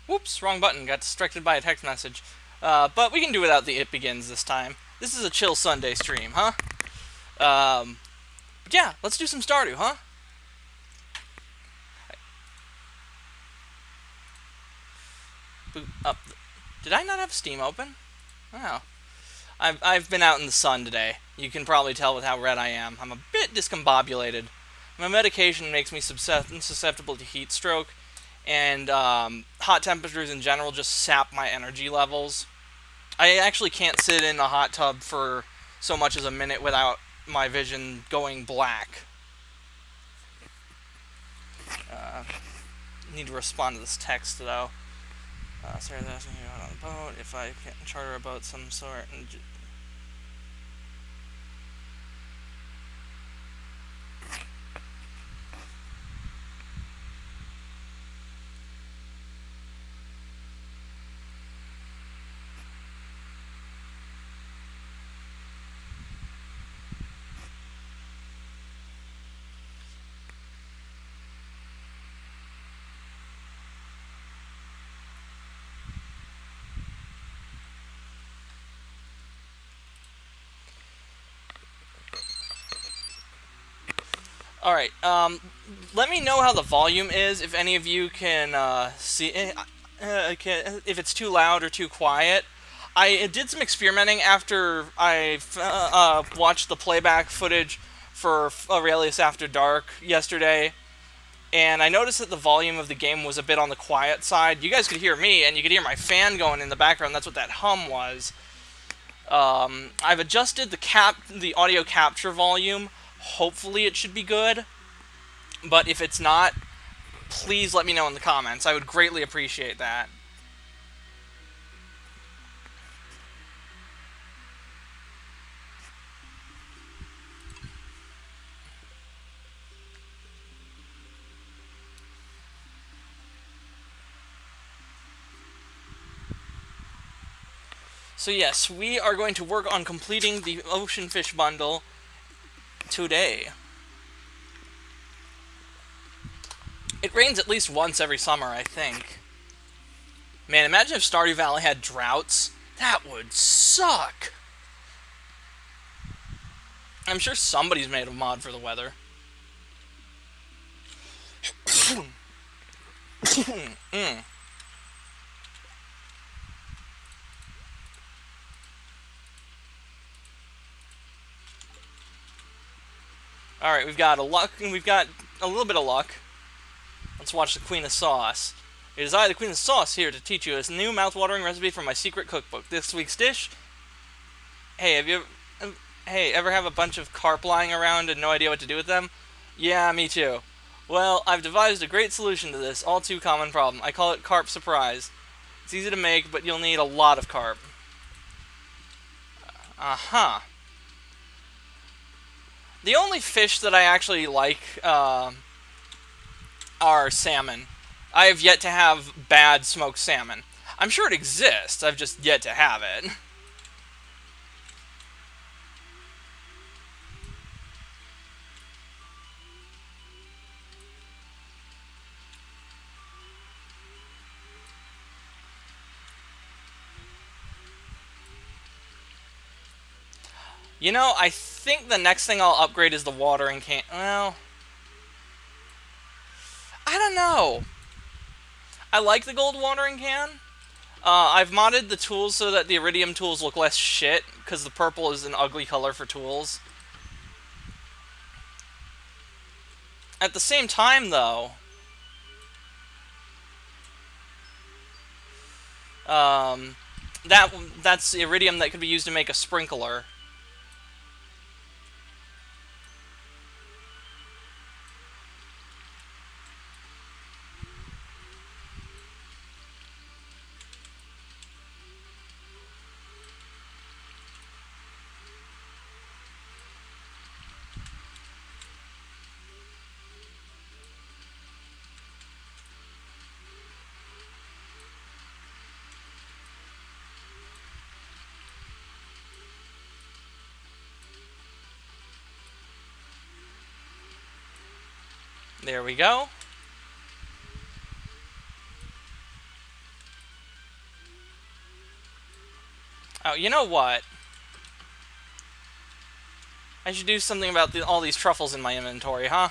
Whoops, wrong button. Got distracted by a text message. But we can do without the "it begins" this time. This is a chill Sunday stream, huh? But yeah, let's do some Stardew, huh? Boot up. Did I not have Steam open? Oh. I've been out in the sun today. You can probably tell with how red I am. I'm a bit discombobulated. My medication makes me susceptible to heat stroke, and hot temperatures in general just sap my energy levels. I actually can't sit in a hot tub for so much as a minute without my vision going black. Need to respond to this text though. Sarah's asking me out on the boat if I can charter a boat some sort. Alright, let me know how the volume is, if any of you can see if it's too loud or too quiet. I did some experimenting after I watched the playback footage for Aurelius After Dark yesterday, and I noticed that the volume of the game was a bit on the quiet side. You guys could hear me, and you could hear my fan going in the background. That's what that hum was. I've adjusted the audio capture volume. Hopefully it should be good. But if it's not, please let me know in the comments. I would greatly appreciate that. So yes, we are going to work on completing the Ocean Fish bundle today. It rains at least once every summer, I think. Man, imagine if Stardew Valley had droughts. That would suck. I'm sure somebody's made a mod for the weather. Alright, we've got a little bit of luck. Let's watch the Queen of Sauce. It is I, the Queen of Sauce, here to teach you a new mouth-watering recipe from my secret cookbook. This week's dish... Hey, ever have a bunch of carp lying around and no idea what to do with them? Yeah, me too. Well, I've devised a great solution to this all too common problem. I call it carp surprise. It's easy to make, but you'll need a lot of carp. Uh-huh. The only fish that I actually like are salmon. I have yet to have bad smoked salmon. I'm sure it exists, I've just yet to have it. You know, I think the next thing I'll upgrade is the watering can. Well, I don't know. I like the gold watering can. I've modded the tools so that the iridium tools look less shit, because the purple is an ugly color for tools. At the same time, though, that's iridium that could be used to make a sprinkler. There we go. Oh, you know what? I should do something about all these truffles in my inventory, huh?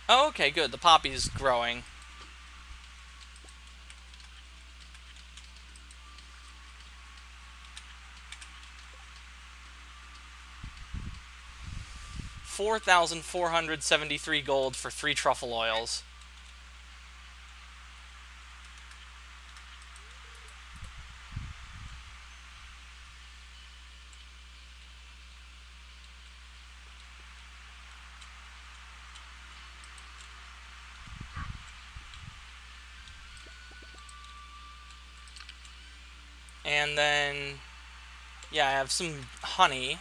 Oh, okay, good. The poppy's growing. $4,473 gold for 3 truffle oils. And then, yeah, I have some honey.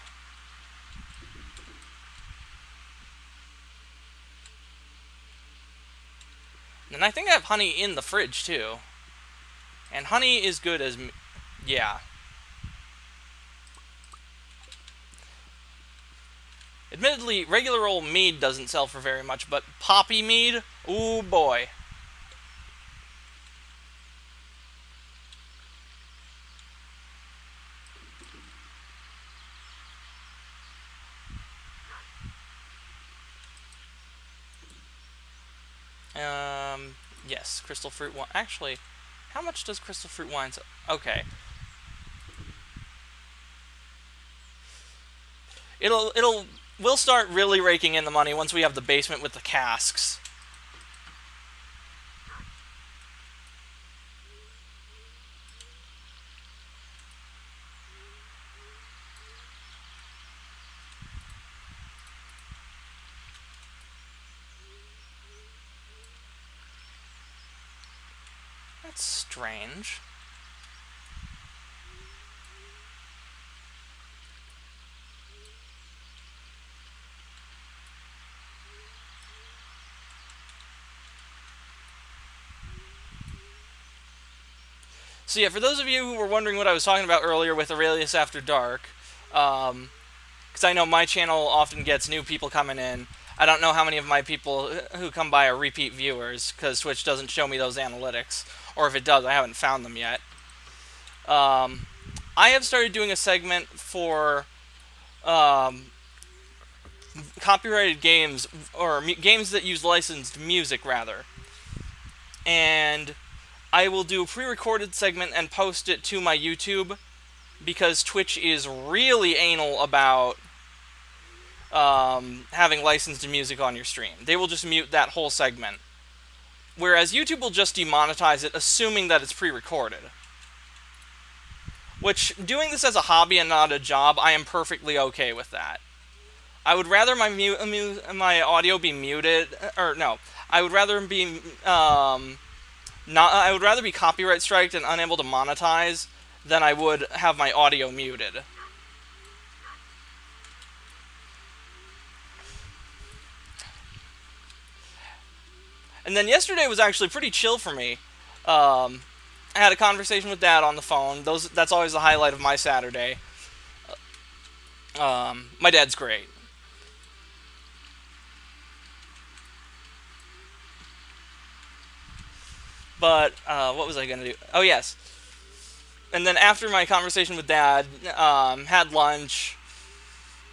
And I think I have honey in the fridge, too. And honey is good as... yeah. Admittedly, regular old mead doesn't sell for very much, but poppy mead? Ooh, boy. Yes, crystal fruit wine. Actually, how much does crystal fruit wine sell? Okay. We'll start really raking in the money once we have the basement with the casks. That's strange. So yeah, for those of you who were wondering what I was talking about earlier with Aurelius After Dark, because I know my channel often gets new people coming in. I don't know how many of my people who come by are repeat viewers, because Twitch doesn't show me those analytics. Or if it does, I haven't found them yet. I have started doing a segment for copyrighted games, or games that use licensed music, rather. And I will do a pre-recorded segment and post it to my YouTube, because Twitch is really anal about having licensed music on your stream. They will just mute that whole segment. Whereas YouTube will just demonetize it, assuming that it's pre-recorded. Which, doing this as a hobby and not a job, I am perfectly okay with that. I would rather my audio be muted, or no, I would rather be I would rather be copyright striked and unable to monetize than I would have my audio muted. And then yesterday was actually pretty chill for me. I had a conversation with Dad on the phone. That's always the highlight of my Saturday. My dad's great. But what was I going to do? Oh, yes. And then after my conversation with Dad, had lunch,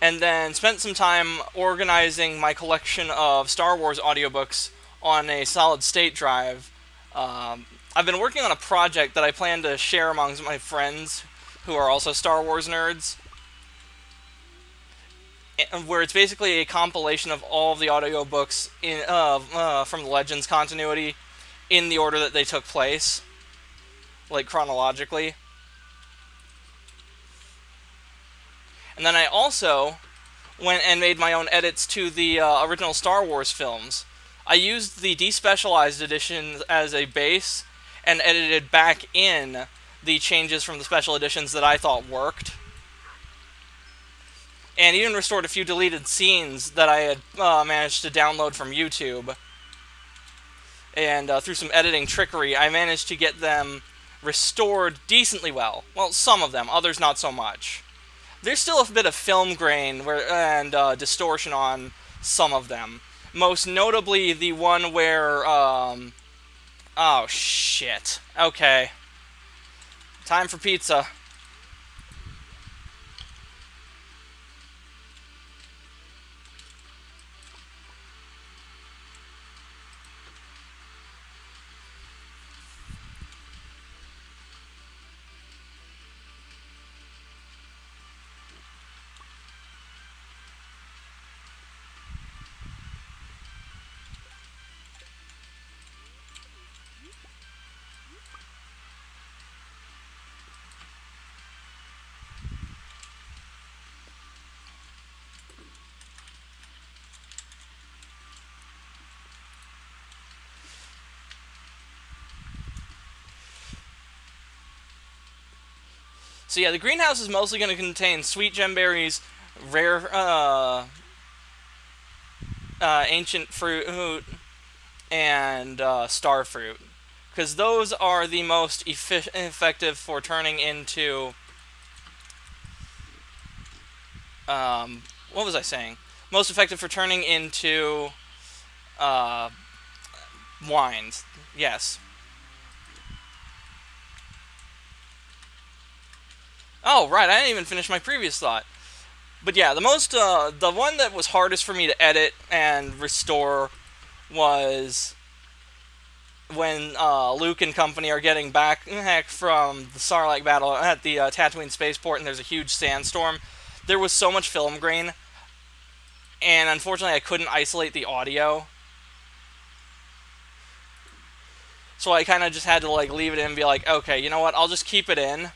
and then spent some time organizing my collection of Star Wars audiobooks on a solid state drive. I've been working on a project that I plan to share amongst my friends who are also Star Wars nerds, where it's basically a compilation of all of the audiobooks from the Legends continuity in the order that they took place, like chronologically. And then I also went and made my own edits to the original Star Wars films. I used the despecialized edition as a base and edited back in the changes from the special editions that I thought worked. And even restored a few deleted scenes that I had managed to download from YouTube. And through some editing trickery, I managed to get them restored decently well. Well, some of them, others not so much. There's still a bit of film grain and distortion on some of them, Most notably, the one where, oh, shit. Okay. Time for pizza. So yeah, the greenhouse is mostly going to contain sweet gemberries, rare ancient fruit, and star fruit, because those are the most effective for turning into what was I saying? Most effective for turning into uh, wines. Yes. Oh right, I didn't even finish my previous thought. But yeah, the one that was hardest for me to edit and restore was when Luke and company are getting back from the Sarlacc battle at the Tatooine spaceport, and there's a huge sandstorm. There was so much film grain, and unfortunately, I couldn't isolate the audio, so I kind of just had to like leave it in and be like, okay, you know what? I'll just keep it in.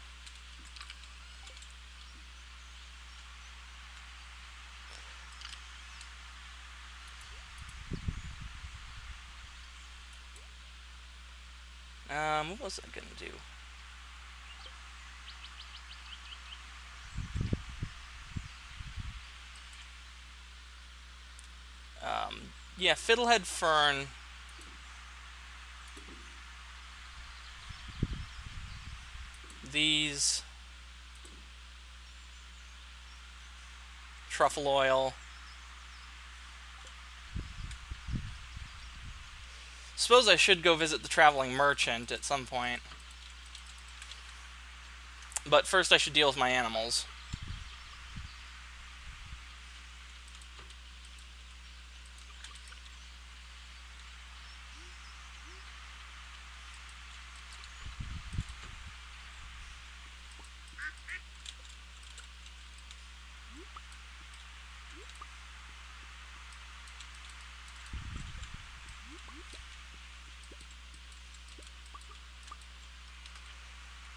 What was I gonna do? Yeah, Fiddlehead Fern. These truffle oil. Suppose I should go visit the traveling merchant at some point. But first, I should deal with my animals.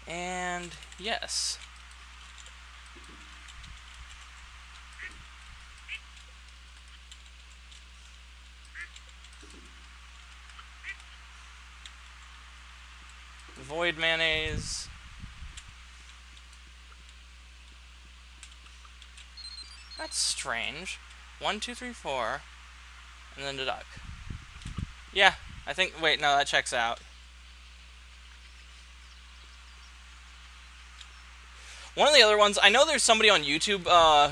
And yes. Void mayonnaise. That's strange. 1, 2, 3, 4. And then the duck. Yeah, I think. Wait, no, that checks out. One of the other ones, I know there's somebody on YouTube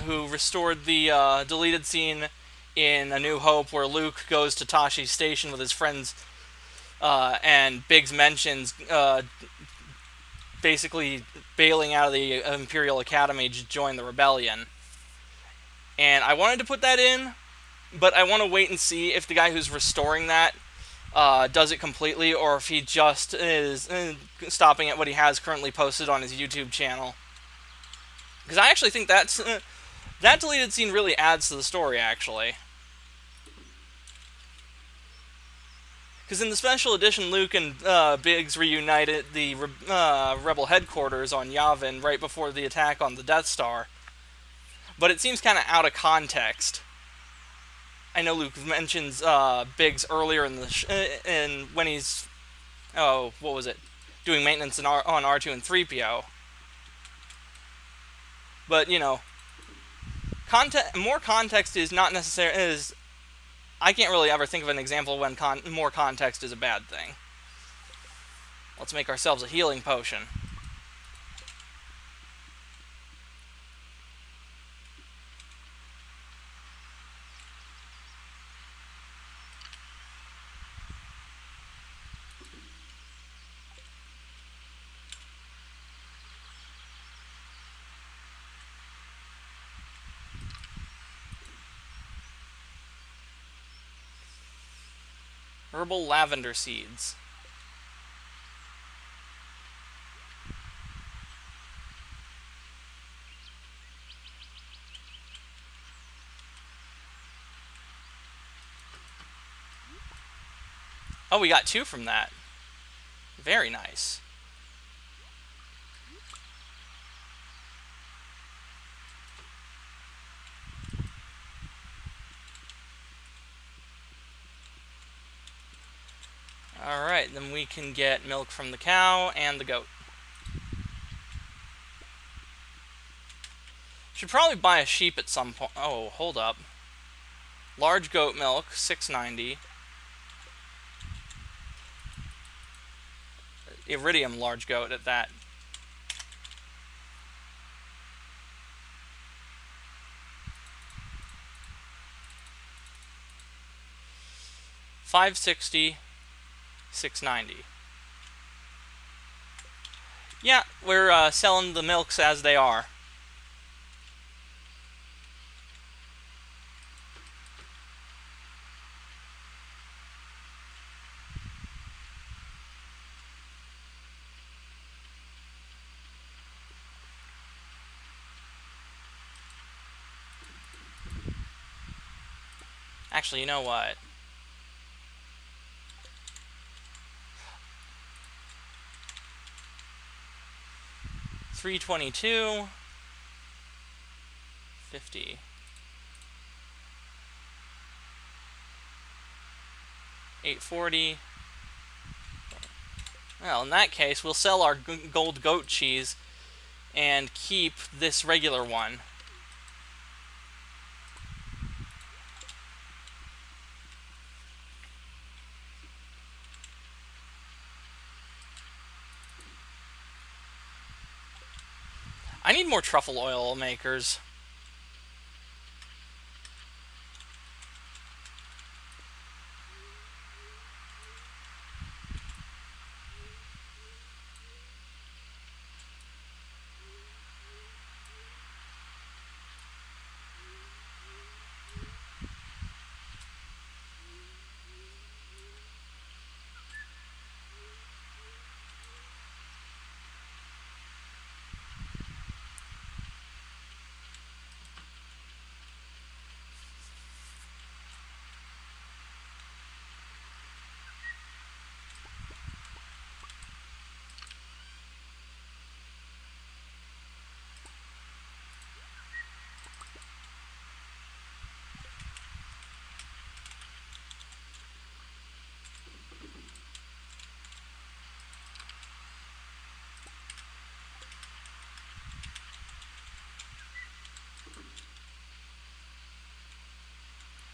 who restored the deleted scene in A New Hope where Luke goes to Tashi's station with his friends, and Biggs mentions basically bailing out of the Imperial Academy to join the rebellion. And I wanted to put that in, but I want to wait and see if the guy who's restoring that does it completely, or if he just is stopping at what he has currently posted on his YouTube channel. Because I actually think that deleted scene really adds to the story, actually. Because in the special edition, Luke and Biggs reunited the Rebel headquarters on Yavin right before the attack on the Death Star. But it seems kind of out of context. I know Luke mentions Biggs earlier in the when he's what was it, doing maintenance on R2 and 3PO. But you know, more context is not necessary. I can't really ever think of an example when more context is a bad thing. Let's make ourselves a healing potion. Herbal lavender seeds. Oh, we got 2 from that. Very nice. Alright, then we can get milk from the cow and the goat. Should probably buy a sheep at some point. Oh, hold up. Large goat milk, $6.90. Iridium large goat at that. $5.60, $6.90. Yeah, we're selling the milks as they are. Actually, you know what? $3.22, $50. $8.40. Well, in that case, we'll sell our gold goat cheese and keep this regular one. I need more truffle oil makers.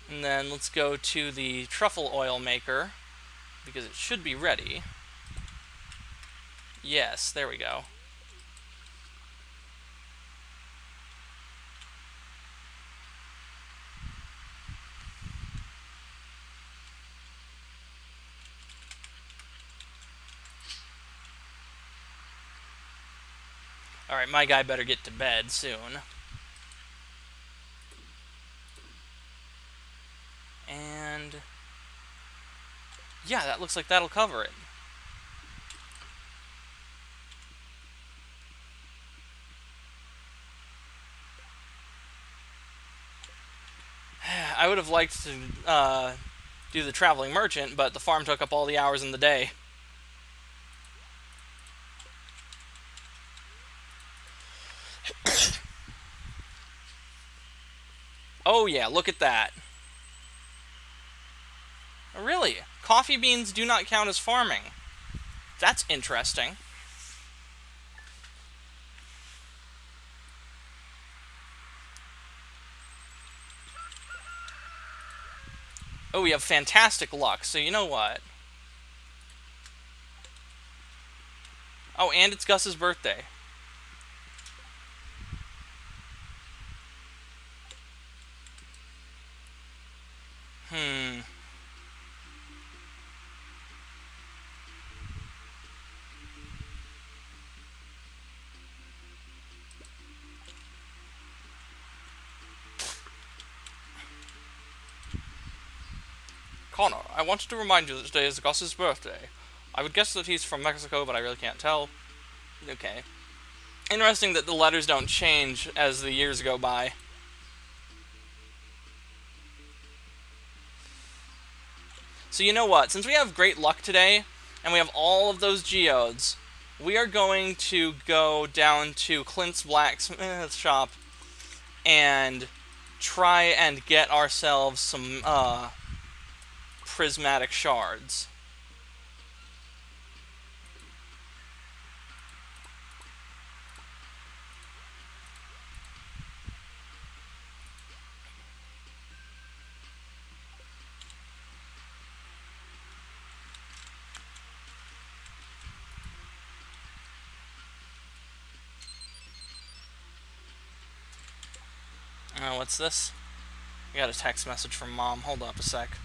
And then let's go to the truffle oil maker, because it should be ready. Yes, there we go. Alright, my guy better get to bed soon. And yeah, that looks like that'll cover it. I would have liked to do the traveling merchant, but the farm took up all the hours in the day. Oh yeah, look at that. Really? Coffee beans do not count as farming. That's interesting. Oh, we have fantastic luck, so you know what? Oh, and it's Gus's birthday. Hmm. Connor, I wanted to remind you that today is Gus's birthday. I would guess that he's from Mexico, but I really can't tell. Okay. Interesting that the letters don't change as the years go by. So you know what? Since we have great luck today, and we have all of those geodes, we are going to go down to Clint's blacksmith shop and try and get ourselves some prismatic shards. What's this? I got a text message from Mom. Hold up a sec.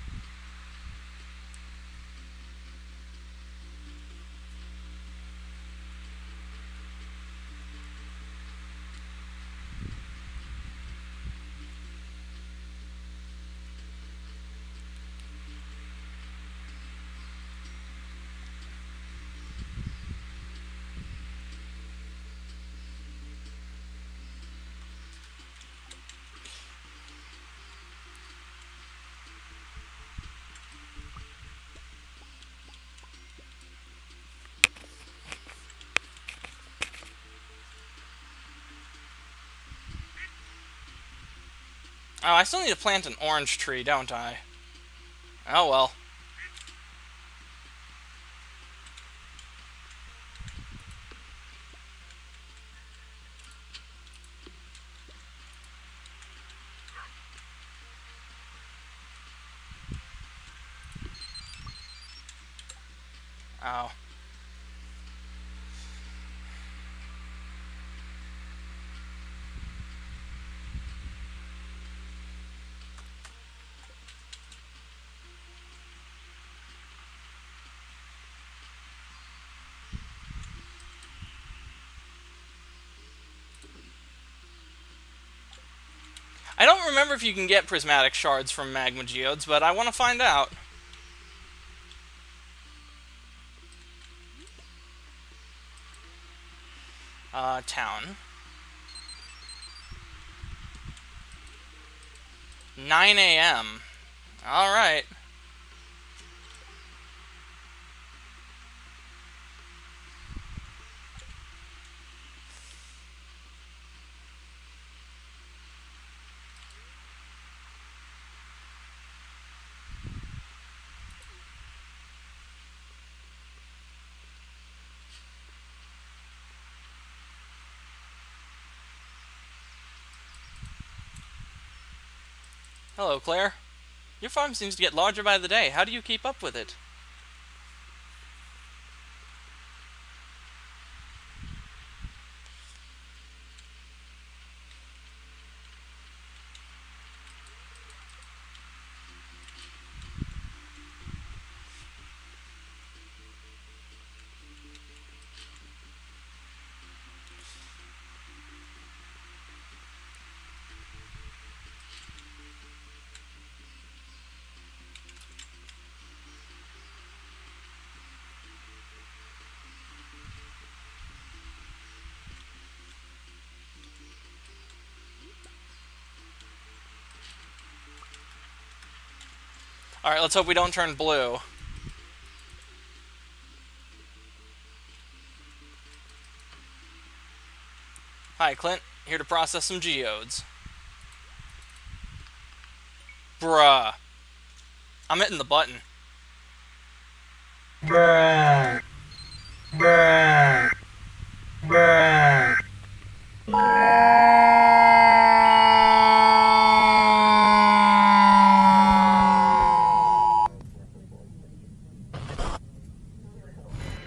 Oh, I still need to plant an orange tree, don't I? Oh well. Oh. I don't remember if you can get prismatic shards from magma geodes, but I want to find out. Town. 9 a.m. Alright. Hello, Claire. Your farm seems to get larger by the day. How do you keep up with it? Alright, let's hope we don't turn blue. Hi, Clint. Here to process some geodes. Bruh. I'm hitting the button. Bruh. Bruh. Bruh.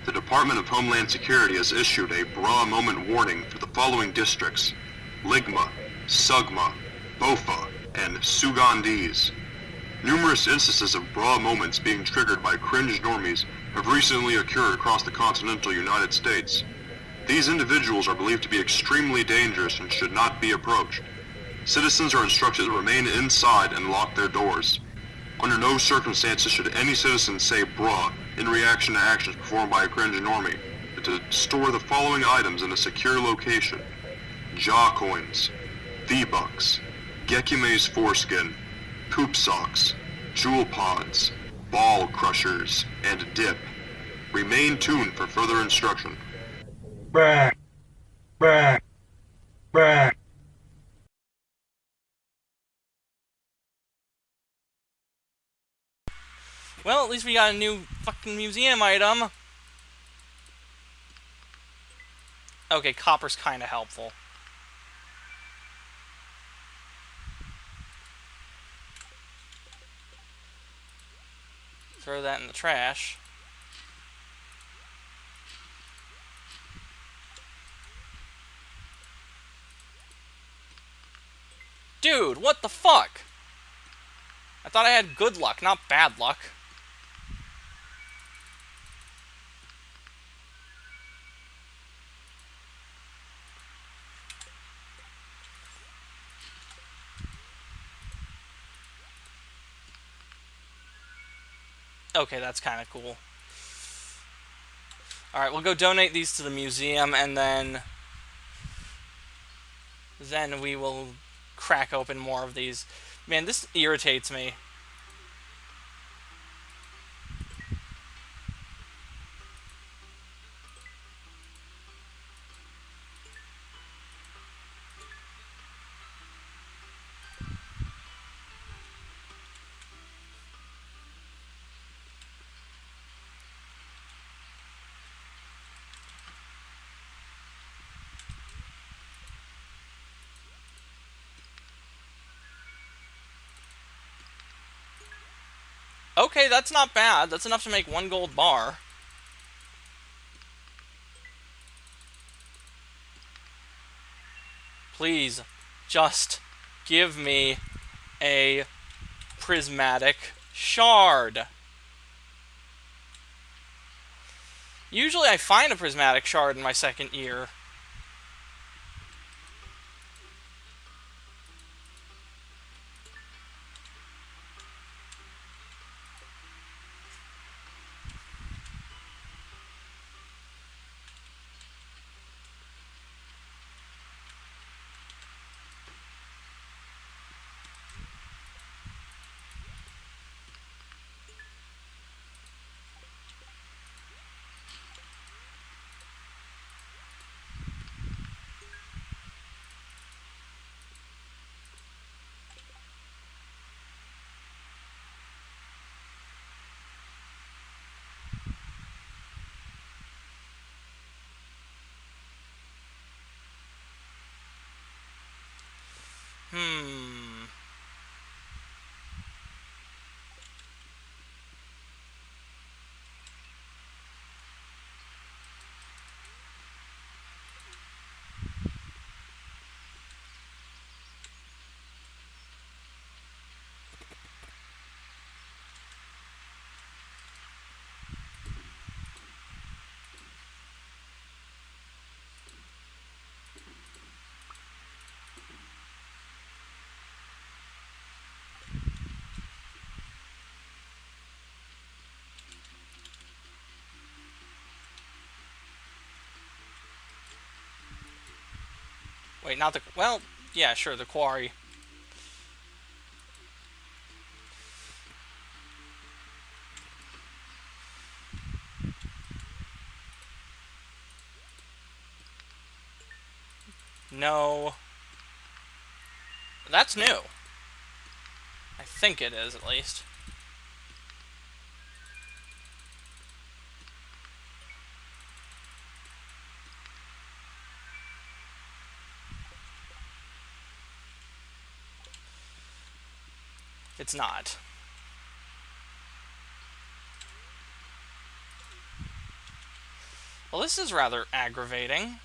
The Department of Homeland Security has issued a bra moment warning for the following districts: Ligma, Sugma, Bofa, and Sugandese. Numerous instances of bra moments being triggered by cringe normies have recently occurred across the continental United States. These individuals are believed to be extremely dangerous and should not be approached. Citizens are instructed to remain inside and lock their doors. Under no circumstances should any citizen say "bruh" in reaction to actions performed by a cringe normie, but to store the following items in a secure location: jaw coins, V-bucks, Gekime's foreskin, poop socks, jewel pods, ball crushers, and dip. Remain tuned for further instruction. Bruh. Bruh. Bruh. Well, at least we got a new fucking museum item. Okay, copper's kind of helpful. Throw that in the trash. Dude, what the fuck? I thought I had good luck, not bad luck. Okay, that's kind of cool. Alright, we'll go donate these to the museum, and then we will crack open more of these. Man, this irritates me. Okay, that's not bad. That's enough to make 1 gold bar. Please, just give me a prismatic shard. Usually I find a prismatic shard in my second year. Hmm. Wait, not the... Well, yeah, sure, the quarry. No. That's new. I think it is, at least. It's not. Well, this is rather aggravating.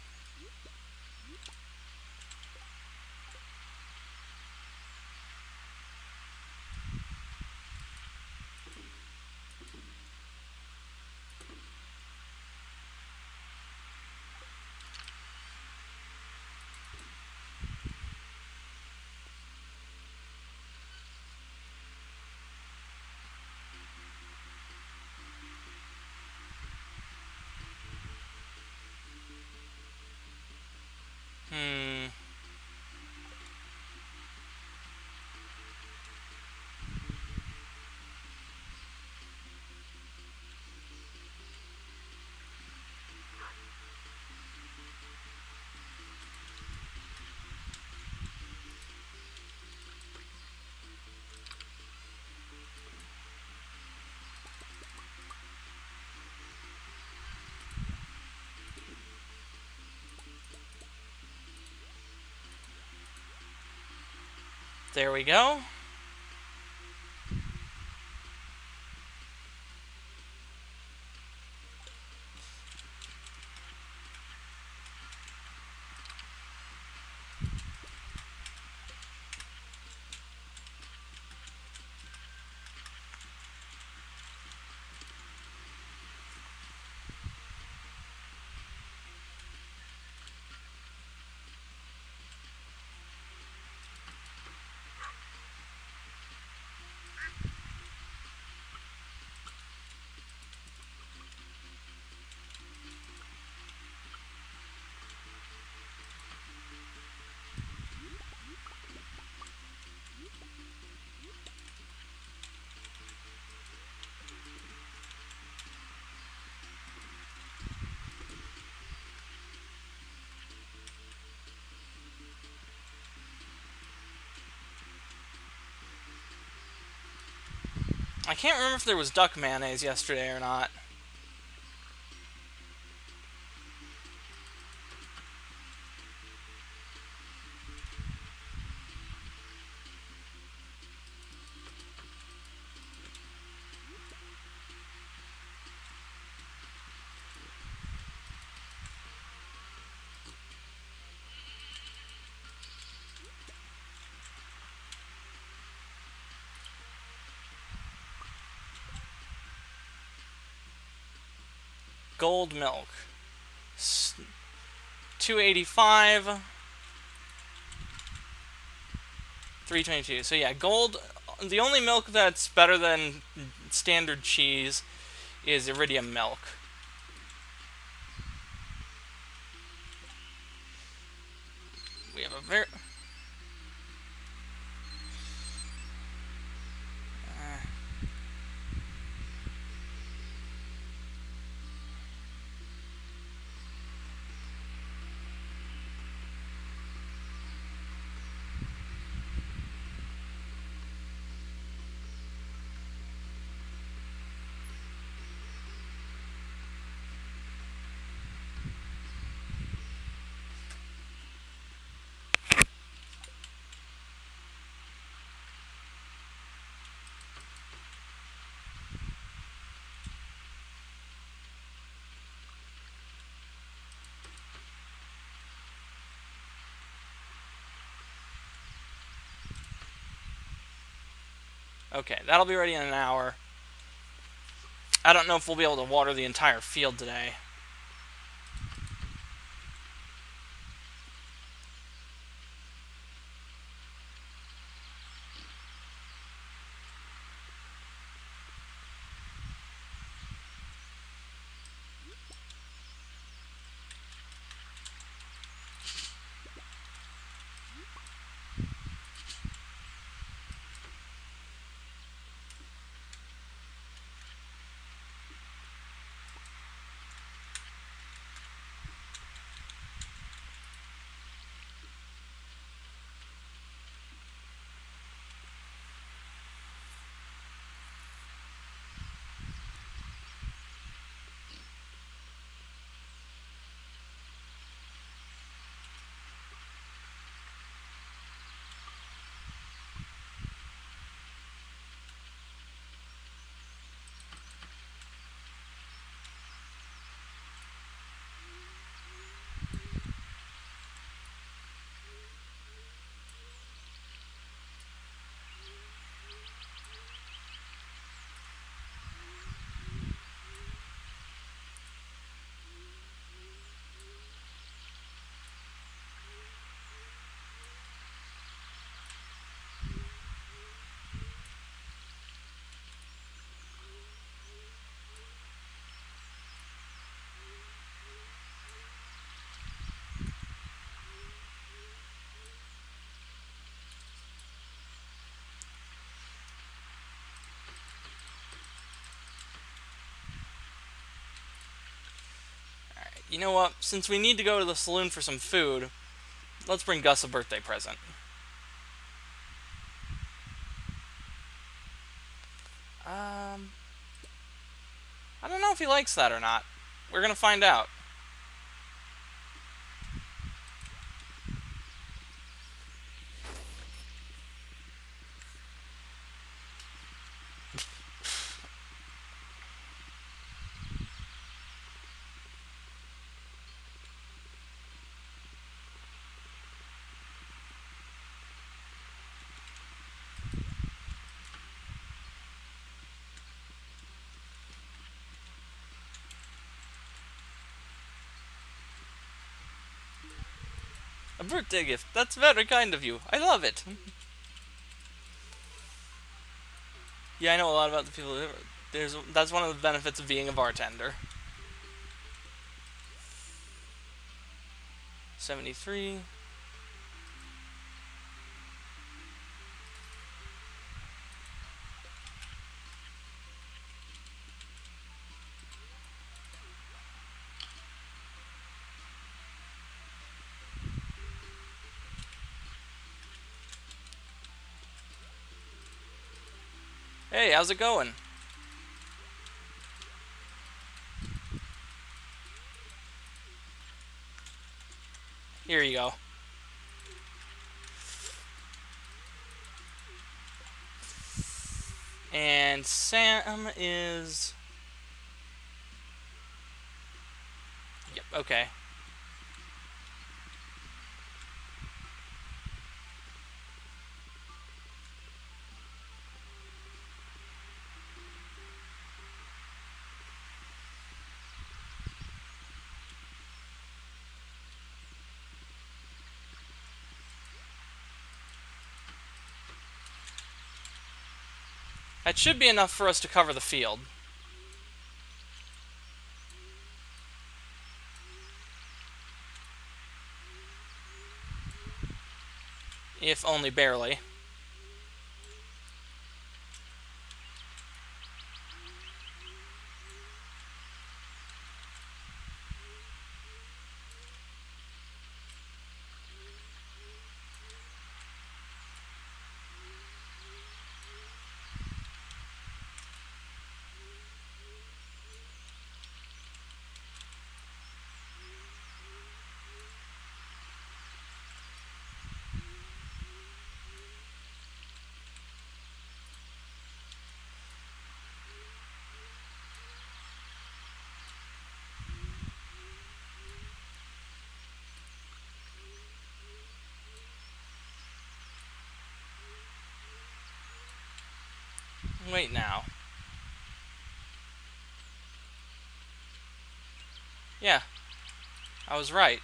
There we go. I can't remember if there was duck mayonnaise yesterday or not. Gold milk. 285. 322. So yeah, gold. The only milk that's better than standard cheese is iridium milk. We have a very... Okay, that'll be ready in an hour. I don't know if we'll be able to water the entire field today. You know what? Since we need to go to the saloon for some food, let's bring Gus a birthday present. Um, I don't know if he likes that or not. We're gonna find out. birthday gift. That's very kind of you. I love it. Yeah, I know a lot about the people. That's one of the benefits of being a bartender. 73. Hey, how's it going? Here you go. And Sam is... Yep, okay. That should be enough for us to cover the field. If only barely. Wait now. Yeah, I was right.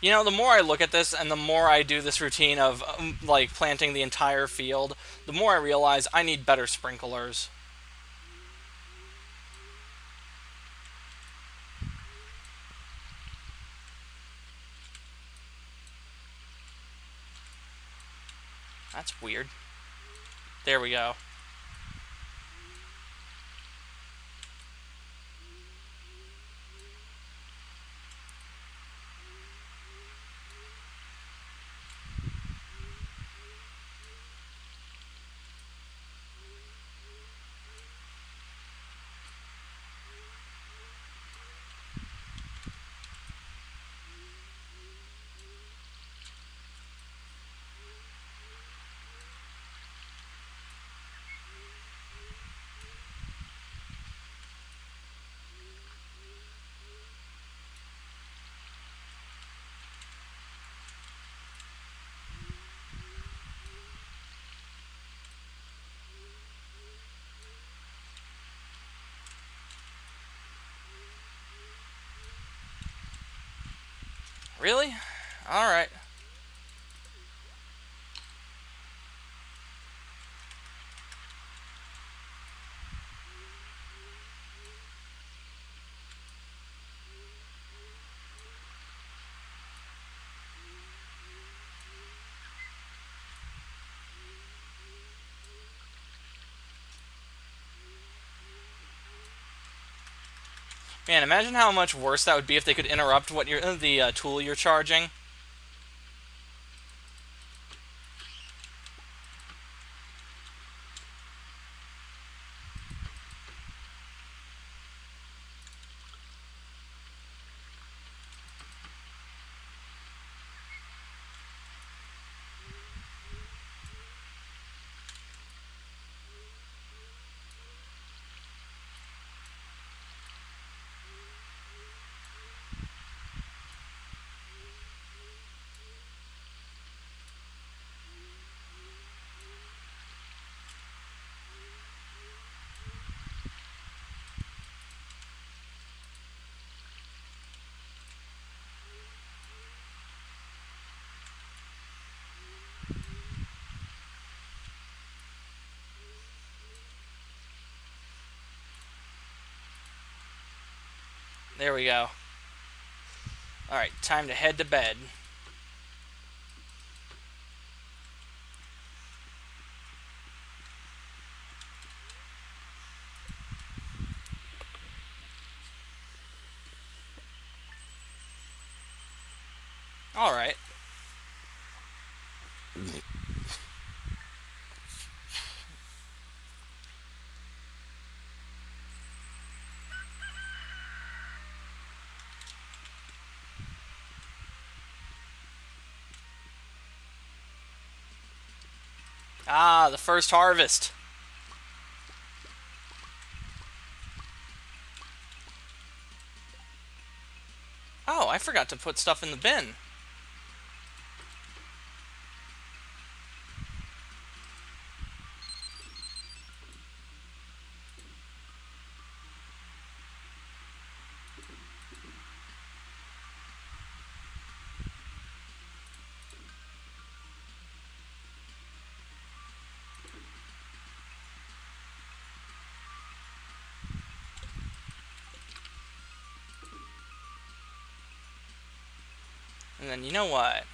You know, the more I look at this and the more I do this routine of, like, planting the entire field, the more I realize I need better sprinklers. That's weird. There we go. Really? Alright. Man, imagine how much worse that would be if they could interrupt what you're, the tool you're charging. There we go. Alright, time to head to bed. Alright. Ah, the first harvest. Oh, I forgot to put stuff in the bin. And then, you know what?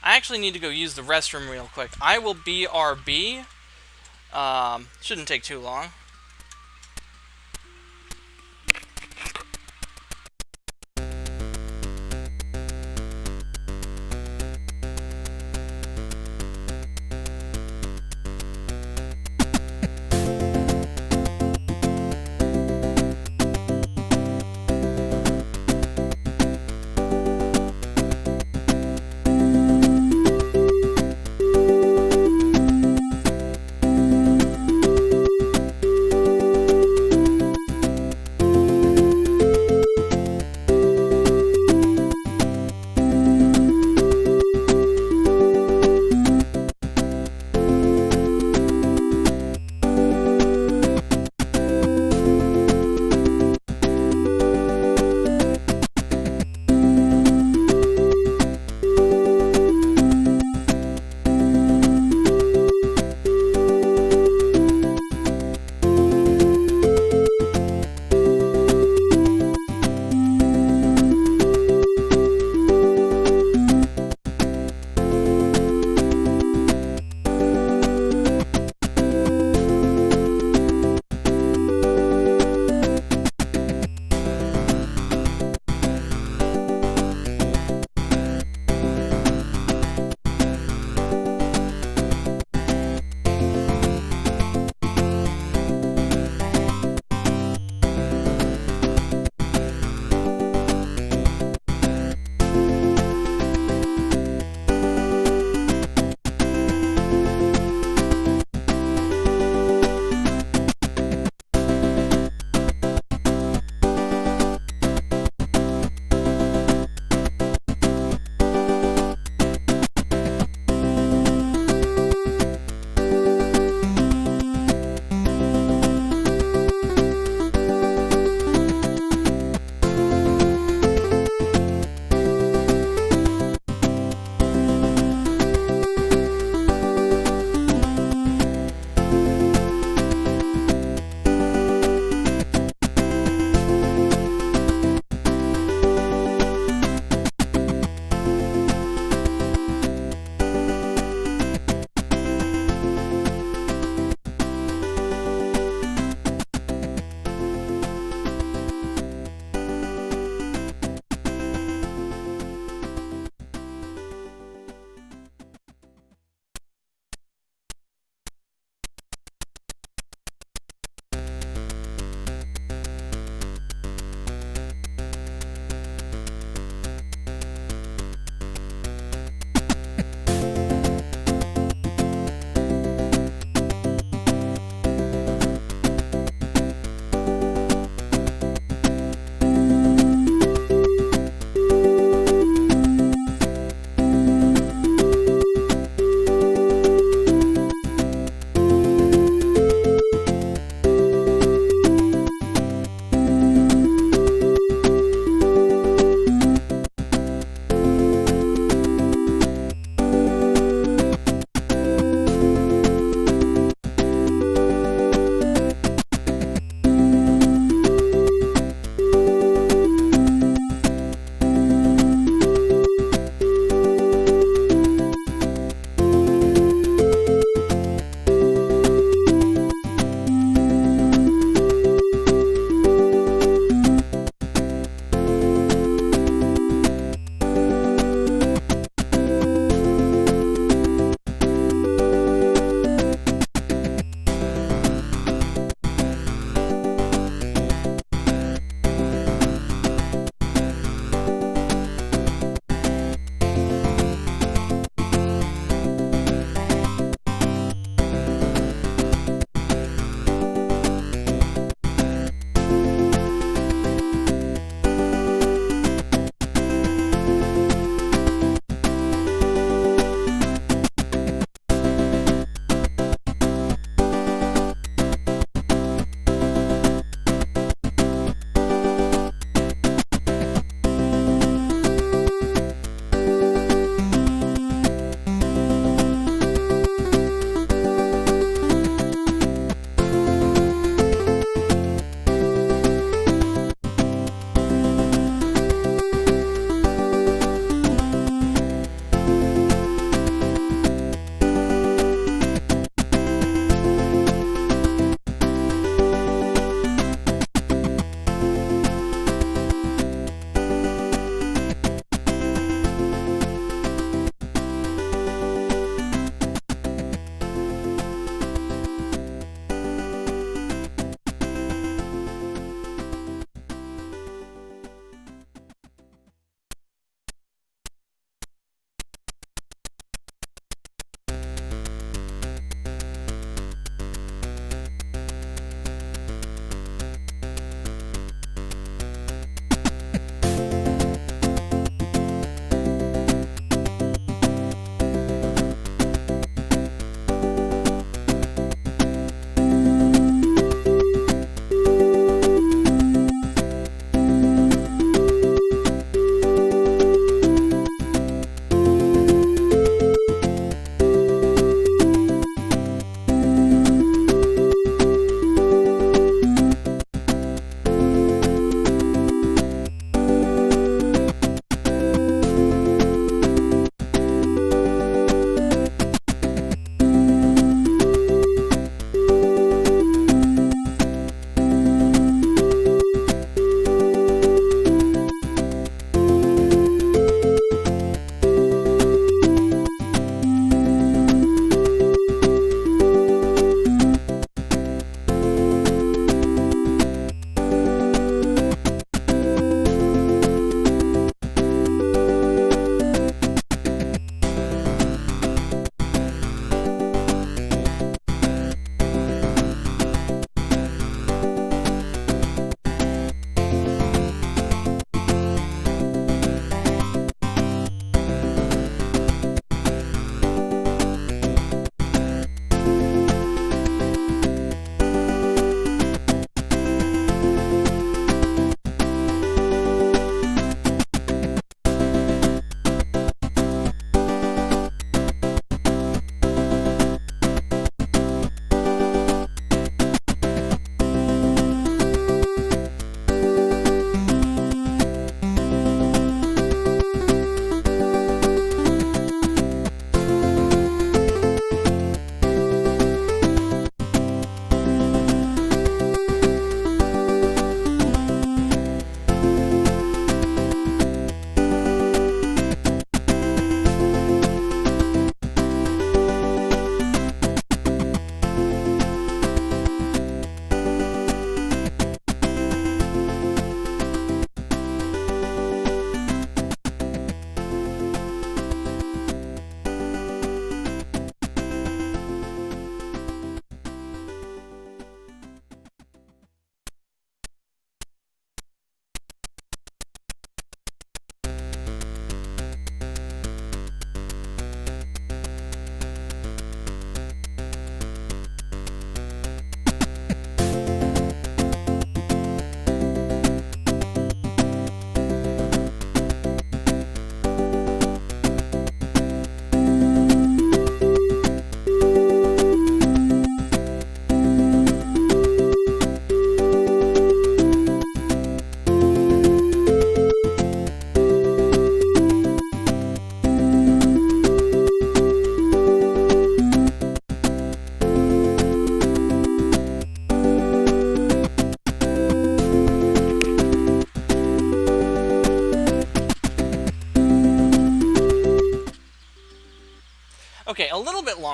I actually need to go use the restroom real quick. I will BRB. Shouldn't take too long.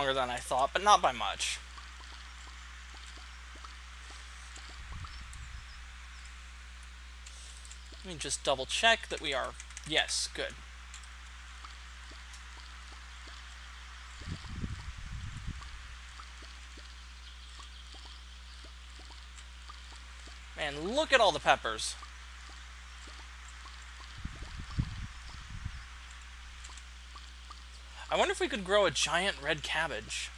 longer than I thought, but not by much. Let me just double check that we are... Yes, good. Man, look at all the peppers. I wonder if we could grow a giant red cabbage.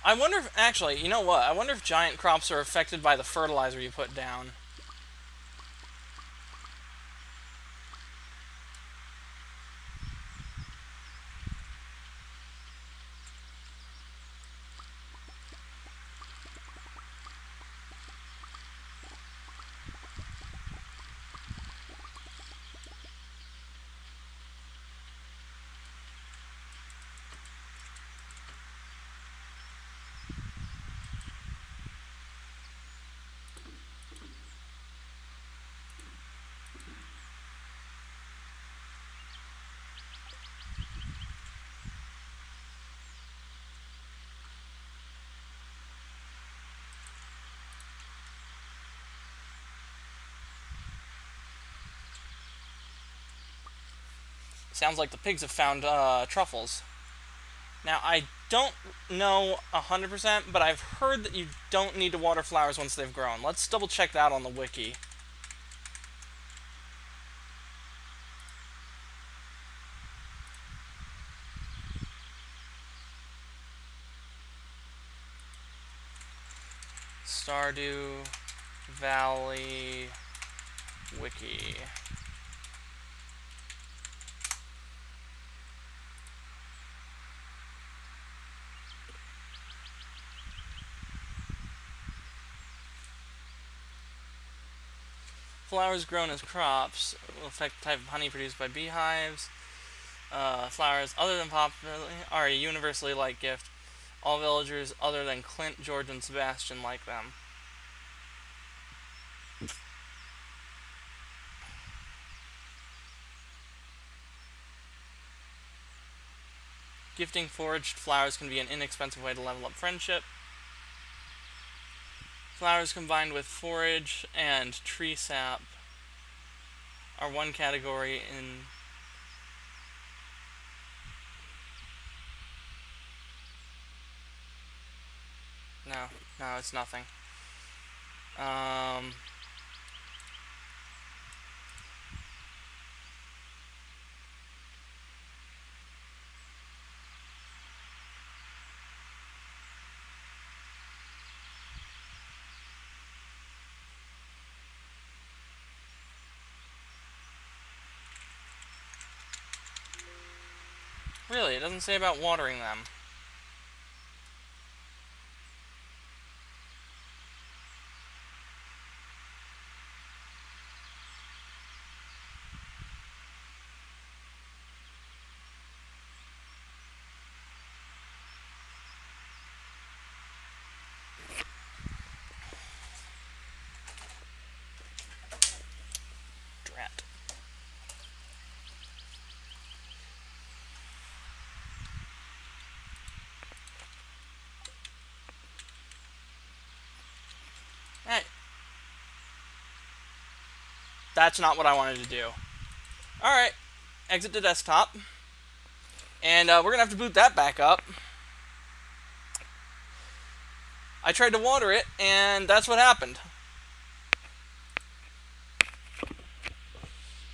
I wonder if... Actually, you know what? I wonder if giant crops are affected by the fertilizer you put down. Sounds like the pigs have found truffles. Now, I don't know 100%, but I've heard that you don't need to water flowers once they've grown. Let's double check that on the wiki. Stardew Valley wiki. Flowers grown as crops will affect the type of honey produced by beehives. Flowers other than popularly are a universally liked gift. All villagers other than Clint, George, and Sebastian like them. Gifting foraged flowers can be an inexpensive way to level up friendship. Flowers combined with forage and tree sap are one category in... No, no, it's nothing. Really, it doesn't say about watering them. Drat. Hey. That's not what I wanted to do. Alright. Exit to desktop. And we're going to have to boot that back up. I tried to water it, and that's what happened.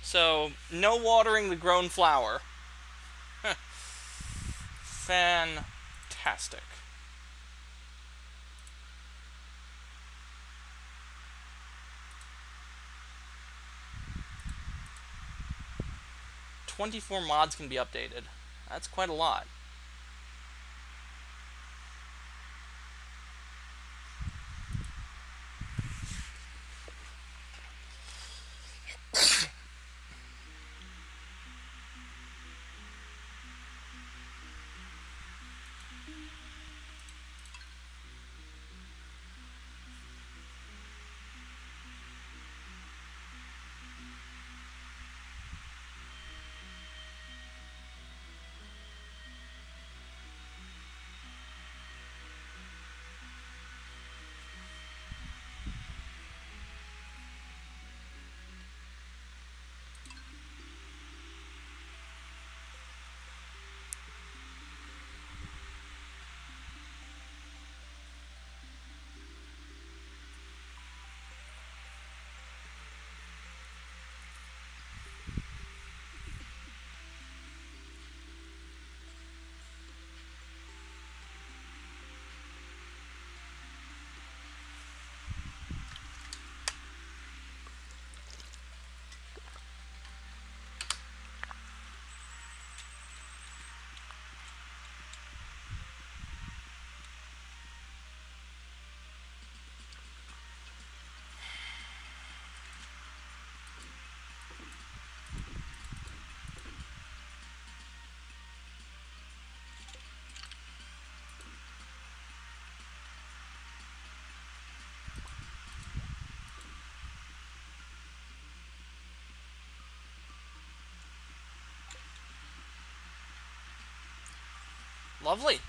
So, no watering the grown flower. Fantastic. "24 mods can be updated." That's quite a lot. Lovely.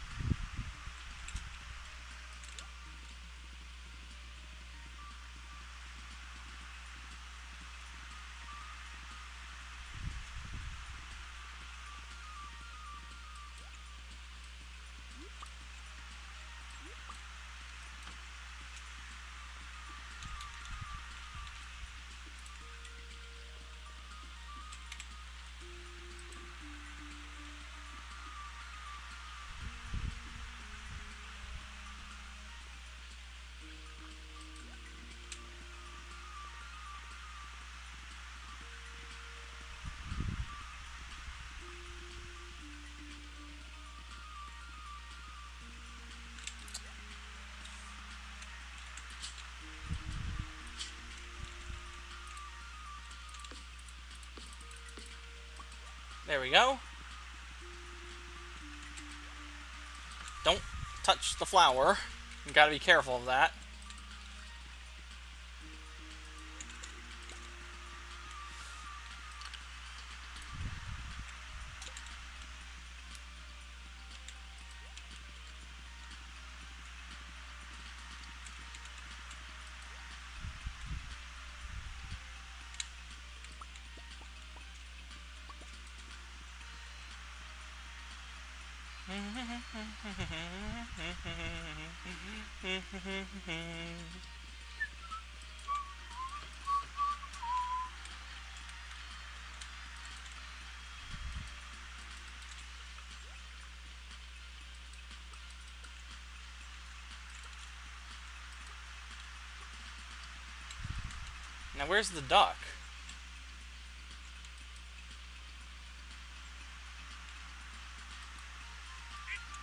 There we go. Don't touch the flower. You gotta be careful of that. Now where's the duck?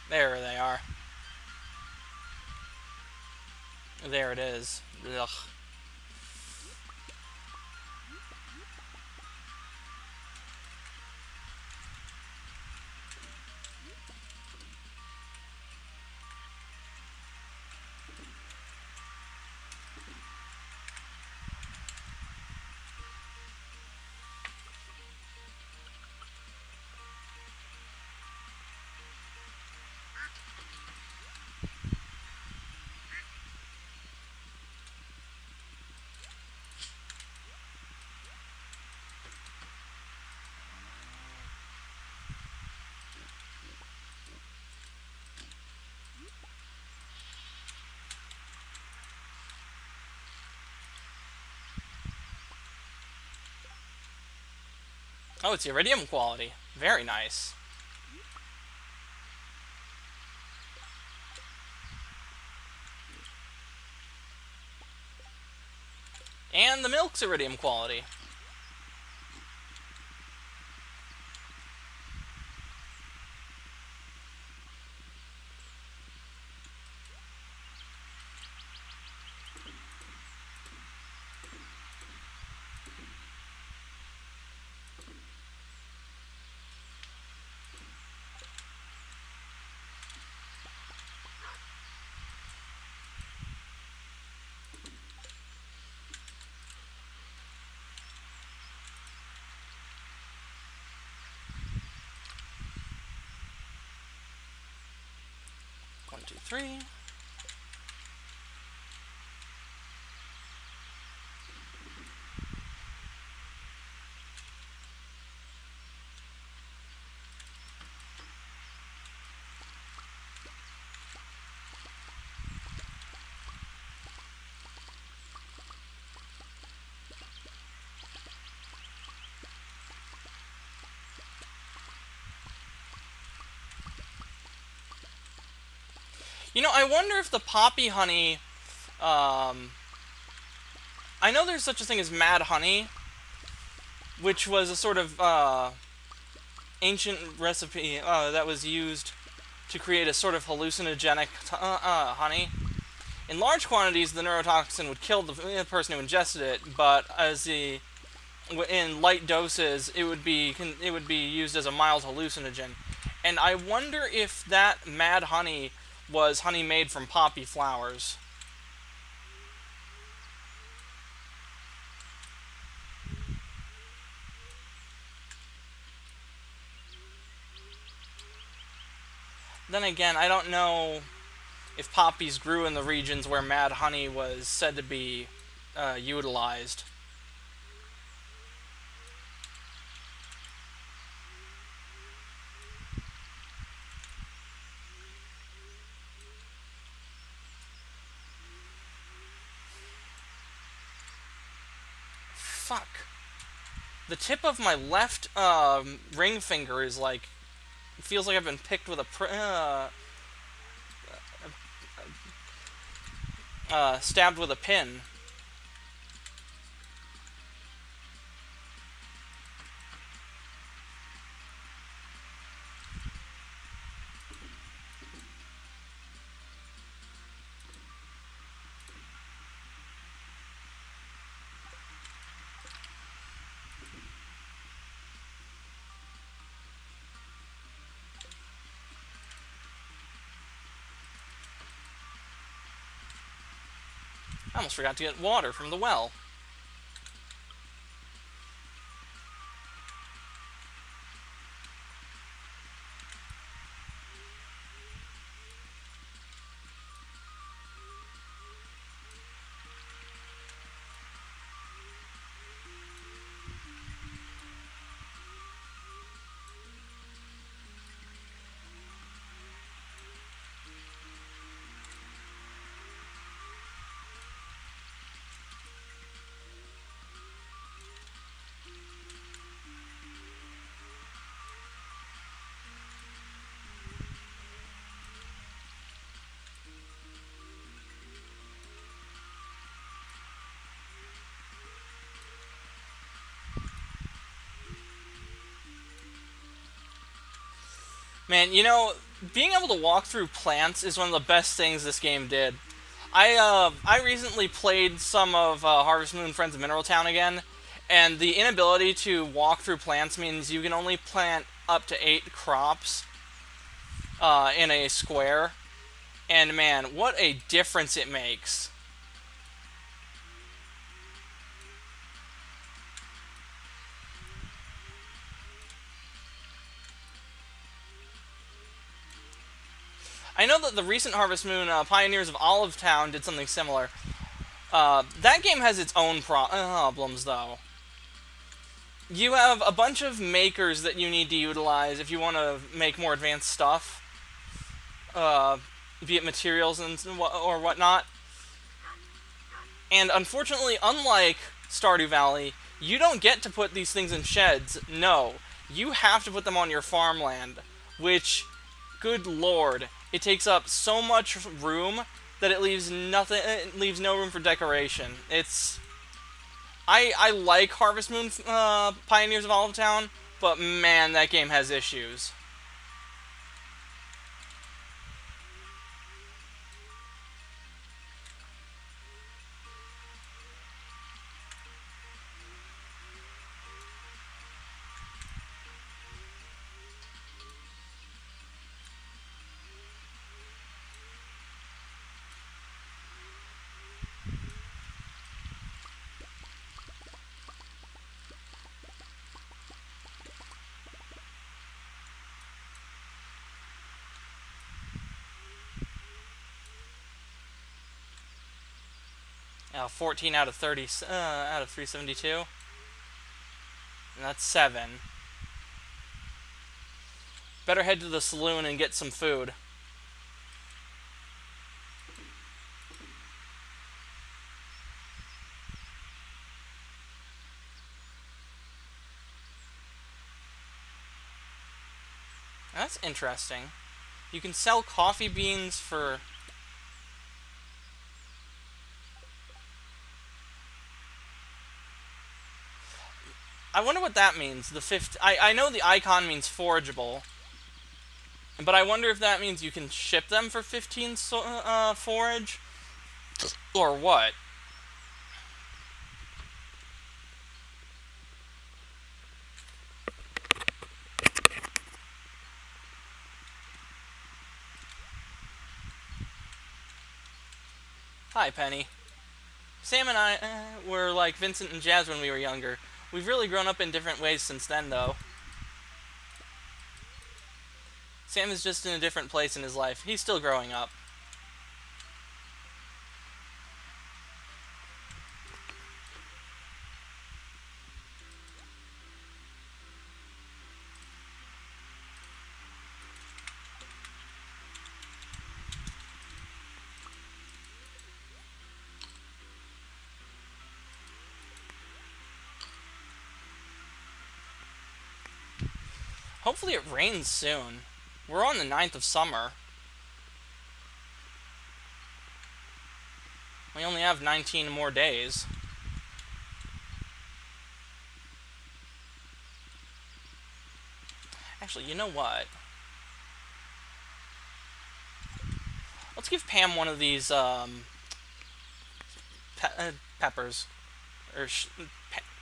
There they are. There it is. Ugh. Oh, it's iridium quality. Very nice. And the milk's iridium quality. One, two, three. You know, I wonder if the poppy honey, I know there's such a thing as mad honey, which was a sort of ancient recipe that was used to create a sort of hallucinogenic honey. In large quantities, the neurotoxin would kill the person who ingested it, but in light doses, it would be used as a mild hallucinogen. And I wonder if that mad honey was honey made from poppy flowers. Then again, I don't know if poppies grew in the regions where mad honey was said to be utilized. Fuck. The tip of my left ring finger is like, it feels like I've been picked with a stabbed with a pin. I almost forgot to get water from the well. Man, you know, being able to walk through plants is one of the best things this game did. I recently played some of Harvest Moon Friends of Mineral Town again, and the inability to walk through plants means you can only plant up to 8 crops in a square. And man, what a difference it makes. I know that the recent Harvest Moon Pioneers of Olive Town did something similar. That game has its own problems, though. You have a bunch of makers that you need to utilize if you want to make more advanced stuff, be it materials and or whatnot. And unfortunately, unlike Stardew Valley, you don't get to put these things in sheds. No, you have to put them on your farmland, which, good lord, it takes up so much room that it leaves nothing. It leaves no room for decoration. I like Harvest Moon Pioneers of Olive Town, but man, that game has issues. Now, 14 out of 30 out of 372, and that's 7. Better head to the saloon and get some food. That's interesting. You can sell coffee beans for... I wonder what that means. The fifth. I know the icon means forageable, but I wonder if that means you can ship them for 15 forage, or what. Hi, Penny. Sam and I were like Vincent and Jazz when we were younger. We've really grown up in different ways since then, though. Sam is just in a different place in his life. He's still growing up. Hopefully it rains soon. We're on the 9th of summer. We only have 19 more days. Actually, you know what? Let's give Pam one of these, peppers. Or,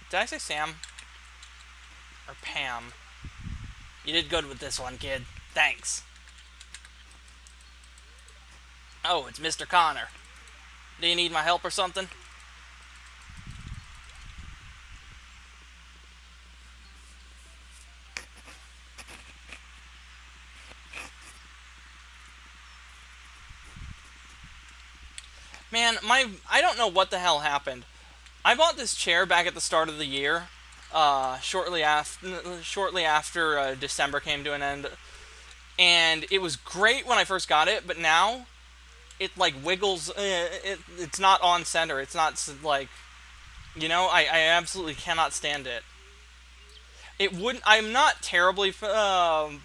did I say Sam? Or Pam? You did good with this one, kid. Thanks. Oh, it's Mr. Connor. Do you need my help or something? Man, I don't know what the hell happened. I bought this chair back at the start of the year, shortly after December came to an end, and it was great when I first got it. But now, it like wiggles. It's not on center. It's not like, I absolutely cannot stand it. It wouldn't. I'm not terribly bothered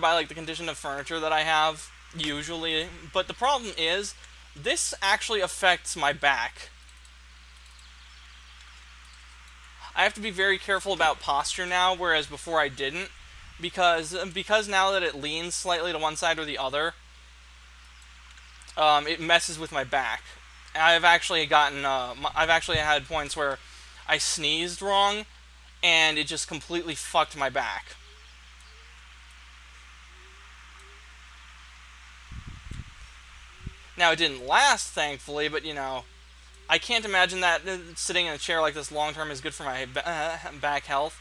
by like the condition of furniture that I have usually, but the problem is this actually affects my back. I have to be very careful about posture now, whereas before I didn't, because now that it leans slightly to one side or the other, it messes with my back. I've actually had points where I sneezed wrong, and it just completely fucked my back. Now, it didn't last, thankfully, but I can't imagine that sitting in a chair like this long term is good for my back health.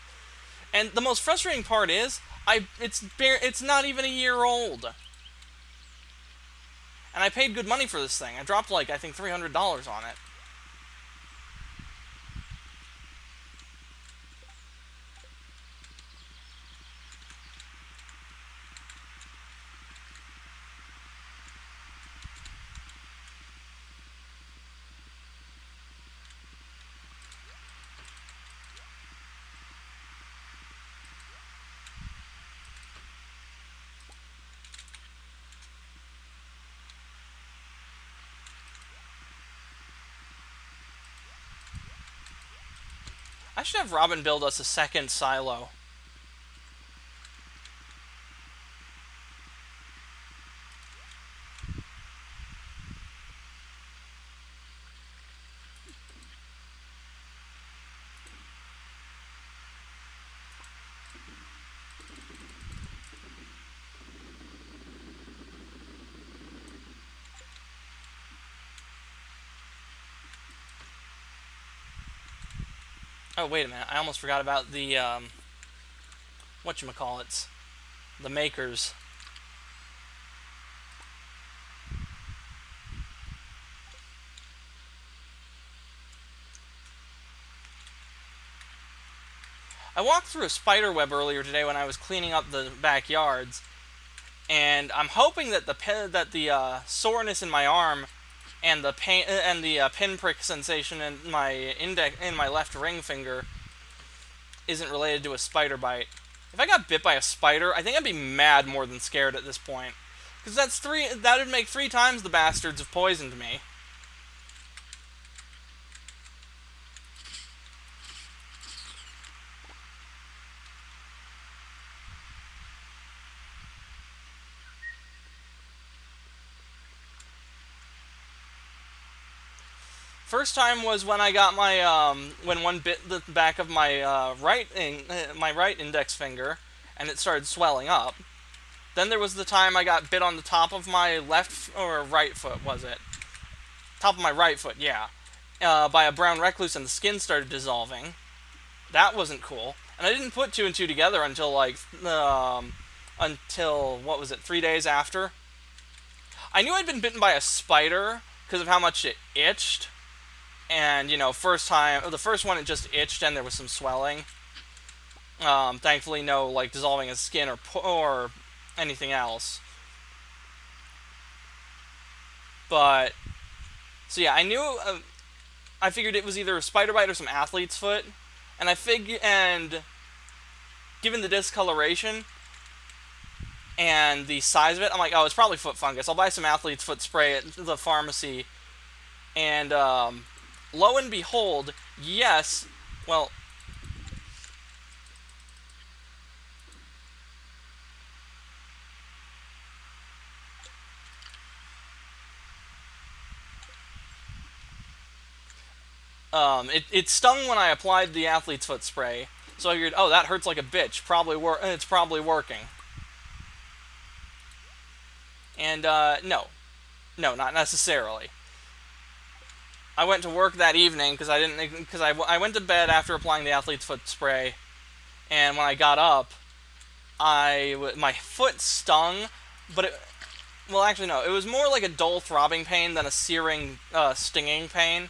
And the most frustrating part is, it's not even a year old. And I paid good money for this thing. I dropped I think $300 on it. I should have Robin build us a second silo. Oh, wait a minute. I almost forgot about the, whatchamacallits. The makers. I walked through a spider web earlier today when I was cleaning up the backyards, and I'm hoping that the soreness in my arm and the pain and the pinprick sensation in my left ring finger isn't related to a spider bite. If I got bit by a spider, I think I'd be mad more than scared at this point, because that would make 3 times the bastards have poisoned me. First time was when I got when one bit the back of my my right index finger, and it started swelling up. Then there was the time I got bit on the top of my left or right foot, was it? Top of my right foot, yeah. By a brown recluse, and the skin started dissolving. That wasn't cool. And I didn't put 2 and 2 together until until, what was it, 3 days after. I knew I'd been bitten by a spider because of how much it itched. And, the first one it just itched and there was some swelling. Thankfully, no, like, dissolving of skin or anything else. But, so yeah, I figured it was either a spider bite or some athlete's foot. And given the discoloration and the size of it, I'm like, oh, it's probably foot fungus. I'll buy some athlete's foot spray at the pharmacy. And, lo and behold, yes, well, it stung when I applied the athlete's foot spray. So I figured, oh, that hurts like a bitch. It's probably working. And, no. No, not necessarily. I went to work that evening because I went to bed after applying the athlete's foot spray, and when I got up, my foot stung, but well, actually no, it was more like a dull throbbing pain than a searing, stinging pain.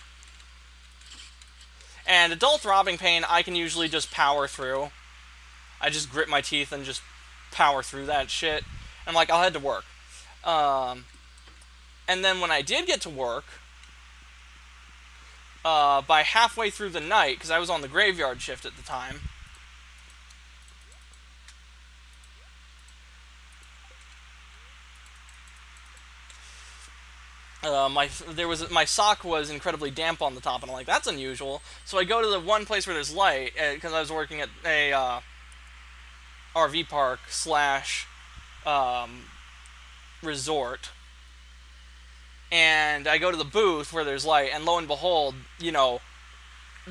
And a dull throbbing pain I can usually just power through. I just grit my teeth and just power through that shit. And I'm like, I'll head to work. And then when I did get to work, by halfway through the night, because I was on the graveyard shift at the time, my sock was incredibly damp on the top, and I'm like, that's unusual. So I go to the one place where there's light, because I was working at a RV park slash resort, and I go to the booth where there's light, and lo and behold,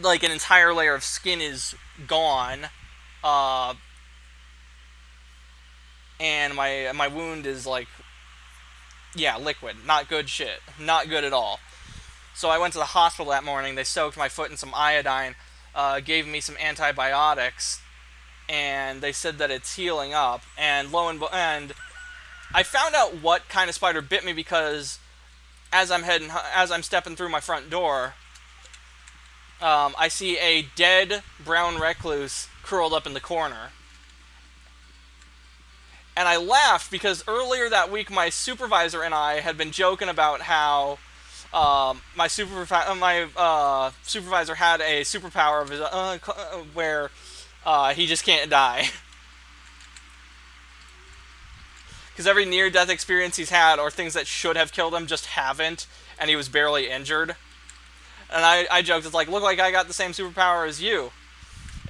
like an entire layer of skin is gone, and my wound is like, yeah, liquid, not good shit, not good at all. So I went to the hospital that morning. They soaked my foot in some iodine, gave me some antibiotics, and they said that it's healing up. And and I found out what kind of spider bit me because as I'm stepping through my front door, I see a dead brown recluse curled up in the corner. And I laughed because earlier that week my supervisor and I had been joking about how my supervisor had a superpower of his where he just can't die. Because every near-death experience he's had, or things that should have killed him, just haven't, and he was barely injured. And I joked, it's like, look like I got the same superpower as you.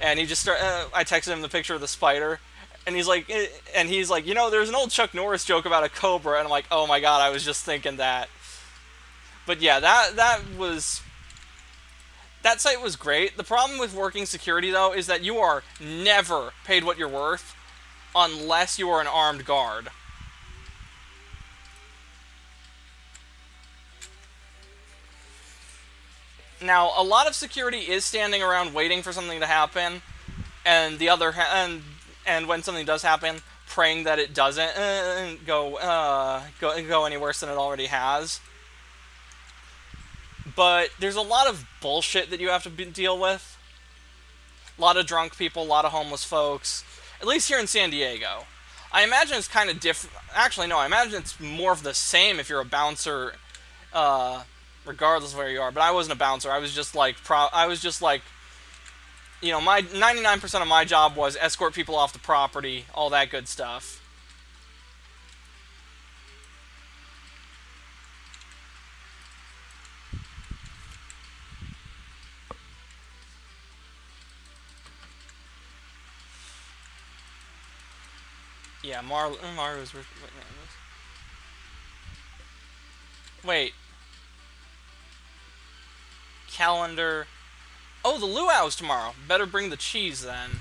And he just I texted him the picture of the spider, and he's like, there's an old Chuck Norris joke about a cobra, and I'm like, oh my god, I was just thinking that. But yeah, that site was great. The problem with working security, though, is that you are never paid what you're worth unless you are an armed guard. Now, a lot of security is standing around waiting for something to happen, and and when something does happen, praying that it doesn't go any worse than it already has. But there's a lot of bullshit that you have to deal with. A lot of drunk people, a lot of homeless folks. At least here in San Diego. I imagine it's kind of different. Actually, no, I imagine it's more of the same if you're a bouncer, regardless of where you are. But I wasn't a bouncer. I was just like, my 99% of my job was escort people off the property, all that good stuff. Yeah, Mario's... Wait. Calendar... Oh, the luau's tomorrow. Better bring the cheese, then.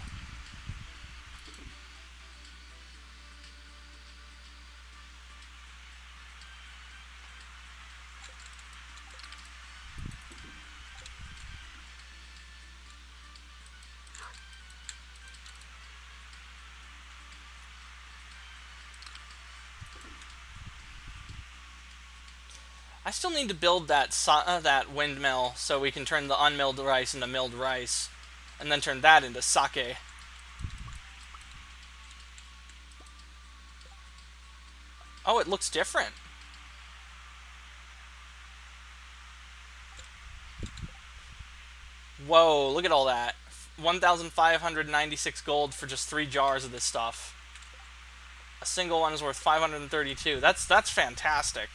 I still need to build that windmill so we can turn the unmilled rice into milled rice, and then turn that into sake. Oh, it looks different. Whoa, look at all that. 1,596 gold for just 3 jars of this stuff. A single one is worth 532. That's fantastic.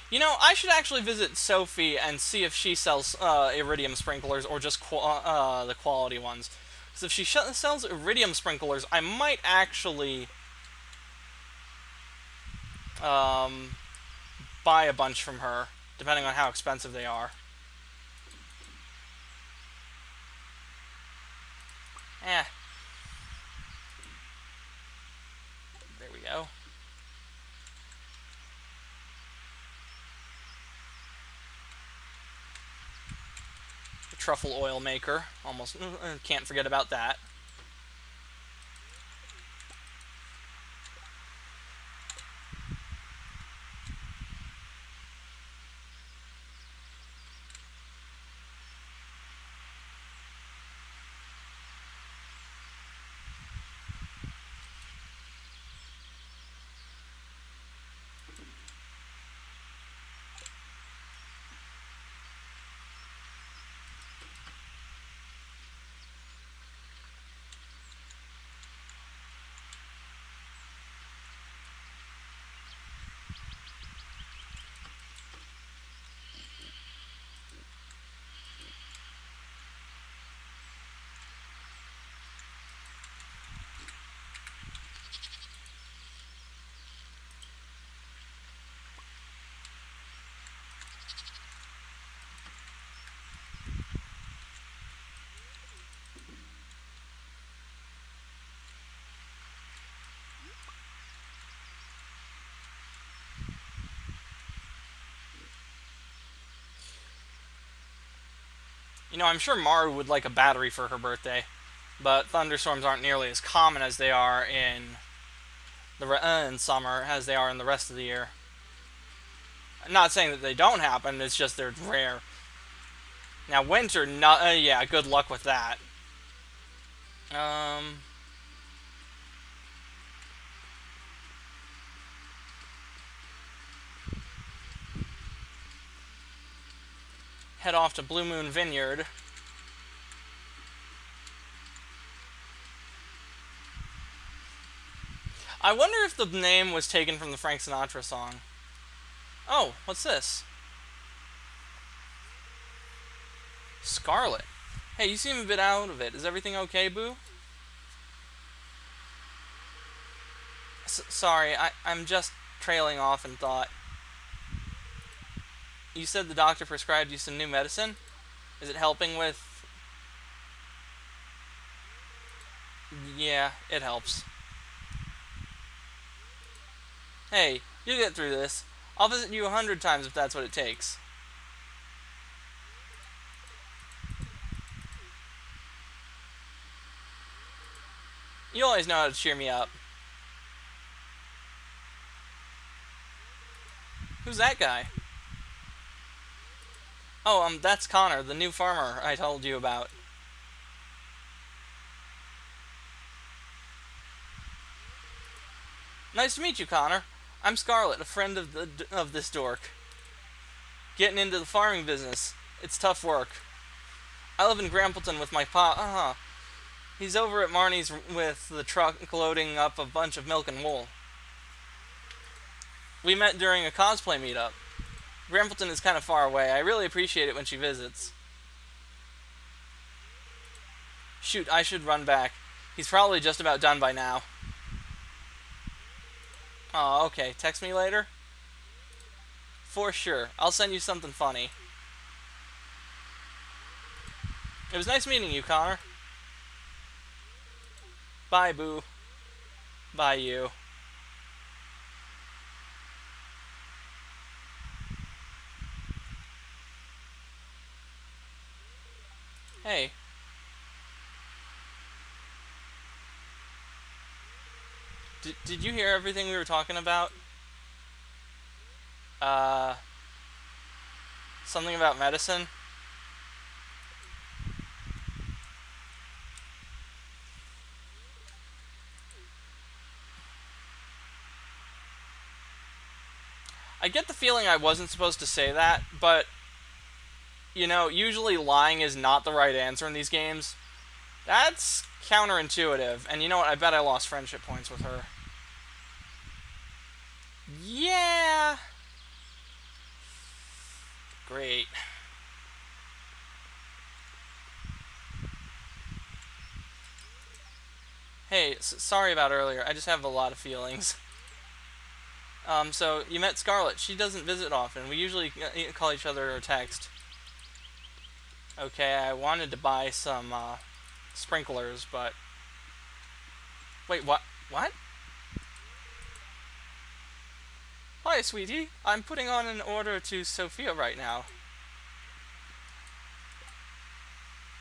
You know, I should actually visit Sophie and see if she sells iridium sprinklers or just the quality ones. Because if she sells iridium sprinklers, I might actually um, buy a bunch from her, depending on how expensive they are. Eh. There we go. The truffle oil maker. Almost can't forget about that. You know, I'm sure Maru would like a battery for her birthday, but thunderstorms aren't nearly as common as they are in summer as they are in the rest of the year. I'm not saying that they don't happen; it's just they're rare. Now, winter, yeah, good luck with that. Um, Head off to Blue Moon Vineyard. I wonder if the name was taken from the Frank Sinatra song. Oh, what's this? Scarlet. Hey, you seem a bit out of it. Is everything okay, Boo? Sorry, I'm just trailing off in thought. You said the doctor prescribed you some new medicine? Is it helping with... Yeah, it helps. Hey, you'll get through this. I'll visit you 100 times if that's what it takes. You always know how to cheer me up. Who's that guy? Oh, that's Connor, the new farmer I told you about. Nice to meet you, Connor. I'm Scarlet, a friend of this dork. Getting into the farming business. It's tough work. I live in Grampleton with my pa. He's over at Marnie's with the truck loading up a bunch of milk and wool. We met during a cosplay meetup. Grampleton is kind of far away. I really appreciate it when she visits. Shoot, I should run back. He's probably just about done by now. Oh, okay. Text me later? For sure. I'll send you something funny. It was nice meeting you, Connor. Bye, Boo. Bye, you. Hey, did you hear everything we were talking about? Uh, something about medicine? I get the feeling I wasn't supposed to say that, but, usually lying is not the right answer in these games. That's counterintuitive, and you know what? I bet I lost friendship points with her. Yeah! Great. Hey, sorry about earlier. I just have a lot of feelings. So you met Scarlett. She doesn't visit often. We usually call each other or text. Okay, I wanted to buy some sprinklers, but wait, what? What? Hi, sweetie. I'm putting on an order to Sophia right now.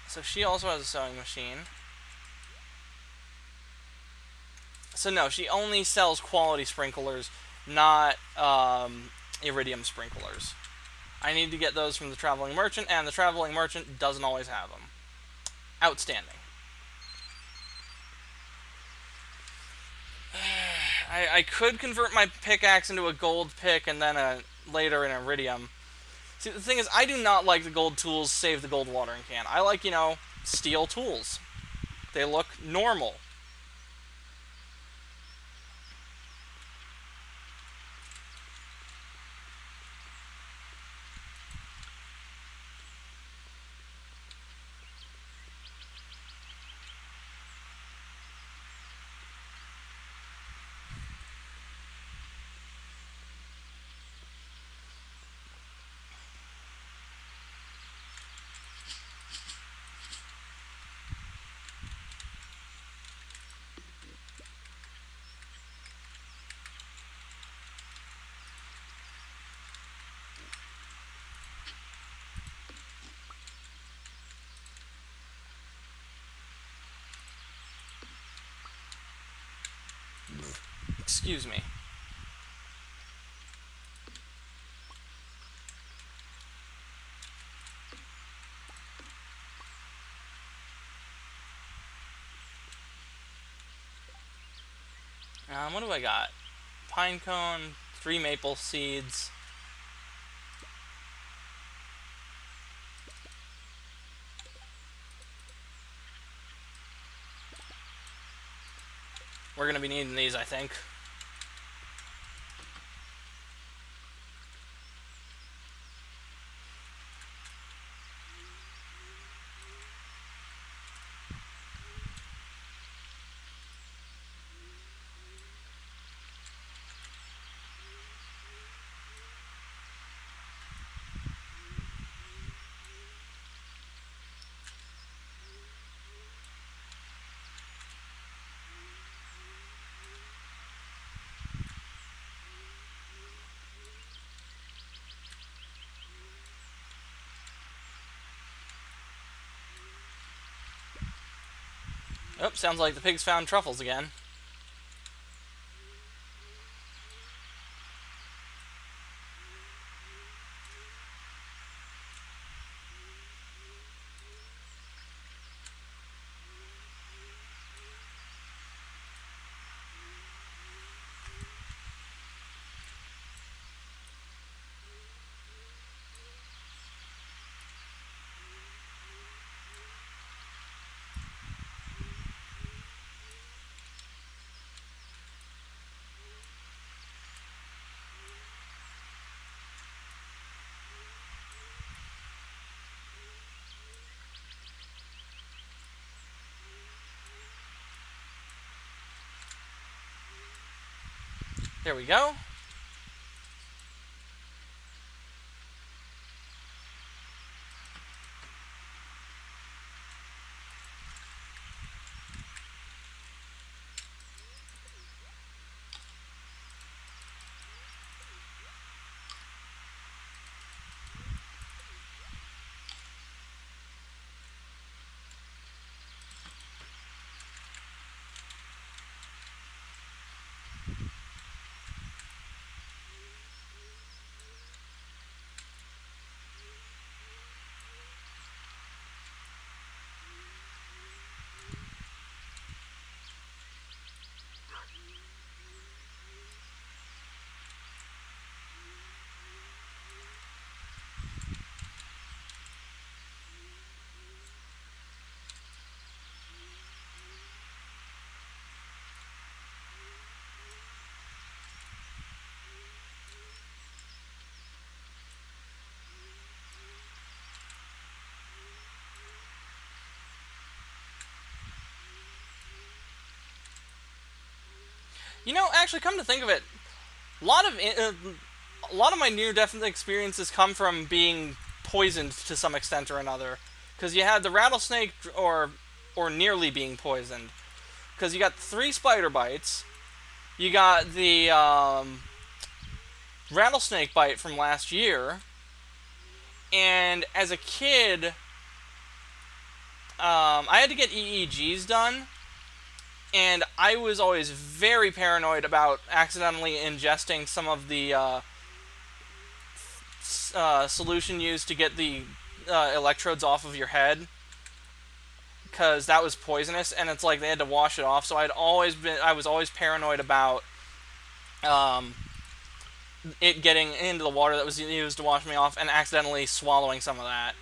So she also has a sewing machine. So no, she only sells quality sprinklers, not iridium sprinklers. I need to get those from the traveling merchant, and the traveling merchant doesn't always have them. Outstanding. I could convert my pickaxe into a gold pick and then later an iridium. See, the thing is, I do not like the gold tools save the gold watering can. I like, steel tools. They look normal. Excuse me. What do I got? Pine cone, 3 maple seeds. We're gonna be needing these, I think. Oh, sounds like the pigs found truffles again. There we go. Actually, come to think of it, a lot of a lot of my near-death experiences come from being poisoned to some extent or another. Because you had the rattlesnake, or nearly being poisoned. Because you got 3 spider bites, you got the rattlesnake bite from last year, and as a kid, I had to get EEGs done, and I was always very paranoid about accidentally ingesting some of the solution used to get the electrodes off of your head, because that was poisonous, and it's like they had to wash it off. So I was always paranoid about um, it getting into the water that was used to wash me off and accidentally swallowing some of that.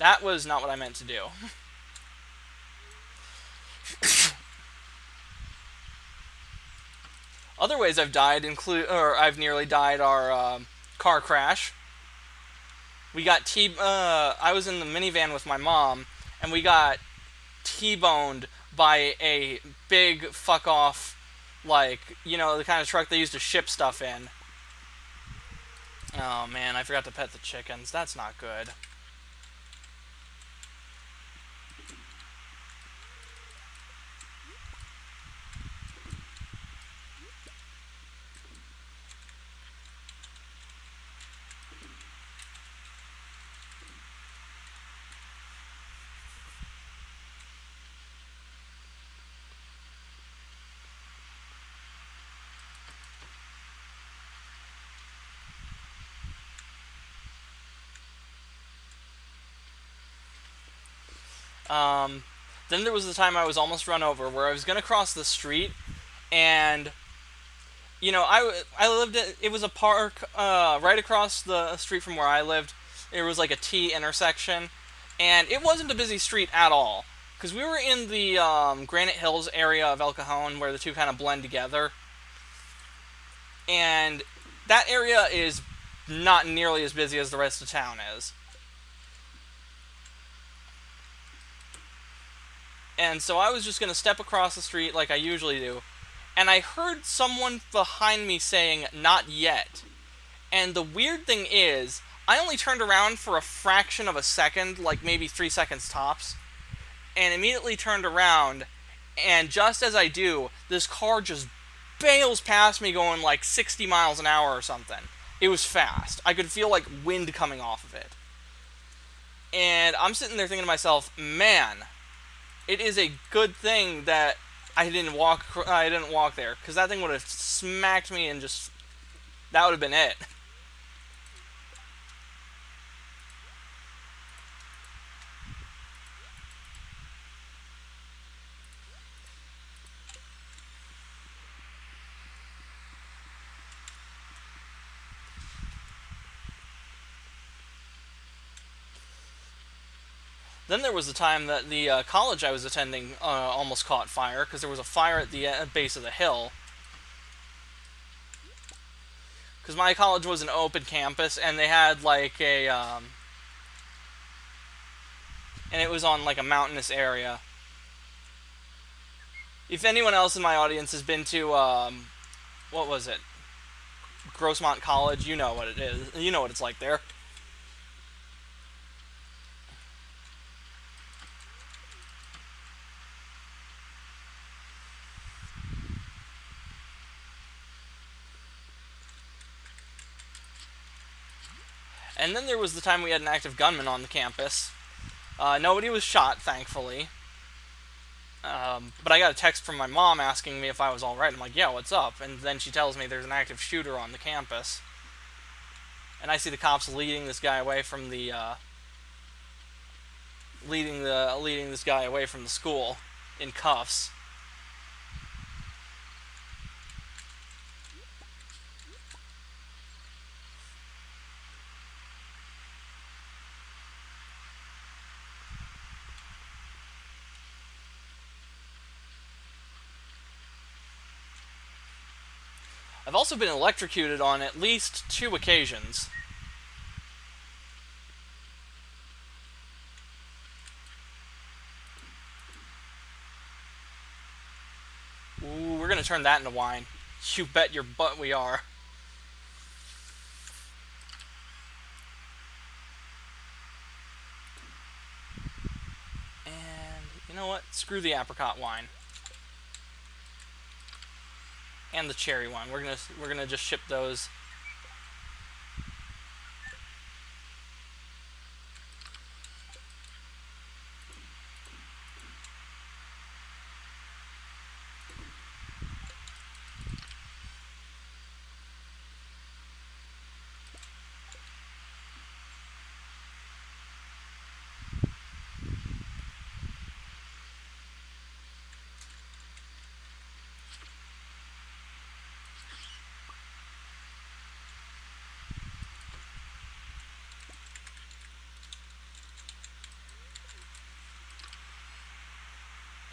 That was not what I meant to do. Other ways I've died include, or I've nearly died, are car crash. I was in the minivan with my mom, and we got T-boned by a big fuck off, like, the kind of truck they used to ship stuff in. Oh man, I forgot to pet the chickens. That's not good. Um, then there was the time I was almost run over, where I was gonna cross the street, and I lived it was a park right across the street from where I lived. It was like a T intersection, and it wasn't a busy street at all, because we were in the Granite Hills area of El Cajon, where the two kind of blend together, and that area is not nearly as busy as the rest of town is. And so I was just going to step across the street like I usually do, and I heard someone behind me saying, "Not yet." And the weird thing is, I only turned around for a fraction of a second, like maybe 3 seconds tops, and immediately turned around, and just as I do, this car just bails past me going like 60 miles an hour or something. It was fast. I could feel like wind coming off of it. And I'm sitting there thinking to myself, man, it is a good thing that I didn't walk there, because that thing would have smacked me, and just that would have been it. Then there was the time that the college I was attending almost caught fire, because there was a fire at the base of the hill. Because my college was an open campus, and they had like and it was on like a mountainous area. If anyone else in my audience has been to what was it, Grossmont College, you know what it is. You know what it's like there. And then there was the time we had an active gunman on the campus. Nobody was shot, thankfully. But I got a text from my mom asking me if I was alright. I'm like, yeah, what's up? And then she tells me there's an active shooter on the campus. And I see the cops leading this guy away from the leading this guy away from the school in cuffs. I've also been electrocuted on at least 2 occasions. Ooh, we're gonna turn that into wine. You bet your butt we are. And you know what? Screw the apricot wine. And the cherry wine. We're gonna just ship those.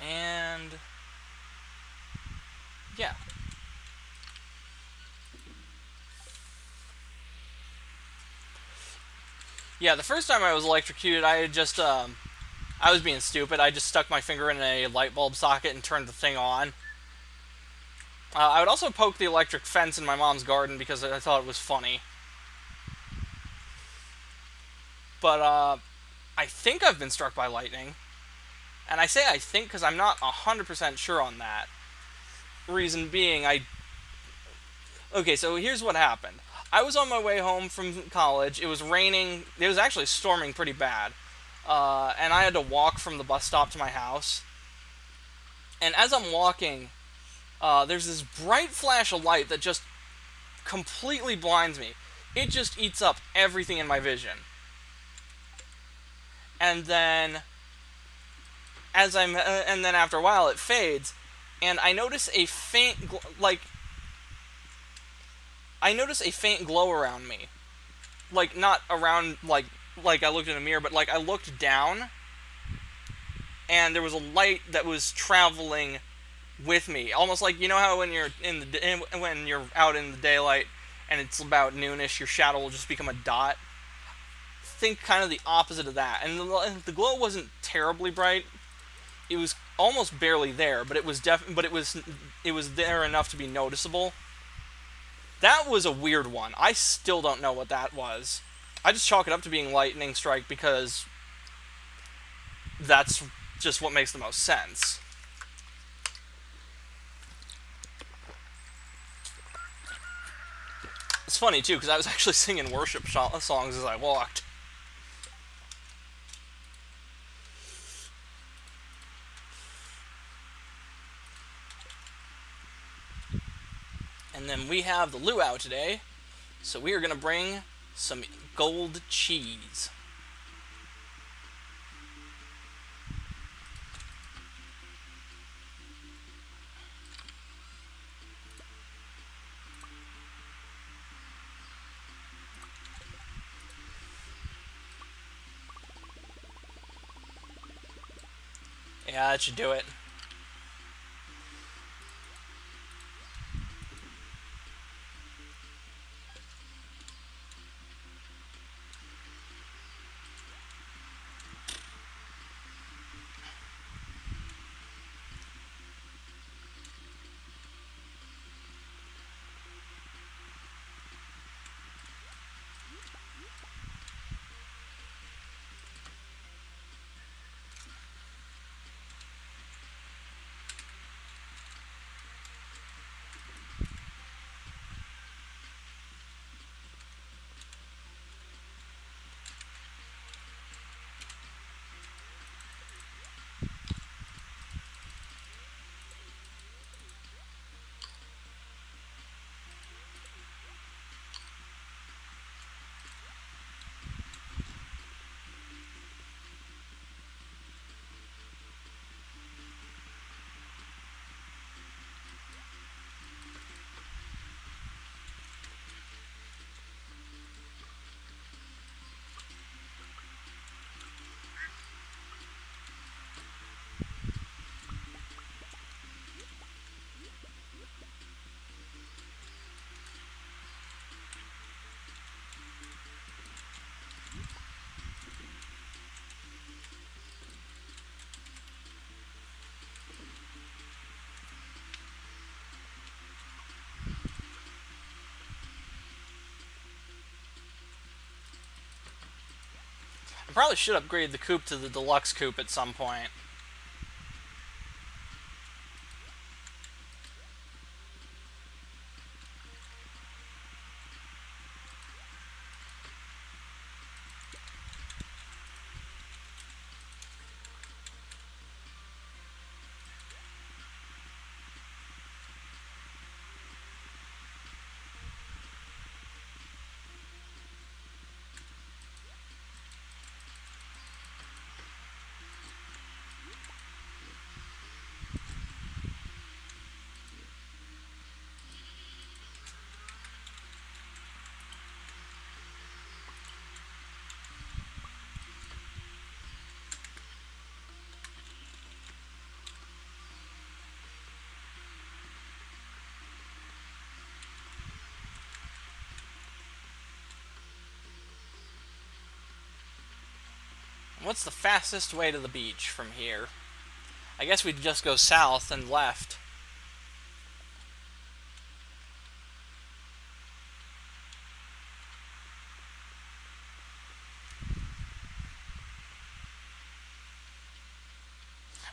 And yeah. Yeah, the first time I was electrocuted, I was being stupid. I just stuck my finger in a light bulb socket and turned the thing on. I would also poke the electric fence in my mom's garden because I thought it was funny. But I think I've been struck by lightning. And I say I think because I'm not 100% sure on that. Reason being, Okay, so here's what happened. I was on my way home from college. It was raining. It was actually storming pretty bad. And I had to walk from the bus stop to my house. And as I'm walking, there's this bright flash of light that just completely blinds me. It just eats up everything in my vision. And then, and then after a while, it fades, and I notice a faint, I notice a faint glow around me. Like, not around, like I looked in a mirror, but like I looked down, and there was a light that was traveling with me. Almost like, you know how when you're when you're out in the daylight, and it's about noonish, your shadow will just become a dot? Think kind of the opposite of that. And the glow wasn't terribly bright. It was almost barely there, but it was it was there enough to be noticeable. That was a weird one. I still don't know what that was. I just chalk it up to being lightning strike because that's just what makes the most sense. It's funny too because I was actually singing worship songs as I walked. And then we have the luau today, so we are going to bring some gold cheese. Yeah, that should do it. I probably should upgrade the coupe to the deluxe coupe at some point. What's the fastest way to the beach from here? I guess we'd just go south and left.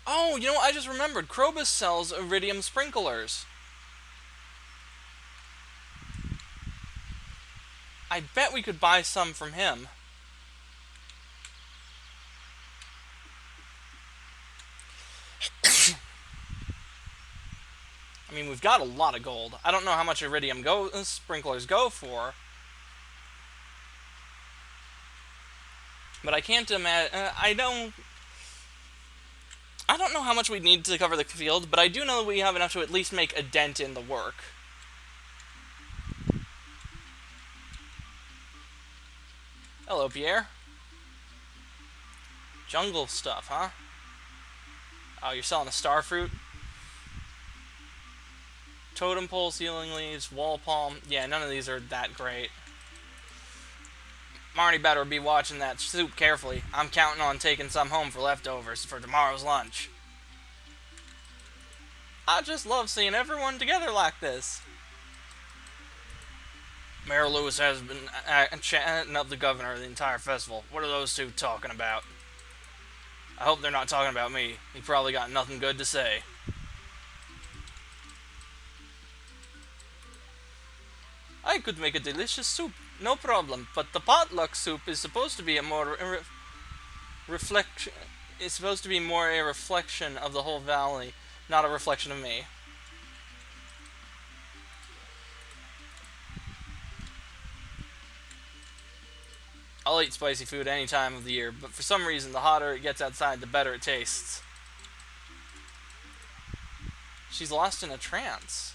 Oh, you know what? I just remembered. Krobus sells iridium sprinklers. I bet we could buy some from him. I mean, we've got a lot of gold. I don't know how much iridium sprinklers go for, but I can't imagine. I don't know how much we'd need to cover the field, but I do know that we have enough to at least make a dent in the work. Hello, Pierre. Jungle stuff, huh? Oh, you're selling a star fruit? Totem pole, ceiling leaves, wall palm. Yeah, none of these are that great. Marty better be watching that soup carefully. I'm counting on taking some home for leftovers for tomorrow's lunch. I just love seeing everyone together like this. Mayor Lewis has been chatting up the governor the entire festival. What are those two talking about? I hope they're not talking about me. He probably got nothing good to say. I could make a delicious soup, no problem. But the potluck soup is supposed to be a more reflection. It's supposed to be more a reflection of the whole valley, not a reflection of me. I'll eat spicy food any time of the year, but for some reason, the hotter it gets outside, the better it tastes. She's lost in a trance.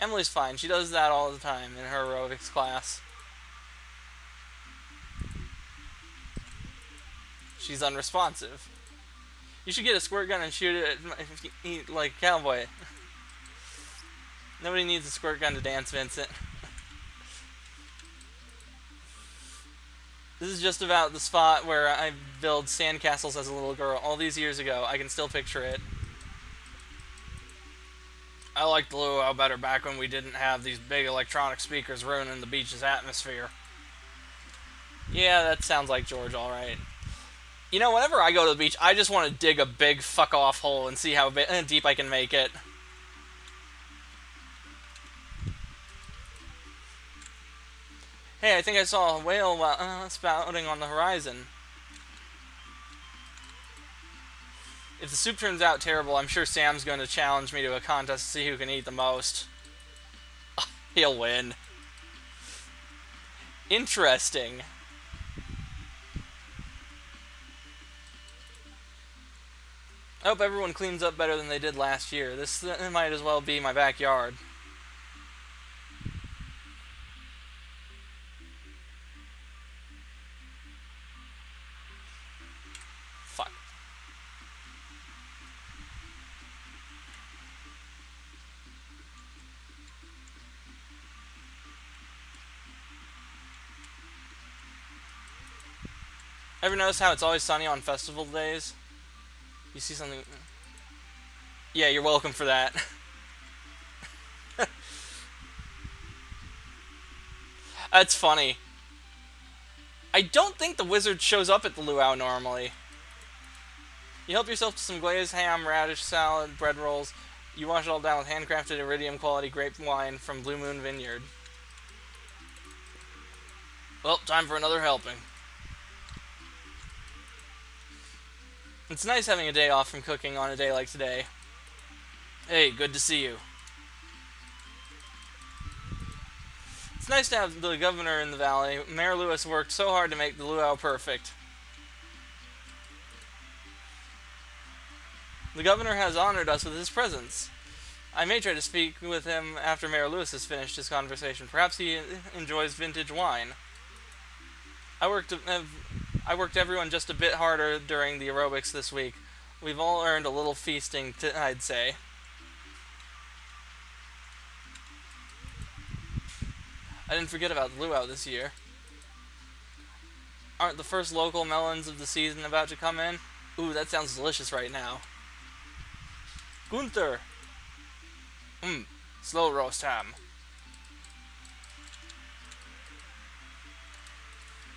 Emily's fine. She does that all the time in her aerobics class. She's unresponsive. You should get a squirt gun and shoot it like a cowboy. Nobody needs a squirt gun to dance, Vincent. This is just about the spot where I built sandcastles as a little girl all these years ago. I can still picture it. I liked the luau better back when we didn't have these big electronic speakers ruining the beach's atmosphere. Yeah, that sounds like George, alright. You know, whenever I go to the beach, I just want to dig a big fuck-off hole and see how deep I can make it. Hey, I think I saw a whale spouting on the horizon. If the soup turns out terrible, I'm sure Sam's going to challenge me to a contest to see who can eat the most. He'll win. Interesting. I hope everyone cleans up better than they did last year. This might as well be my backyard. Fuck. Ever notice how it's always sunny on festival days? You see something... Yeah, you're welcome for that. That's funny. I don't think the wizard shows up at the luau normally. You help yourself to some glazed ham, radish salad, bread rolls. You wash it all down with handcrafted iridium quality grape wine from Blue Moon Vineyard. Well, time for another helping. It's nice having a day off from cooking on a day like today. Hey, good to see you. It's nice to have the governor in the valley. Mayor Lewis worked so hard to make the luau perfect. The governor has honored us with his presence. I may try to speak with him after Mayor Lewis has finished his conversation. Perhaps he enjoys vintage wine. I worked everyone just a bit harder during the aerobics this week. We've all earned a little feasting, I'd say. I didn't forget about the luau this year. Aren't the first local melons of the season about to come in? Ooh, that sounds delicious right now. Gunther! Slow roast ham.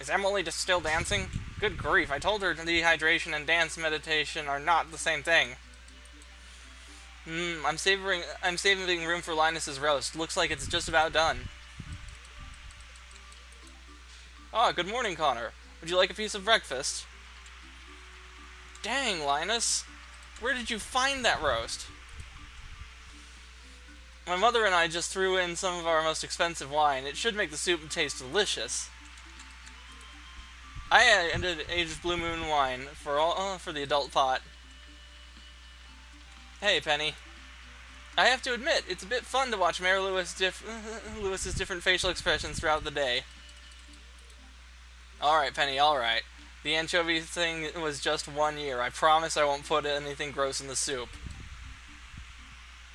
Is Emily just still dancing? Good grief, I told her dehydration and dance meditation are not the same thing. I'm saving room for Linus's roast. Looks like it's just about done. Ah, good morning, Connor. Would you like a piece of breakfast? Dang, Linus. Where did you find that roast? My mother and I just threw in some of our most expensive wine. It should make the soup taste delicious. I added aged Blue Moon wine for the adult pot. Hey, Penny. I have to admit, it's a bit fun to watch Mayor Lewis's different facial expressions throughout the day. Alright, Penny, alright. The anchovy thing was just 1 year. I promise I won't put anything gross in the soup.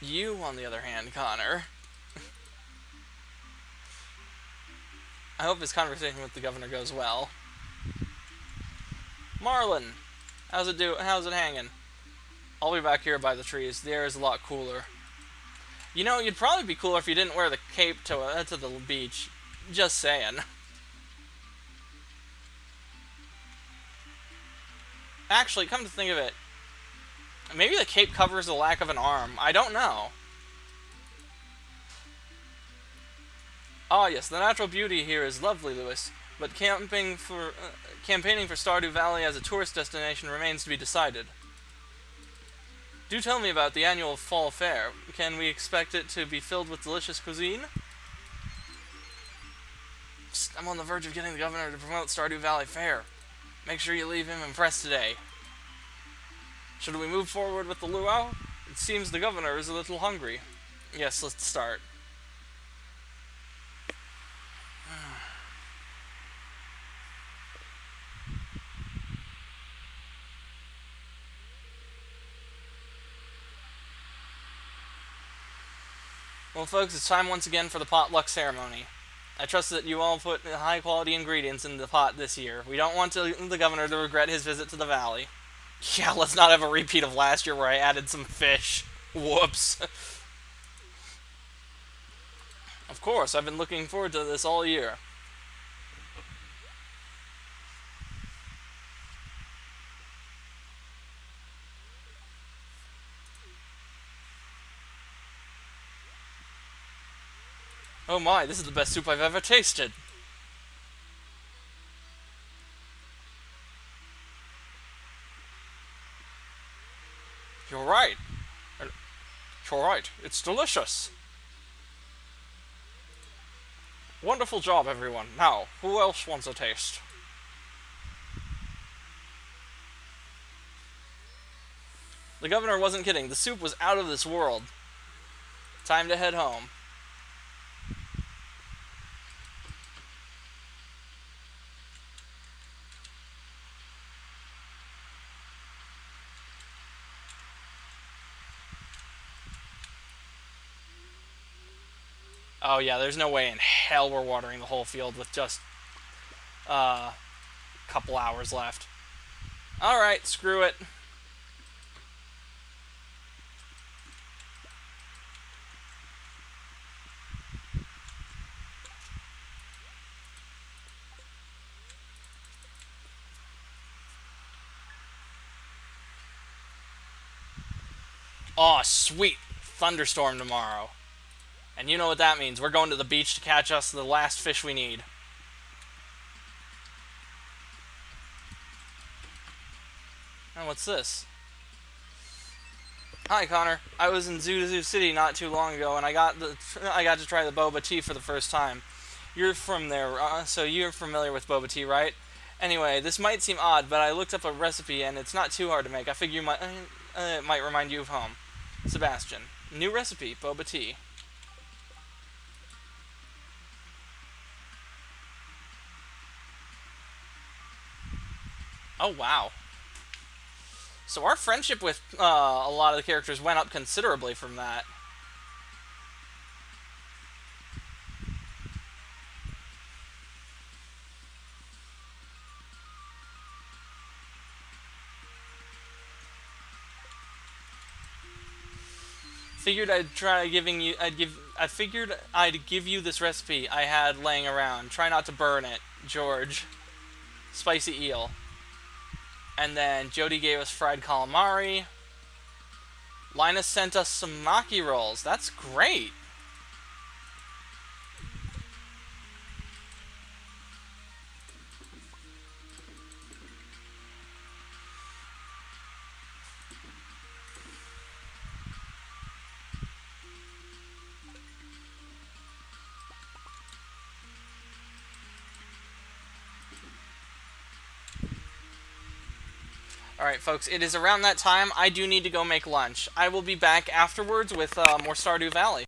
You, on the other hand, Connor. I hope his conversation with the governor goes well. Marlin! How's it hanging? I'll be back here by the trees. The air is a lot cooler. You know, you'd probably be cooler if you didn't wear the cape to the beach. Just saying. Actually, come to think of it, maybe the cape covers the lack of an arm. I don't know. Ah, yes, the natural beauty here is lovely, Lewis, but campaigning for Stardew Valley as a tourist destination remains to be decided. Do tell me about the annual fall fair. Can we expect it to be filled with delicious cuisine? Psst, I'm on the verge of getting the governor to promote Stardew Valley Fair. Make sure you leave him impressed today. Should we move forward with the luau? It seems the governor is a little hungry. Yes, let's start. Well, folks, it's time once again for the potluck ceremony. I trust that you all put high-quality ingredients in the pot this year. We don't want the governor to regret his visit to the valley. Yeah, let's not have a repeat of last year where I added some fish. Whoops. Of course, I've been looking forward to this all year. Oh my, this is the best soup I've ever tasted. You're right. You're right. It's delicious. Wonderful job, everyone. Now, who else wants a taste? The governor wasn't kidding. The soup was out of this world. Time to head home. Oh yeah, there's no way in hell we're watering the whole field with just a couple hours left. Alright, screw it. Oh, sweet. Thunderstorm tomorrow. And you know what that means. We're going to the beach to catch us the last fish we need. Oh, what's this? Hi, Connor. I was in Zoo City not too long ago, and I got to try the boba tea for the first time. You're from there, so you're familiar with boba tea, right? Anyway, this might seem odd, but I looked up a recipe, and it's not too hard to make. I figure it might remind you of home. Sebastian. New recipe, boba tea. Oh, wow. So our friendship with a lot of the characters went up considerably from that. Figured I'd try giving you. I figured I'd give you this recipe I had laying around. Try not to burn it, George. Spicy eel. And then Jody gave us fried calamari. Linus sent us some maki rolls. That's great. Alright, folks, it is around that time. I do need to go make lunch. I will be back afterwards with more Stardew Valley.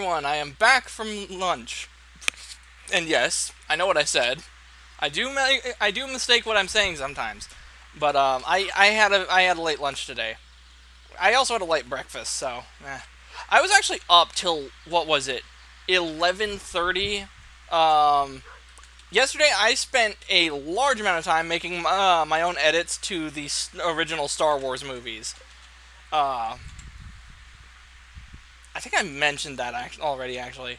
everyone, I am back from lunch. And yes, I know what I said. I do mistake what I'm saying sometimes. But I had a late lunch today. I also had a late breakfast, so I was actually up till what was it, 11:30. Um, Yesterday I spent a large amount of time making my own edits to the original Star Wars movies. Uh, I think I mentioned that already. Actually,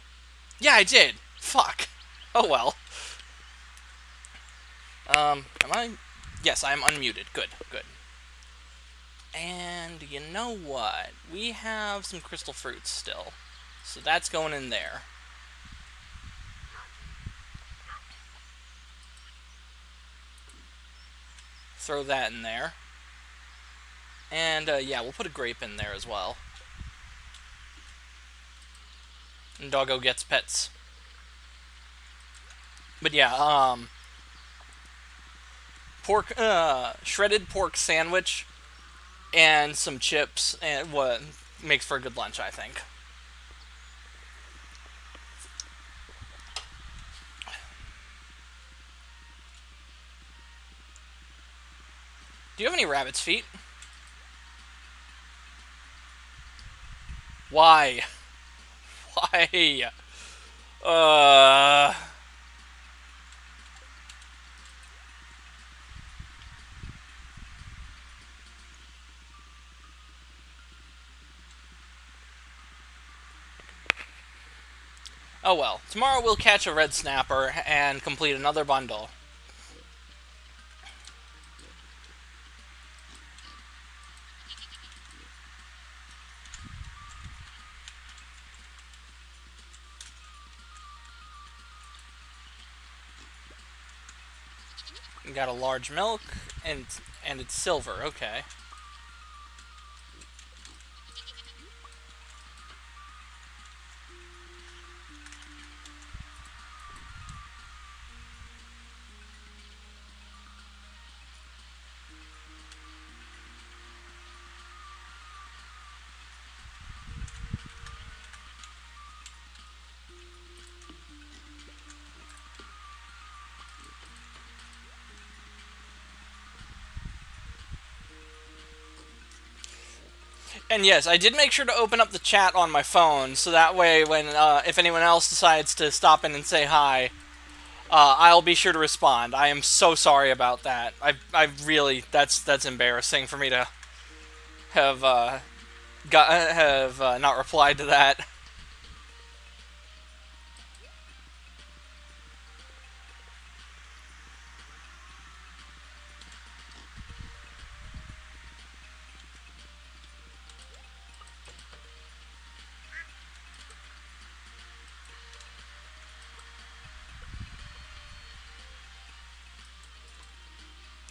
yeah, I did. Fuck. Oh well. Am I? Yes, I am unmuted. Good, good. And you know what? We have some crystal fruits still. So that's going in there. Throw that in there. And yeah, we'll put a grape in there as well. And doggo gets pets. But yeah, shredded pork sandwich and some chips and what makes for a good lunch, I think. Do you have any rabbit's feet? Why? Why? Uh. Oh well. Tomorrow we'll catch a red snapper and complete another bundle. We got a large milk and it's silver. Okay. And yes, I did make sure to open up the chat on my phone, so that way, when if anyone else decides to stop in and say hi, I'll be sure to respond. I am so sorry about that. I really that's embarrassing for me to have not replied to that.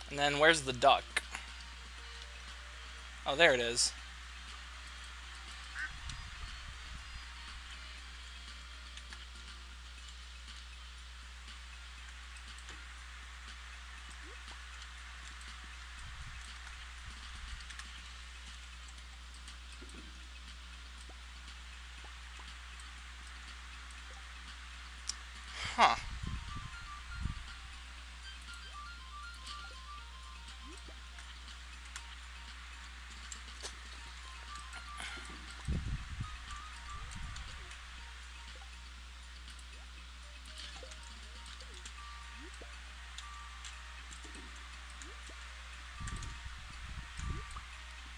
And then where's the duck? Oh, there it is. Huh.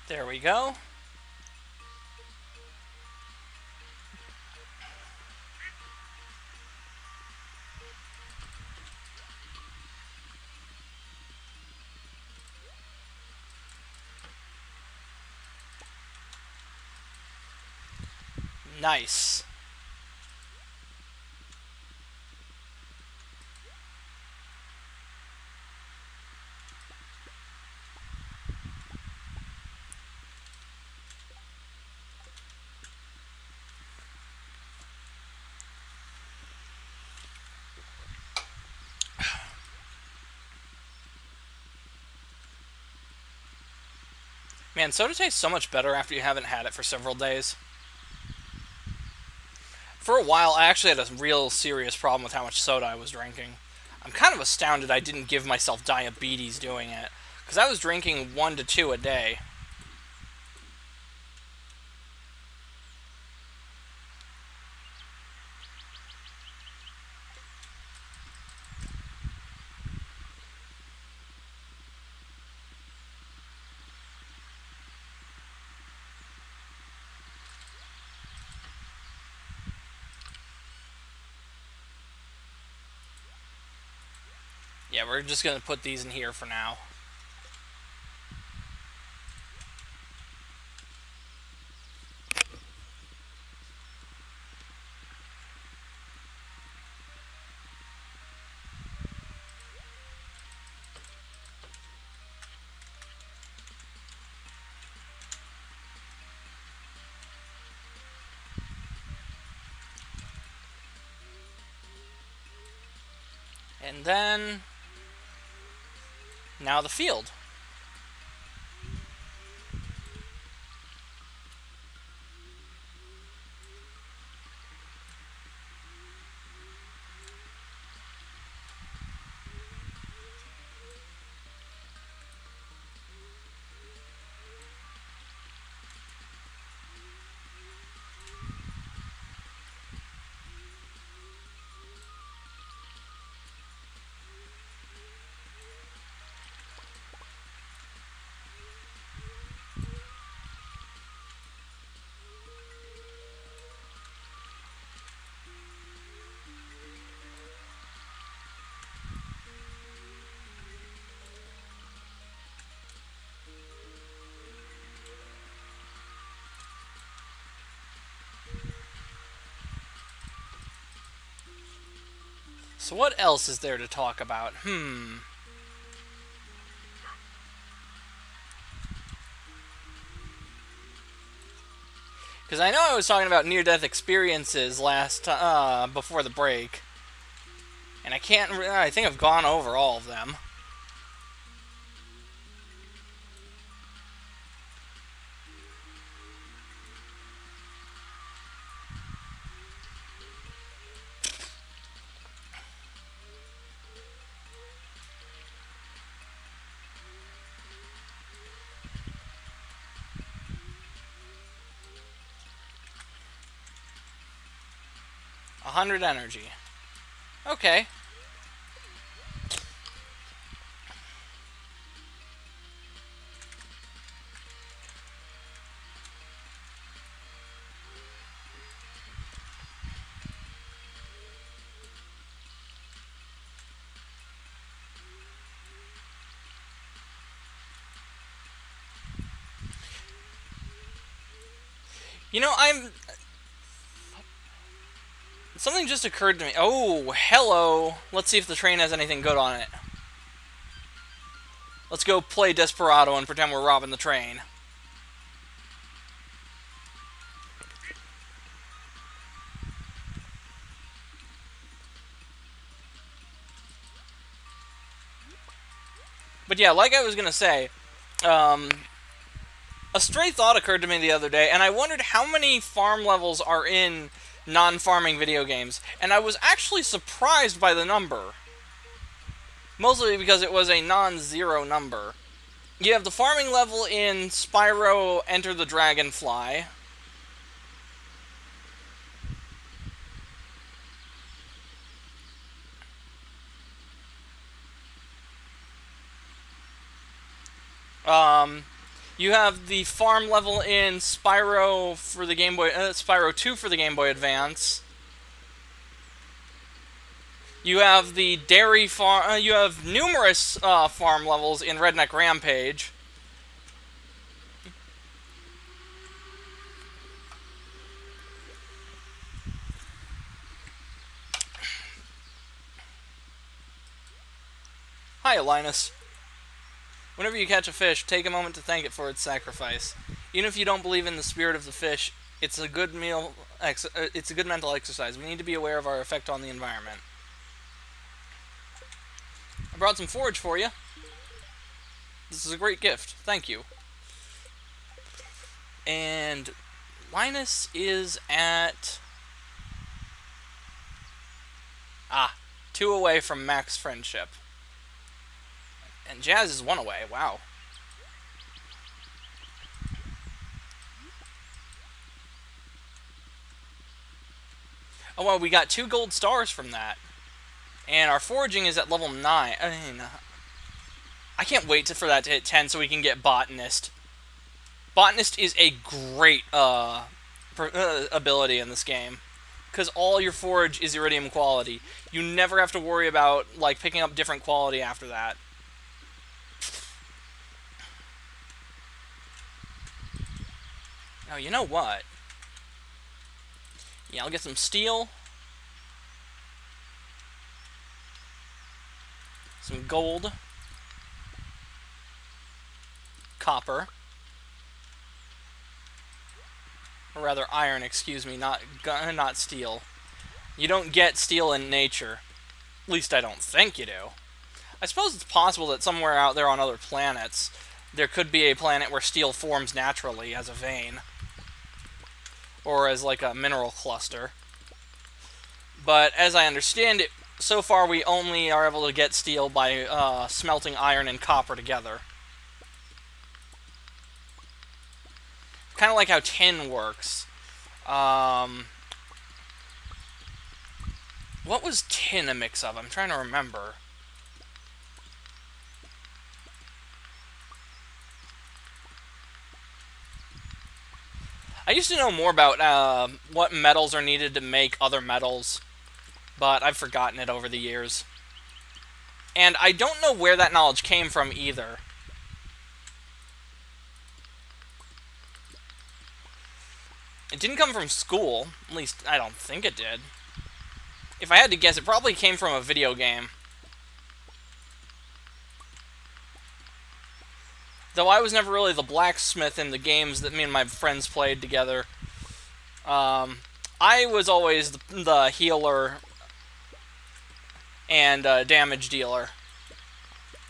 There we go. Nice. Man, soda tastes so much better after you haven't had it for several days. For a while, I actually had a real serious problem with how much soda I was drinking. I'm kind of astounded I didn't give myself diabetes doing it, because I was drinking 1 to 2 a day. Yeah, we're just going to put these in here for now. And then... now the field. So what else is there to talk about? Because I know I was talking about near-death experiences before the break. And I think I've gone over all of them. A 100 energy. Okay. You know, something just occurred to me. Oh, hello. Let's see if the train has anything good on it. Let's go play Desperado and pretend we're robbing the train. But yeah, like I was gonna say, a stray thought occurred to me the other day, and I wondered how many farm levels are in non-farming video games, and I was actually surprised by the number. Mostly because it was a non-zero number. You have the farming level in Spyro Enter the Dragonfly. You have the farm level in Spyro for the Game Boy, Spyro 2 for the Game Boy Advance. You have the dairy farm. You have numerous farm levels in Redneck Rampage. Hi, Linus. Whenever you catch a fish, take a moment to thank it for its sacrifice. Even if you don't believe in the spirit of the fish, it's a good it's a good mental exercise. We need to be aware of our effect on the environment. I brought some forage for you. This is a great gift. Thank you. And Linus is at Ah, 2 away from max friendship. And Jazz is 1 away. Wow. Oh, well, we got 2 gold stars from that. And our foraging is at level 9. I mean, I can't wait for that to hit 10 so we can get Botanist. Botanist is a great ability in this game. Because all your forage is iridium quality. You never have to worry about like picking up different quality after that. Oh, you know what? Yeah, I'll get some steel. Some gold. Copper. Or rather iron, excuse me, not steel. You don't get steel in nature. At least I don't think you do. I suppose it's possible that somewhere out there on other planets, there could be a planet where steel forms naturally as a vein. Or as like a mineral cluster. But as I understand it, so far we only are able to get steel by smelting iron and copper together. Kind of like how tin works. What was tin a mix of? I'm trying to remember. I used to know more about what metals are needed to make other metals, but I've forgotten it over the years. And I don't know where that knowledge came from either. It didn't come from school. At least, I don't think it did. If I had to guess, it probably came from a video game. Though I was never really the blacksmith in the games that me and my friends played together. I was always the healer and damage dealer.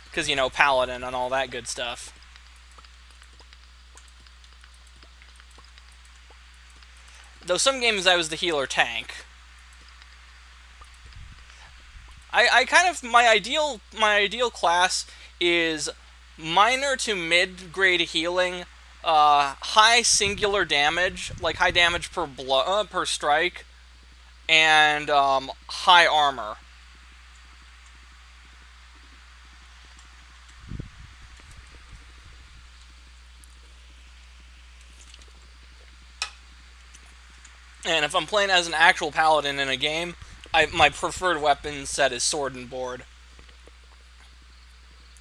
Because, you know, paladin and all that good stuff. Though some games I was the healer tank. I kind of my ideal class is minor to mid grade healing, high singular damage, like high damage per strike, and high armor. And if I'm playing as an actual paladin in a game, my preferred weapon set is sword and board.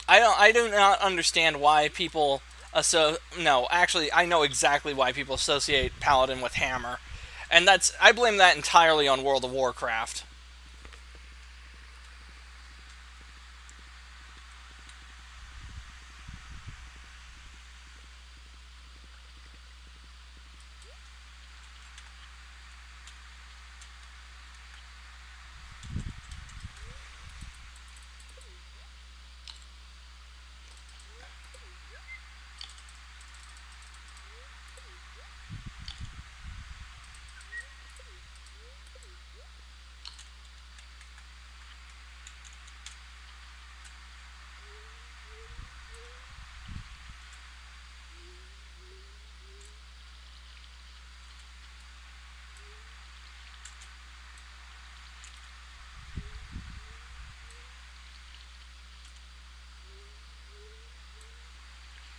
I do not understand why people no, actually I know exactly why people associate paladin with hammer. And I blame that entirely on World of Warcraft.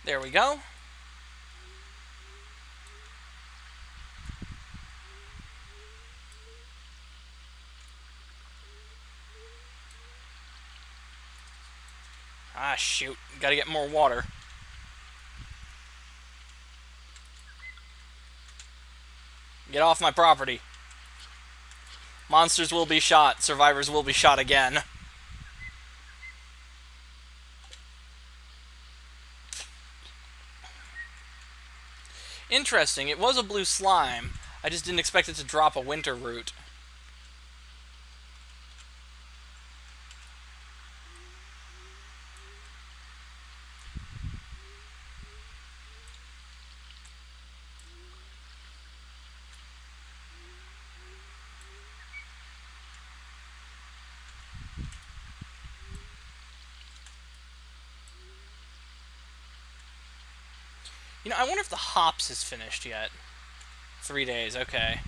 There we go. Ah, shoot. Gotta get more water. Get off my property. Monsters will be shot. Survivors will be shot again. Interesting. It was a blue slime. I just didn't expect it to drop a winter root. You know, I wonder if the hops is finished yet. 3 days, okay.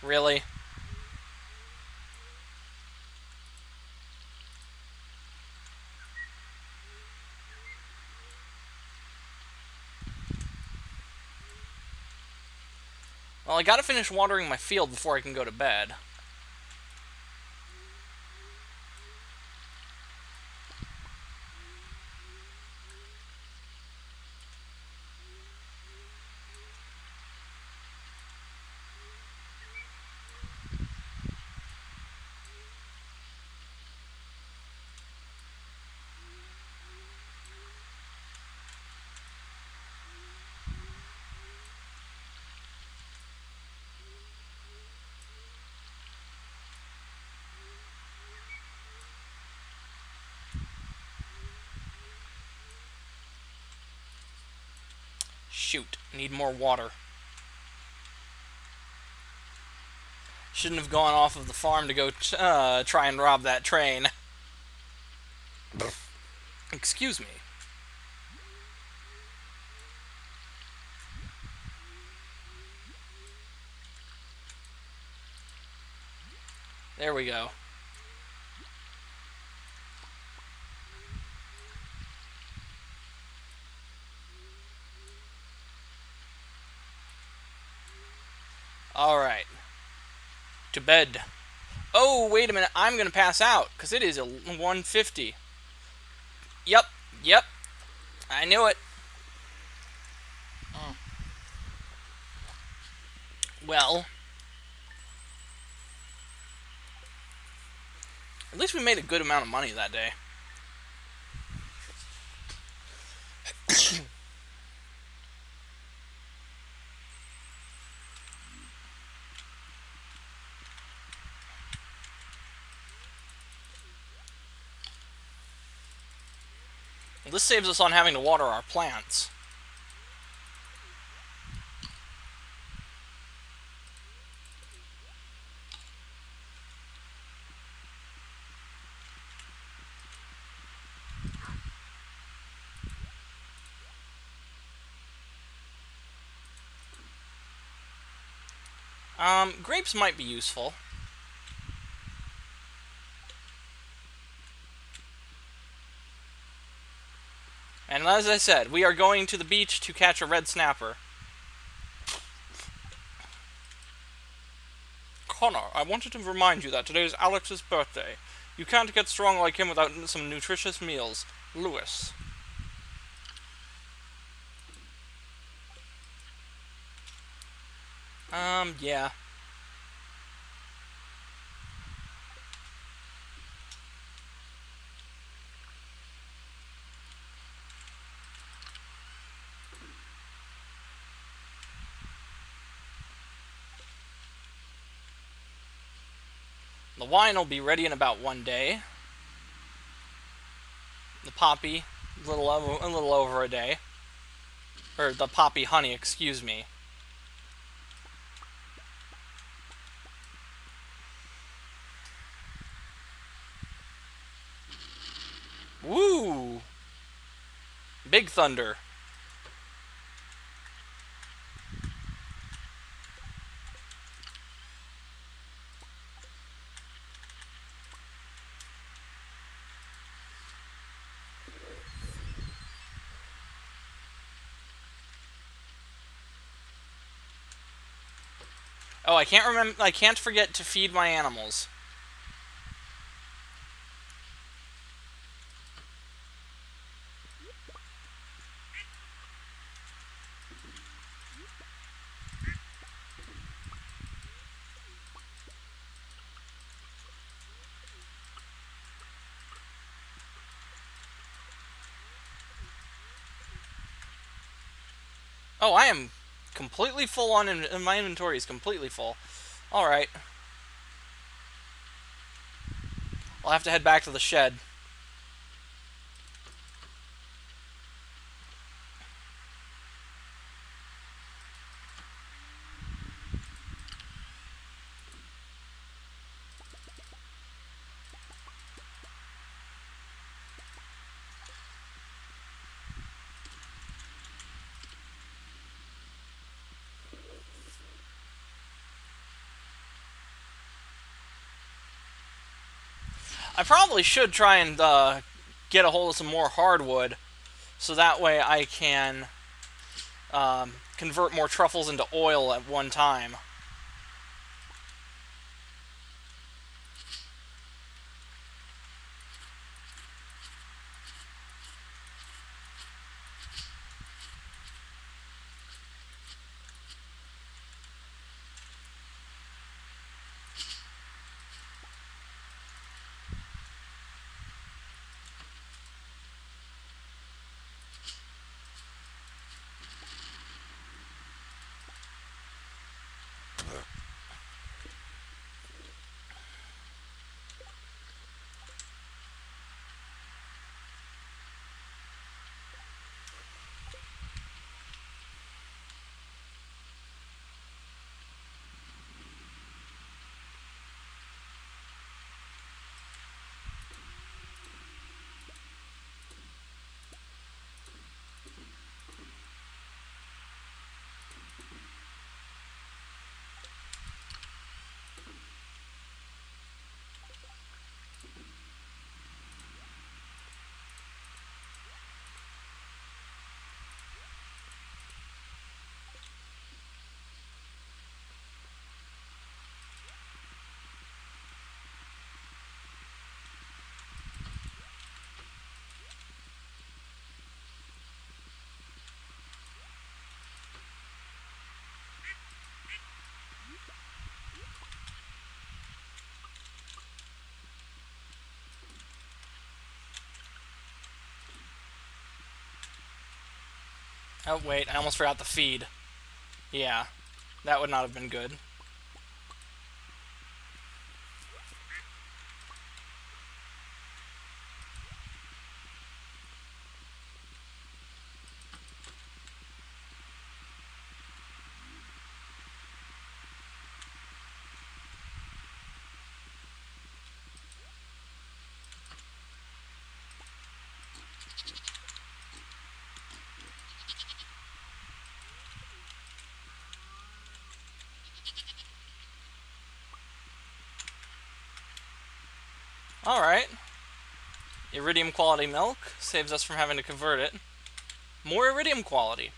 Really? Well, I gotta finish watering my field before I can go to bed. Shoot, need more water. Shouldn't have gone off of the farm to go try and rob that train. Excuse me. There we go. Alright. To bed. Oh, wait a minute. I'm gonna pass out, because it is a 1:50. Yep. Yep. I knew it. Well, at least we made a good amount of money that day. Well, this saves us on having to water our plants. Grapes might be useful. And as I said, we are going to the beach to catch a red snapper. Connor, I wanted to remind you that today is Alex's birthday. You can't get strong like him without some nutritious meals. Lewis. Yeah. The wine will be ready in about 1 day. The poppy, a little over a day. Or the poppy honey, excuse me. Woo! Big thunder. Oh, I can't remember. I can't forget to feed my animals. Oh, I am completely full on. My inventory is completely full. All right. I'll have to head back to the shed. I probably should try and get a hold of some more hardwood, so that way I can convert more truffles into oil at one time. Oh, wait, I almost forgot the feed. Yeah, that would not have been good. Alright. Iridium quality milk saves us from having to convert it. More iridium quality.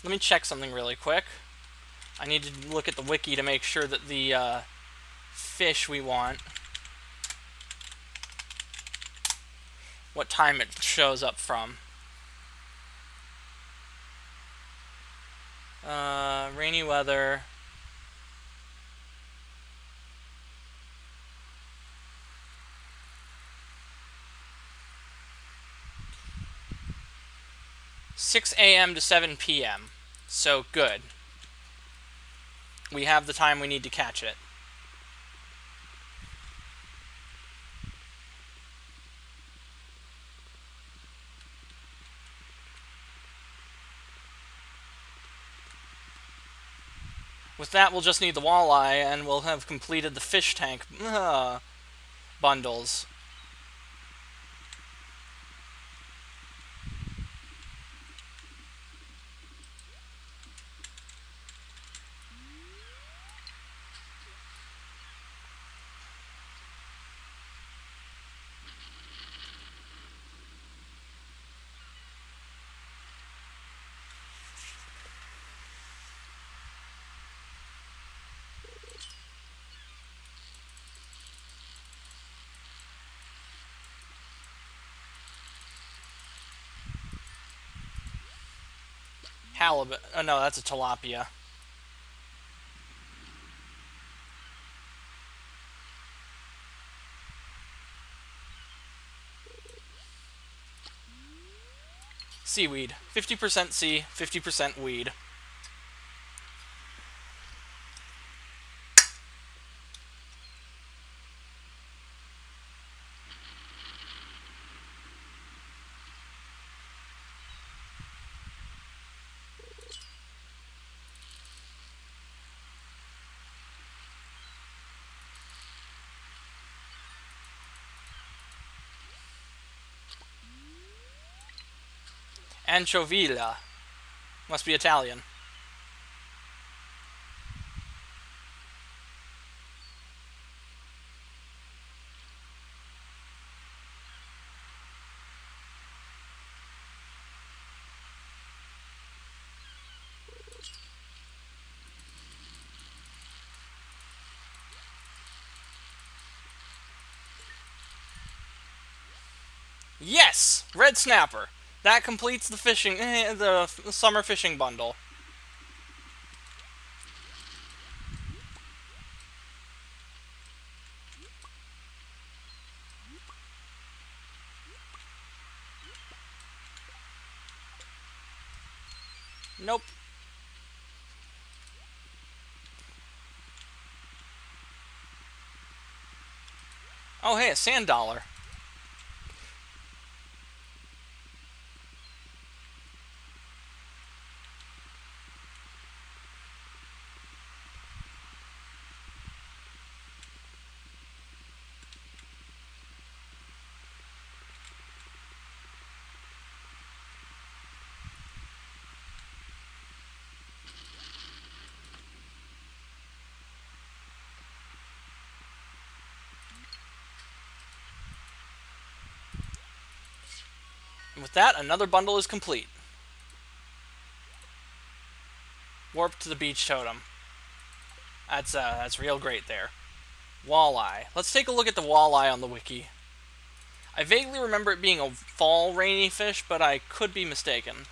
Let me check something really quick. I need to look at the wiki to make sure that the fish we want, what time it shows up from. Rainy weather. (6 a.m. to 7 p.m.) So good. We have the time we need to catch it. With that, we'll just need the walleye, and we'll have completed the fish tank bundles. Halibut. Oh no, that's a tilapia. Seaweed. 50% sea, 50% weed. Anchovilla. Must be Italian. Yes! Red snapper. That completes the fishing, the summer fishing bundle. Nope. Oh, hey, a sand dollar. And with that, another bundle is complete. Warp to the beach totem. That's real great there. Walleye. Let's take a look at the walleye on the wiki. I vaguely remember it being a fall rainy fish, but I could be mistaken.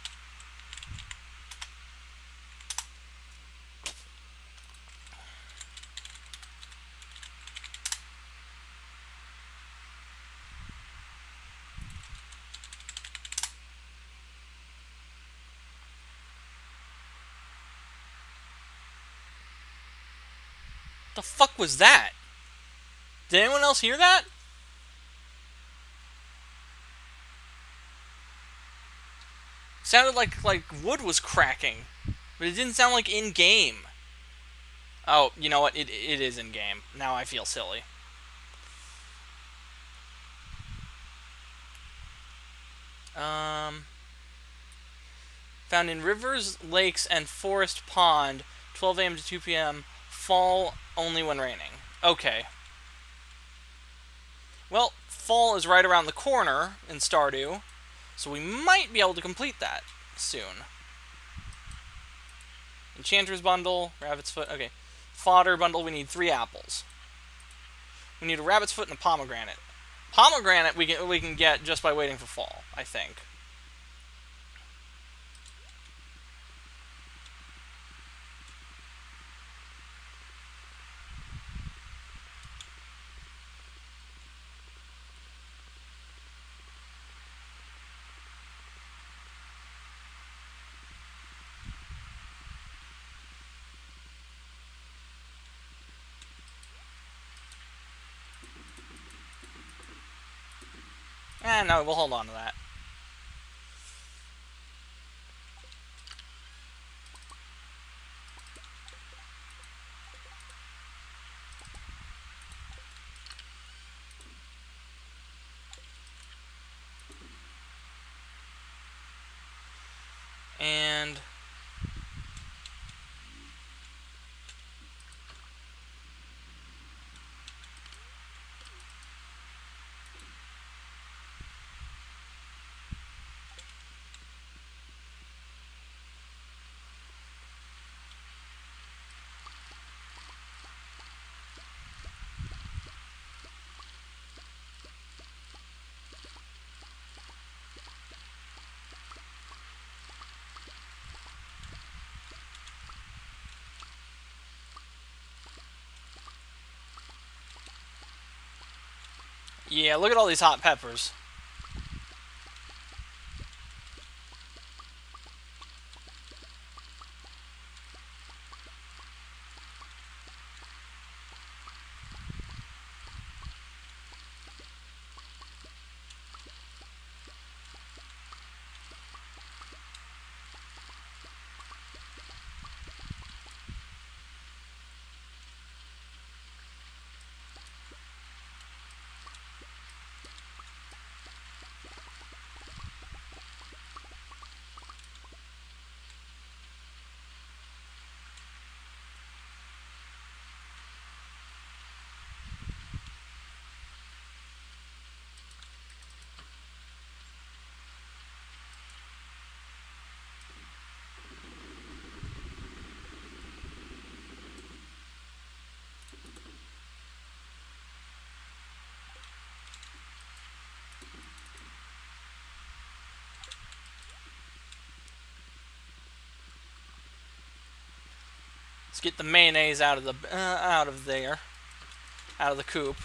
The fuck was that? Did anyone else hear that? Sounded like wood was cracking, but it didn't sound like in game. Oh, you know what? It is in game. Now I feel silly. Um, Found in rivers, lakes, and forest pond, 12 a.m. to 2 p.m. Fall only when raining. Okay. Well, fall is right around the corner in Stardew, so we might be able to complete that soon. Enchanter's bundle, rabbit's foot. Okay. Fodder bundle, we need 3 apples. We need a rabbit's foot and a pomegranate. Pomegranate we can get just by waiting for fall, I think. No, we'll hold on to that. And yeah, look at all these hot peppers. Let's get the mayonnaise out of the out of there, out of the coop.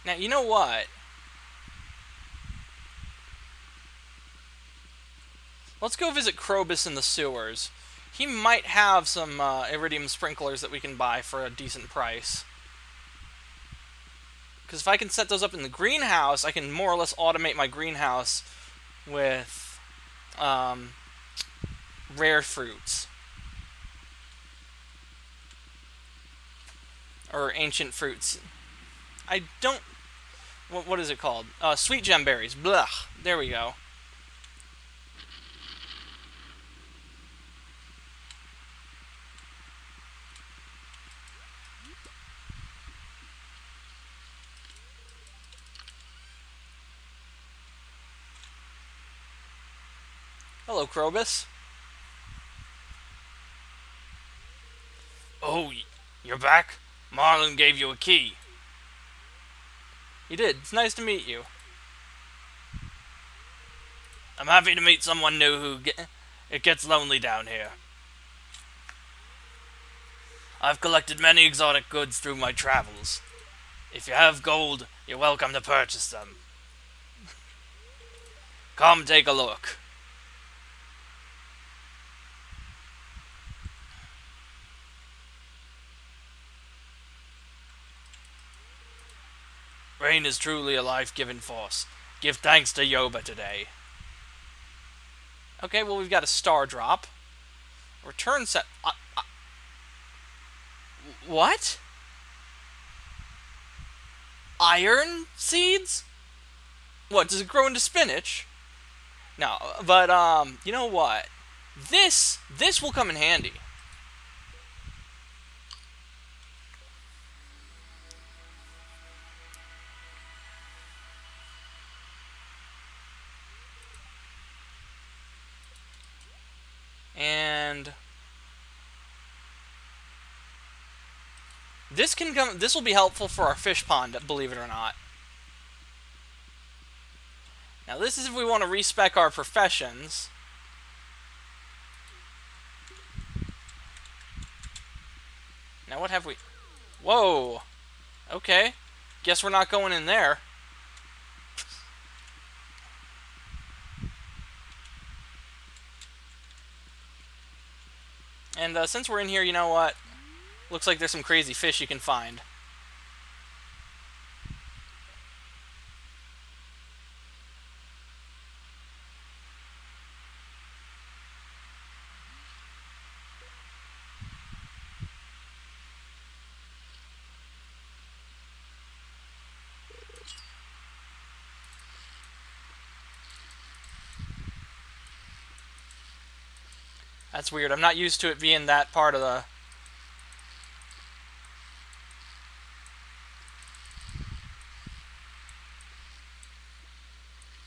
Now, you know what? Let's go visit Krobus in the sewers. He might have some iridium sprinklers that we can buy for a decent price. Because if I can set those up in the greenhouse, I can more or less automate my greenhouse with rare fruits. Or ancient fruits. I don't... What is it called? Sweet gem berries. Blah. There we go. Hello, Krobus. Oh, you're back? Marlon gave you a key. He did. It's nice to meet you. I'm happy to meet someone new it gets lonely down here. I've collected many exotic goods through my travels. If you have gold, you're welcome to purchase them. Come take a look. Rain is truly a life-giving force. Give thanks to Yoba today. Okay, well, we've got a star drop. Return set... what? Iron seeds? What, does it grow into spinach? No, but, you know what? This will come in handy. And this will be helpful for our fish pond, believe it or not. Now this is if we want to respec our professions. Now what have we... Whoa! Okay. Guess we're not going in there. And since we're in here, you know what? Looks like there's some crazy fish you can find. That's weird. I'm not used to it being that part of the...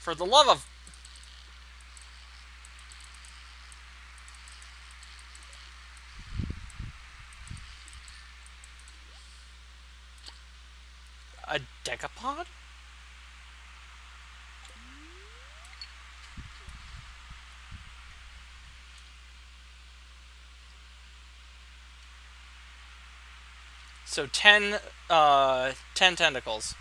For the love of... A decapod? So 10 tentacles.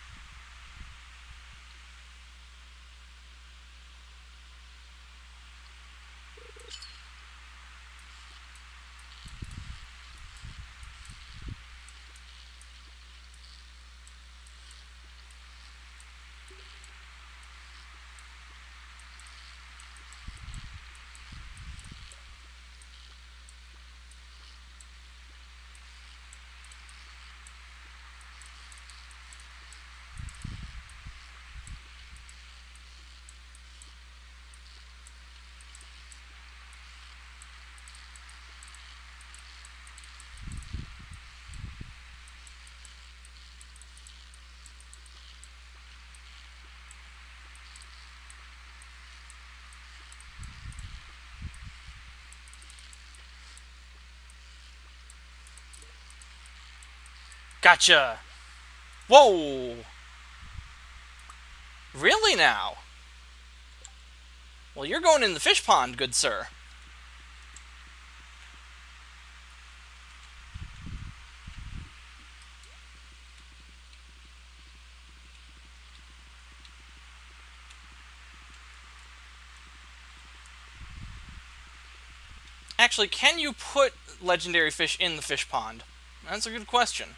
Gotcha. Whoa. Really now? Well, you're going in the fish pond, good sir. Actually, can you put legendary fish in the fish pond? That's a good question.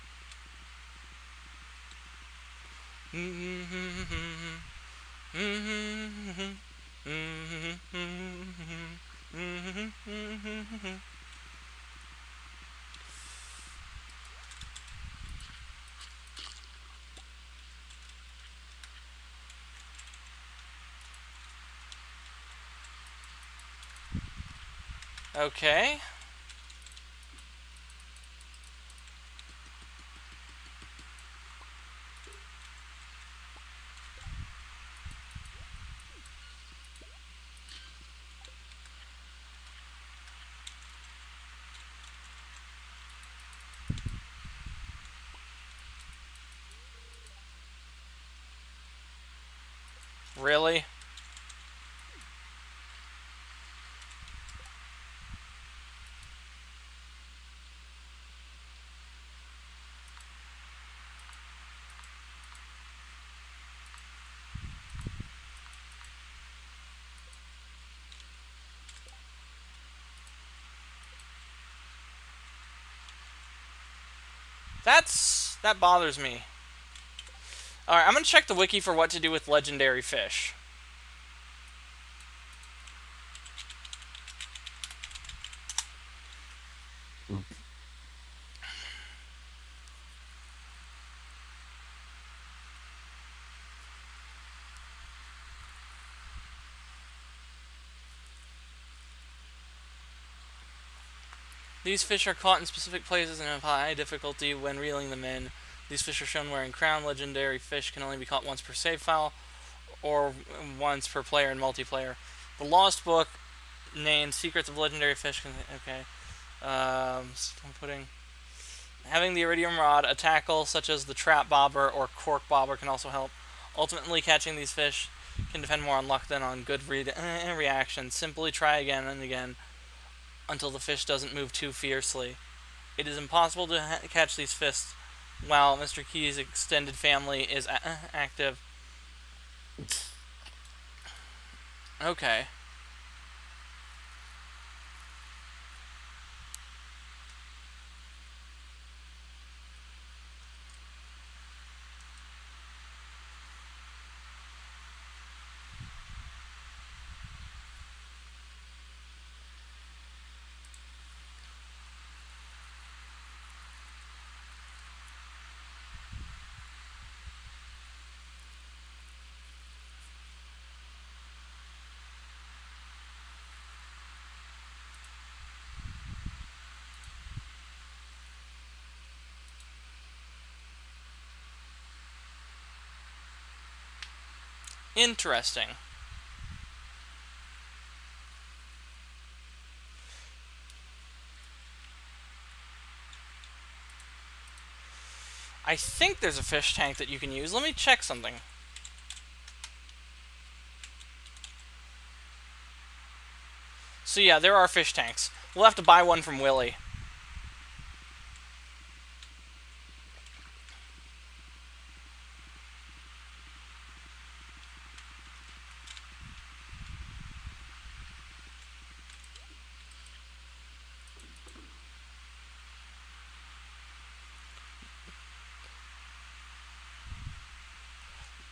Okay. Really? That bothers me. Alright, I'm gonna check the wiki for what to do with legendary fish. These fish are caught in specific places and have high difficulty when reeling them in. These fish are shown wearing crown. Legendary fish can only be caught once per save file or once per player in multiplayer. The Lost Book named Secrets of Legendary Fish. Okay. I'm putting... Having the iridium rod, a tackle such as the trap bobber or cork bobber can also help. Ultimately, catching these fish can depend more on luck than on good reaction. Simply try again and again until the fish doesn't move too fiercely. It is impossible to catch these fish while Mr. Key's extended family is active. Okay. Interesting. I think there's a fish tank that you can use. Let me check something. So yeah, there are fish tanks. We'll have to buy one from Willy.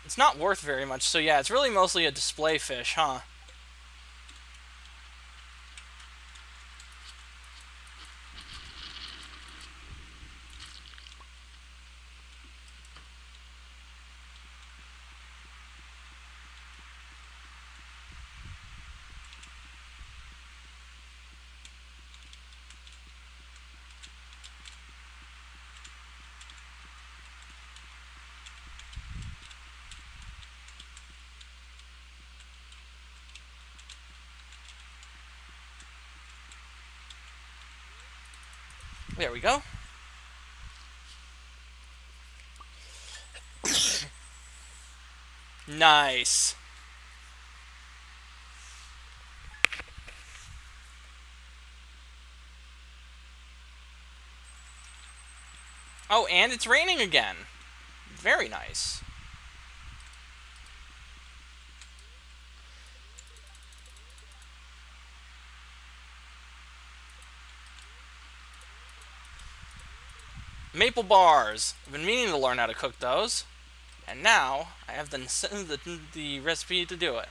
It's not worth very much, so yeah, it's really mostly a display fish, huh? There we go. Nice. Oh, and it's raining again. Very nice. Maple bars. I've been meaning to learn how to cook those. And now, I have the recipe to do it.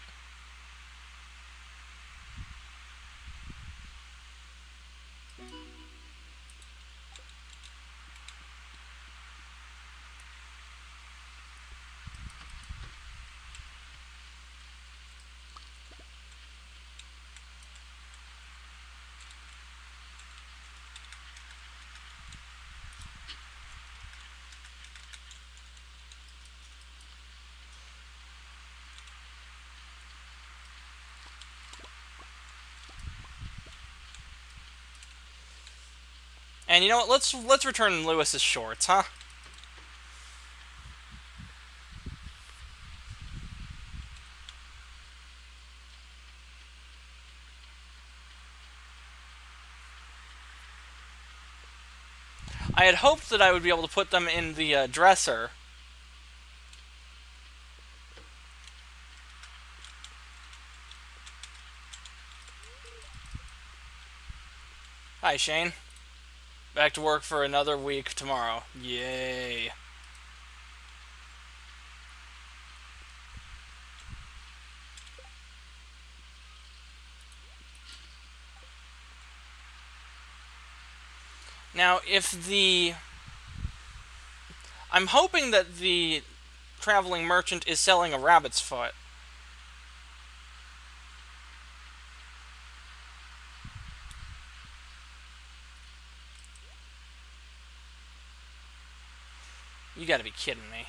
And you know what? Let's return Lewis's shorts, huh? I had hoped that I would be able to put them in the dresser. Hi, Shane. Back to work for another week tomorrow. Yay. Now, if the... I'm hoping that the traveling merchant is selling a rabbit's foot. You gotta be kidding me.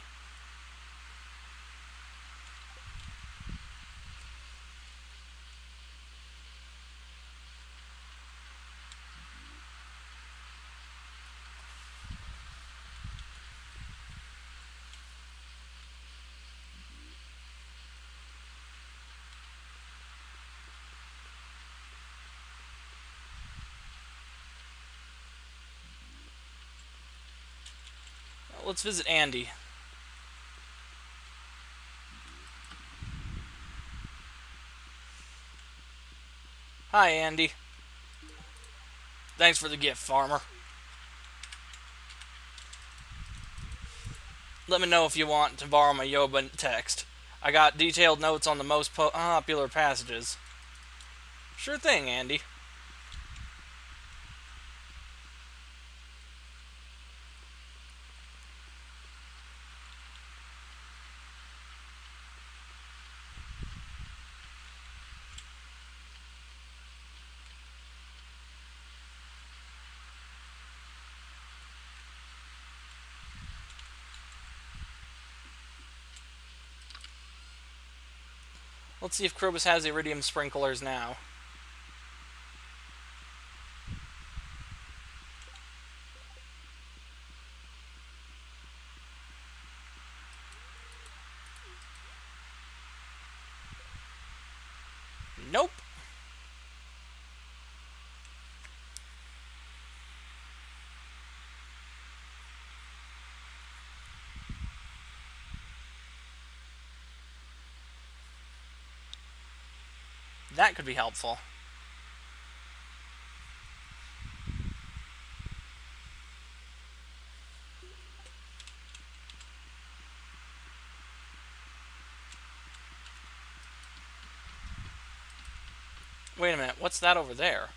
Let's visit Andy. Hi, Andy. Thanks for the gift, farmer. Let me know if you want to borrow my Yoba text. I got detailed notes on the most popular passages. Sure thing, Andy. Let's see if Krobus has iridium sprinklers now. Nope. That could be helpful. Wait a minute, what's that over there?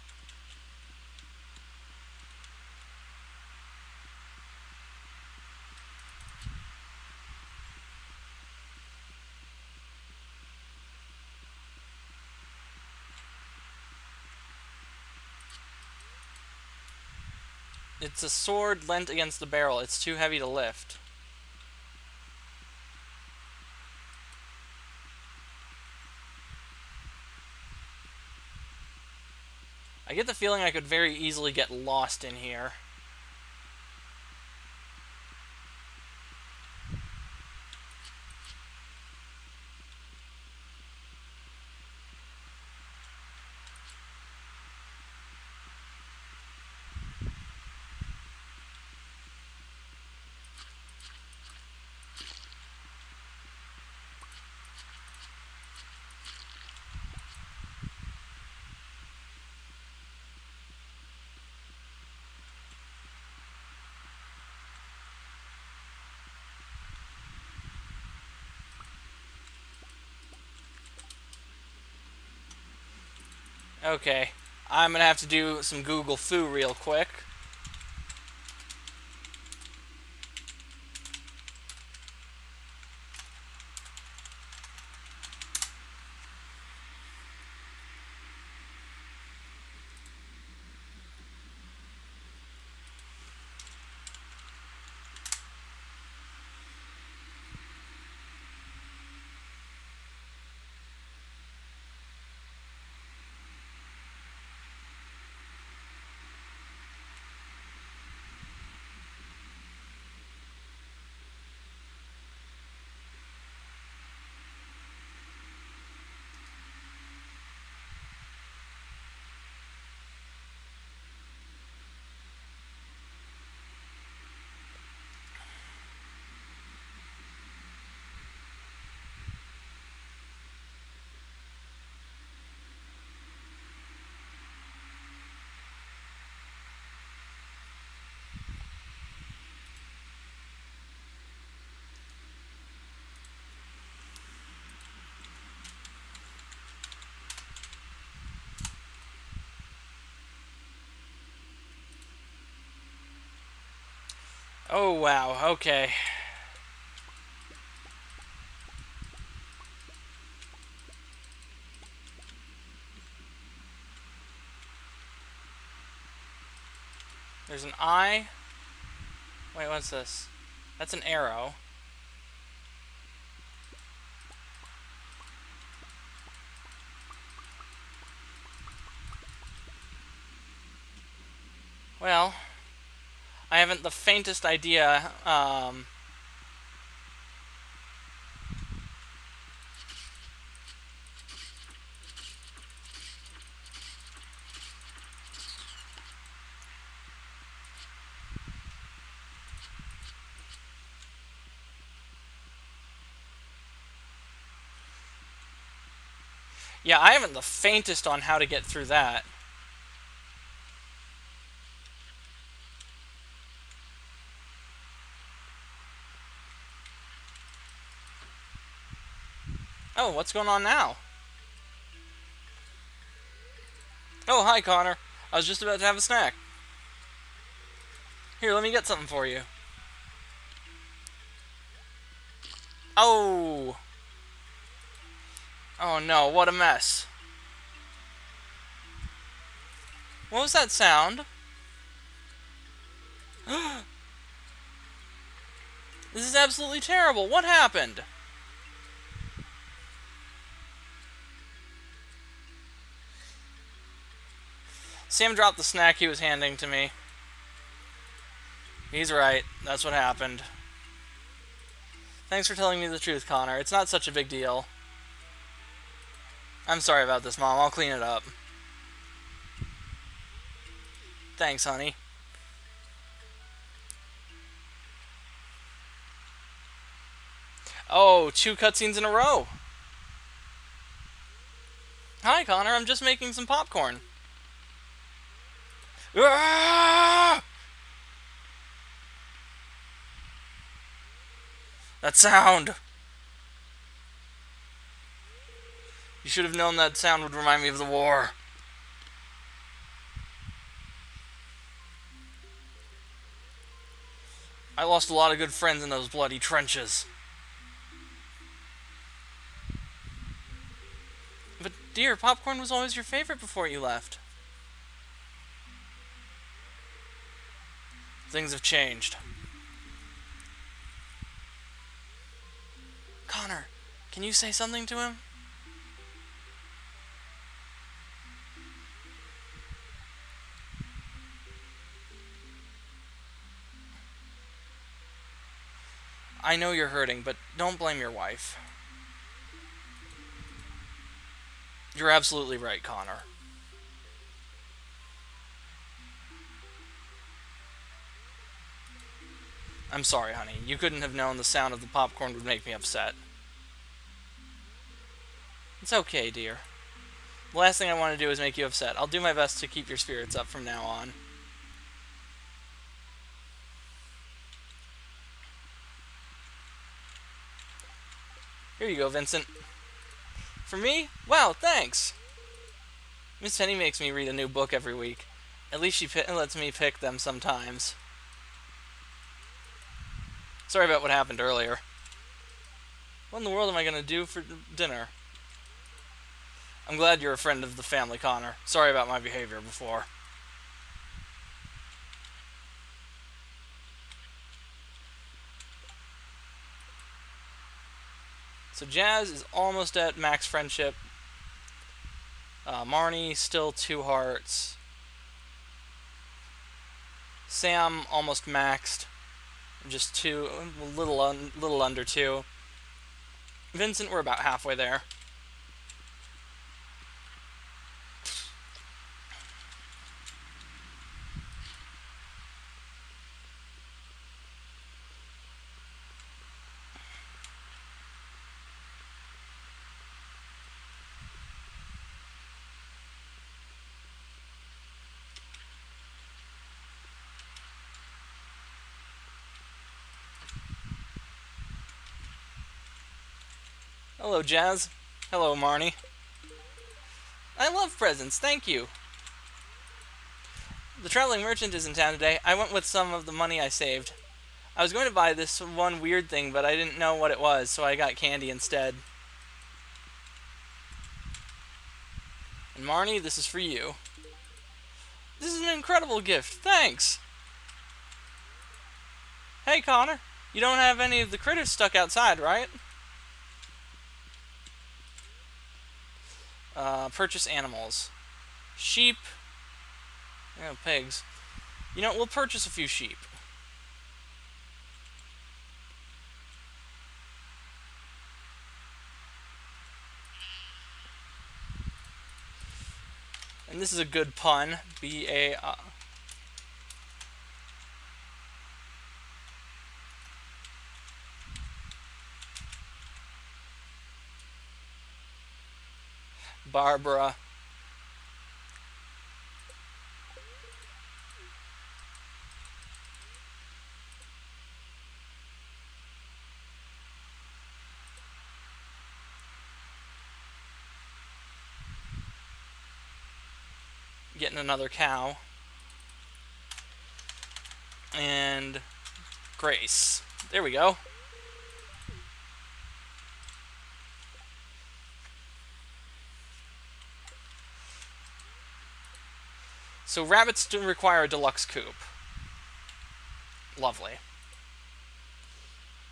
It's a sword leant against the barrel. It's too heavy to lift. I get the feeling I could very easily get lost in here. Okay. I'm gonna have to do some Google foo real quick. Oh wow, okay. There's an eye. Wait, what's this? That's an arrow. Well, I haven't the faintest idea. Yeah, I haven't the faintest on how to get through that. Oh, what's going on now? Oh, hi, Connor. I was just about to have a snack. Here, let me get something for you. Oh! Oh no, what a mess. What was that sound? This is absolutely terrible. What happened? Sam dropped the snack he was handing to me. He's right. That's what happened. Thanks for telling me the truth, Connor. It's not such a big deal. I'm sorry about this, Mom. I'll clean it up. Thanks, honey. Oh, 2 cutscenes in a row. Hi, Connor. I'm just making some popcorn. Ah! That sound. You should have known that sound would remind me of the war. I lost a lot of good friends in those bloody trenches. But, dear, popcorn was always your favorite before you left. Things have changed. Connor, can you say something to him? I know you're hurting, but don't blame your wife. You're absolutely right, Connor. I'm sorry, honey. You couldn't have known the sound of the popcorn would make me upset. It's okay, dear. The last thing I want to do is make you upset. I'll do my best to keep your spirits up from now on. Here you go, Vincent. For me? Wow, thanks. Miss Penny makes me read a new book every week. At least she lets me pick them sometimes. Sorry about what happened earlier. What in the world am I going to do for dinner? I'm glad you're a friend of the family, Connor. Sorry about my behavior before. So Jazz is almost at max friendship. Marnie still 2 hearts. Sam almost maxed. Just two, little under 2. Vincent, we're about halfway there. Hello, Jazz. Hello, Marnie. I love presents, thank you. The traveling merchant is in town today. I went with some of the money I saved. I was going to buy this one weird thing, but I didn't know what it was, so I got candy instead. And Marnie, this is for you. This is an incredible gift, thanks! Hey, Connor. You don't have any of the critters stuck outside, right? Purchase animals. Sheep. Oh, pigs. You know, we'll purchase a few sheep. And this is a good pun. B-A... Barbara. Getting another cow. And Grace. There we go. So rabbits do require a deluxe coop. Lovely.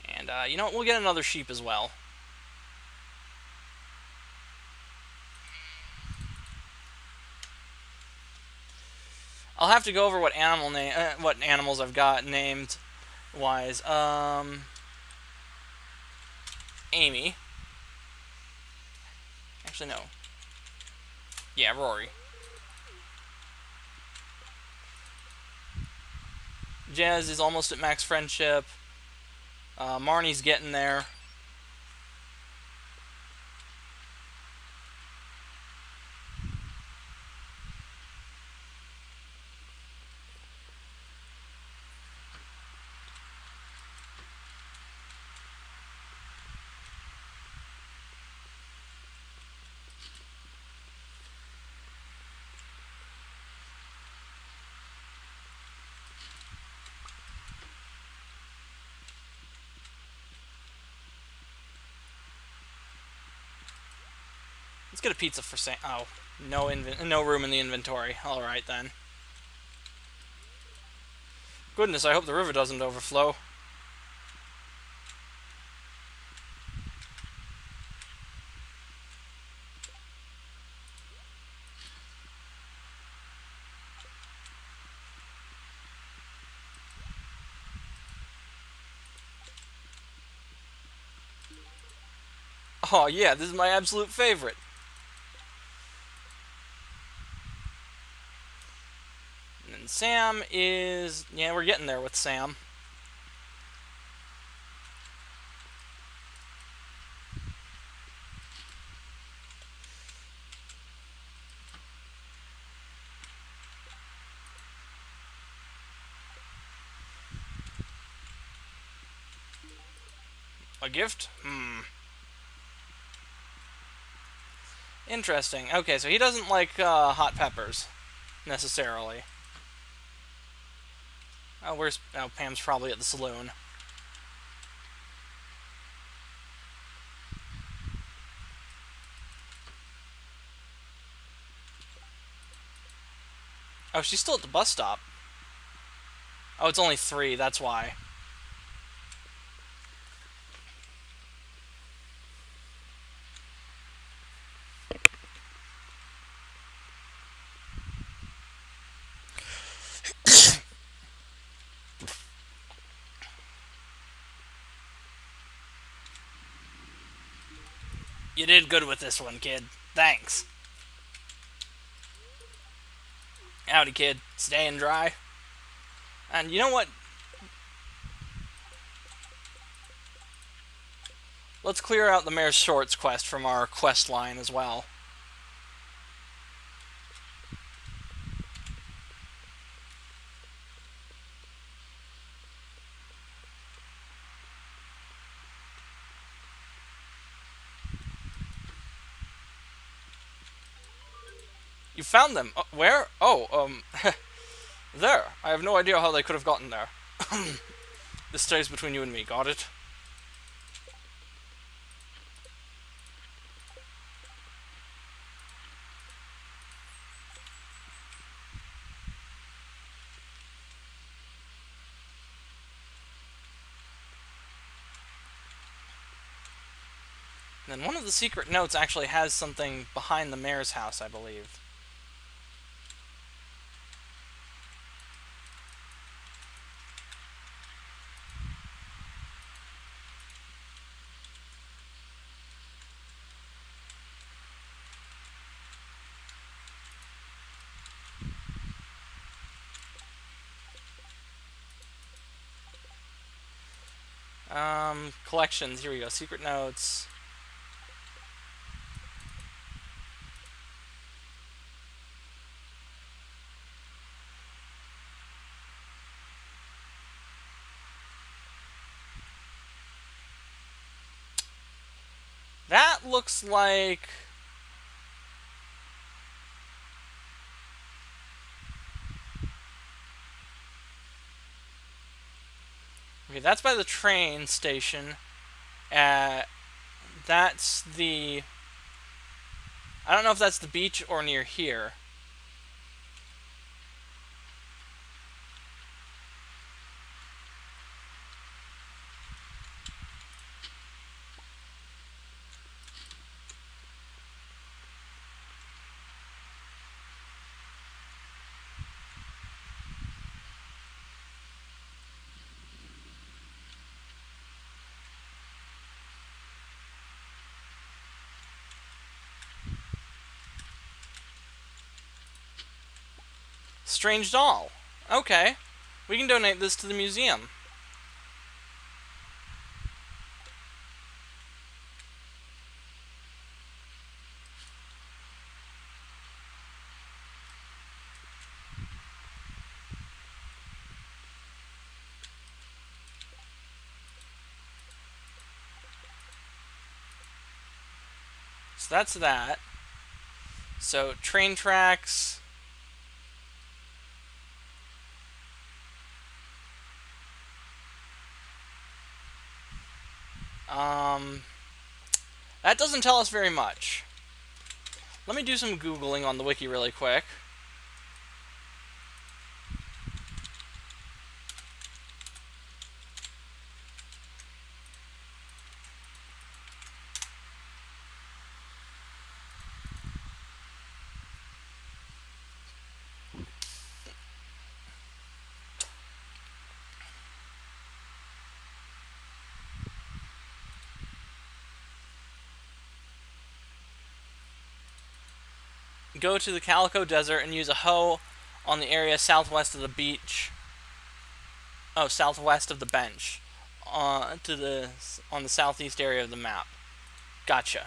And, you know what? We'll get another sheep as well. I'll have to go over what what animals I've got named wise. Amy. Actually, no. Yeah, Rory. Jazz is almost at max friendship. Marnie's getting there. Let's get a pizza for Sam. Oh, no room in the inventory. All right then. Goodness, I hope the river doesn't overflow. Oh yeah, this is my absolute favorite. And then Sam is... Yeah, we're getting there with Sam. A gift? Interesting. Okay, so he doesn't like hot peppers necessarily. Oh, where's? Oh, Pam's probably at the saloon. Oh, she's still at the bus stop. Oh, it's only 3. That's why. You did good with this one, kid. Thanks. Howdy, kid. Staying dry. And you know what? Let's clear out the Mayor's Shorts quest from our quest line as well. You found them. Where? Oh, there. I have no idea how they could have gotten there. This stays between you and me, got it? And then one of the secret notes actually has something behind the mayor's house, I believe. Collections. Here we go. Secret notes. That looks like... Okay, that's by the train station. That's the... I don't know if that's the beach or near here. Strange doll. Okay. We can donate this to the museum. So that's that. So, train tracks. That doesn't tell us very much. Let me do some Googling on the wiki really quick. Go to the Calico Desert and use a hoe on the area southwest of the beach. Oh, southwest of the bench. On the southeast area of the map. Gotcha.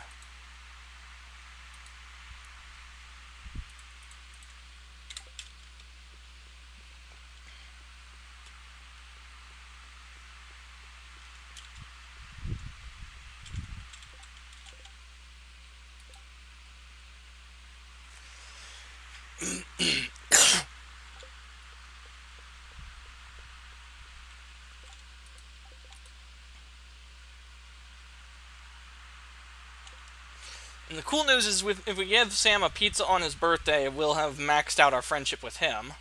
And the cool news is, if we give Sam a pizza on his birthday, we'll have maxed out our friendship with him.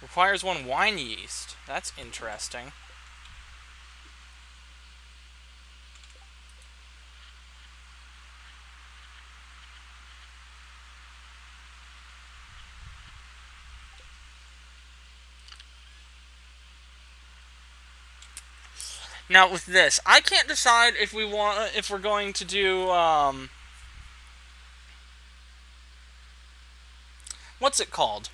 Requires 1 wine yeast. That's interesting. Now with this, I can't decide if we're going to do what's it called?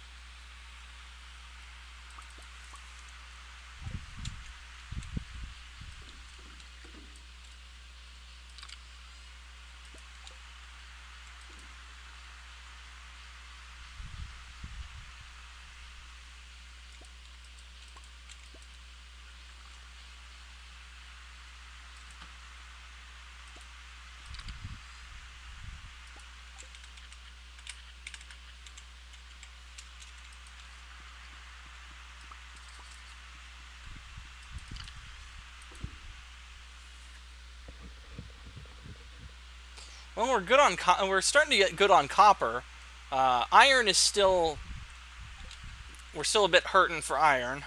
Well, we're starting to get good on copper. Iron is still we're still a bit hurting for iron.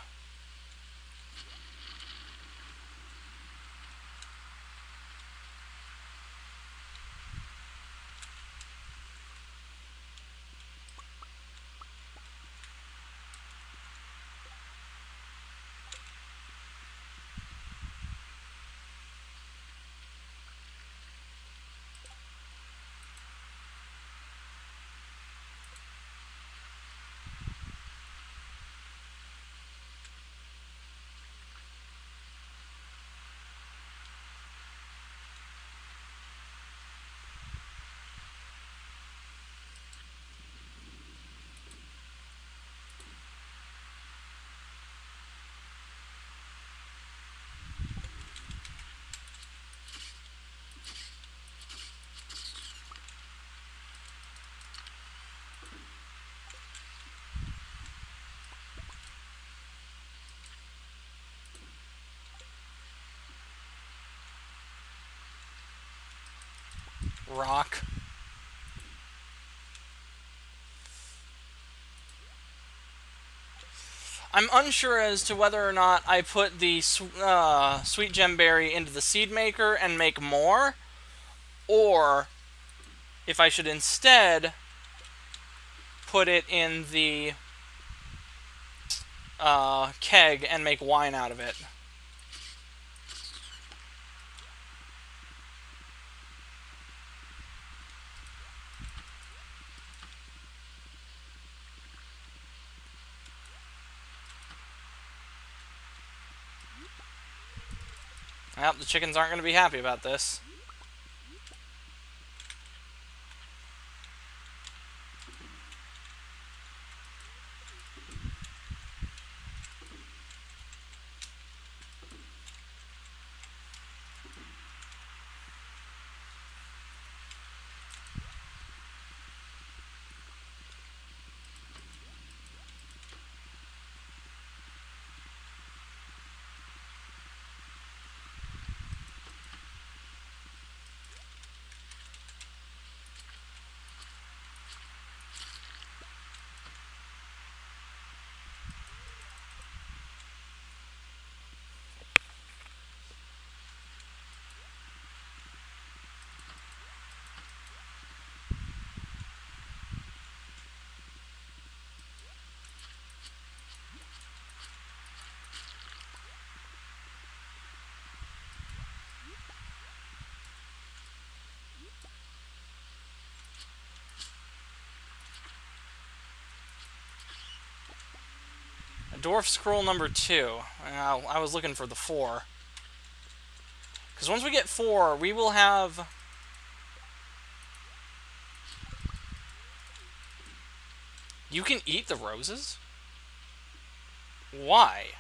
Rock. I'm unsure as to whether or not I put the sweet gemberry into the seed maker and make more, or if I should instead put it in the keg and make wine out of it. Well, the chickens aren't going to be happy about this. Dwarf scroll number 2. I was looking for the 4. Because once we get 4, we will have... You can eat the roses? Why?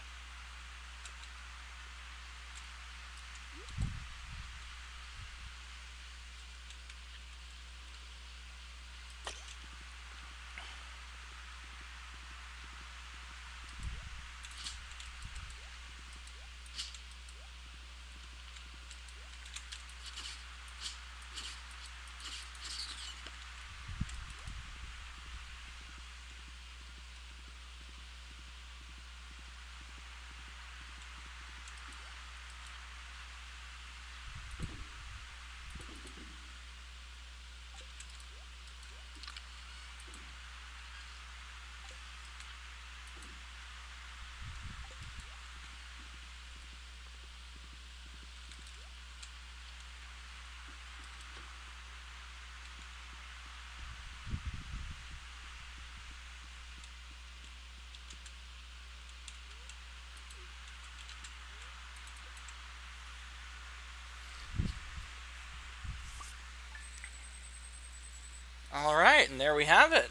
Alright, and there we have it.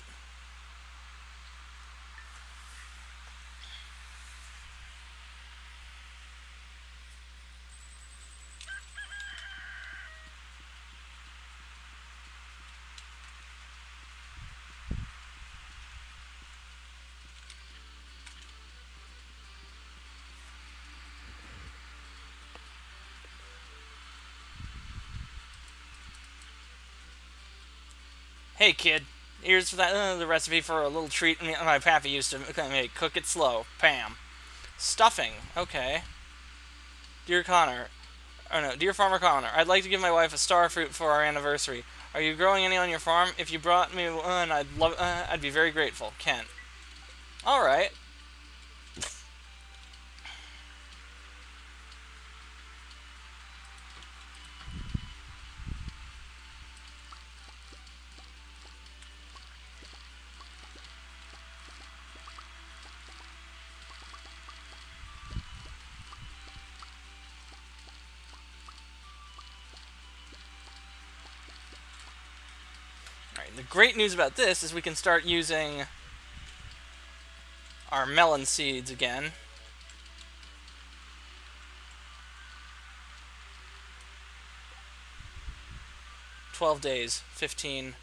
Hey kid, here's the recipe for a little treat my pappy used to make. Cook it slow. Pam. Stuffing. Okay. Dear Connor. Oh no, dear Farmer Connor, I'd like to give my wife a star fruit for our anniversary. Are you growing any on your farm? If you brought me one, I'd be very grateful. Ken. All right. All right. The great news about this is we can start using our melon seeds again. 12 days. 15.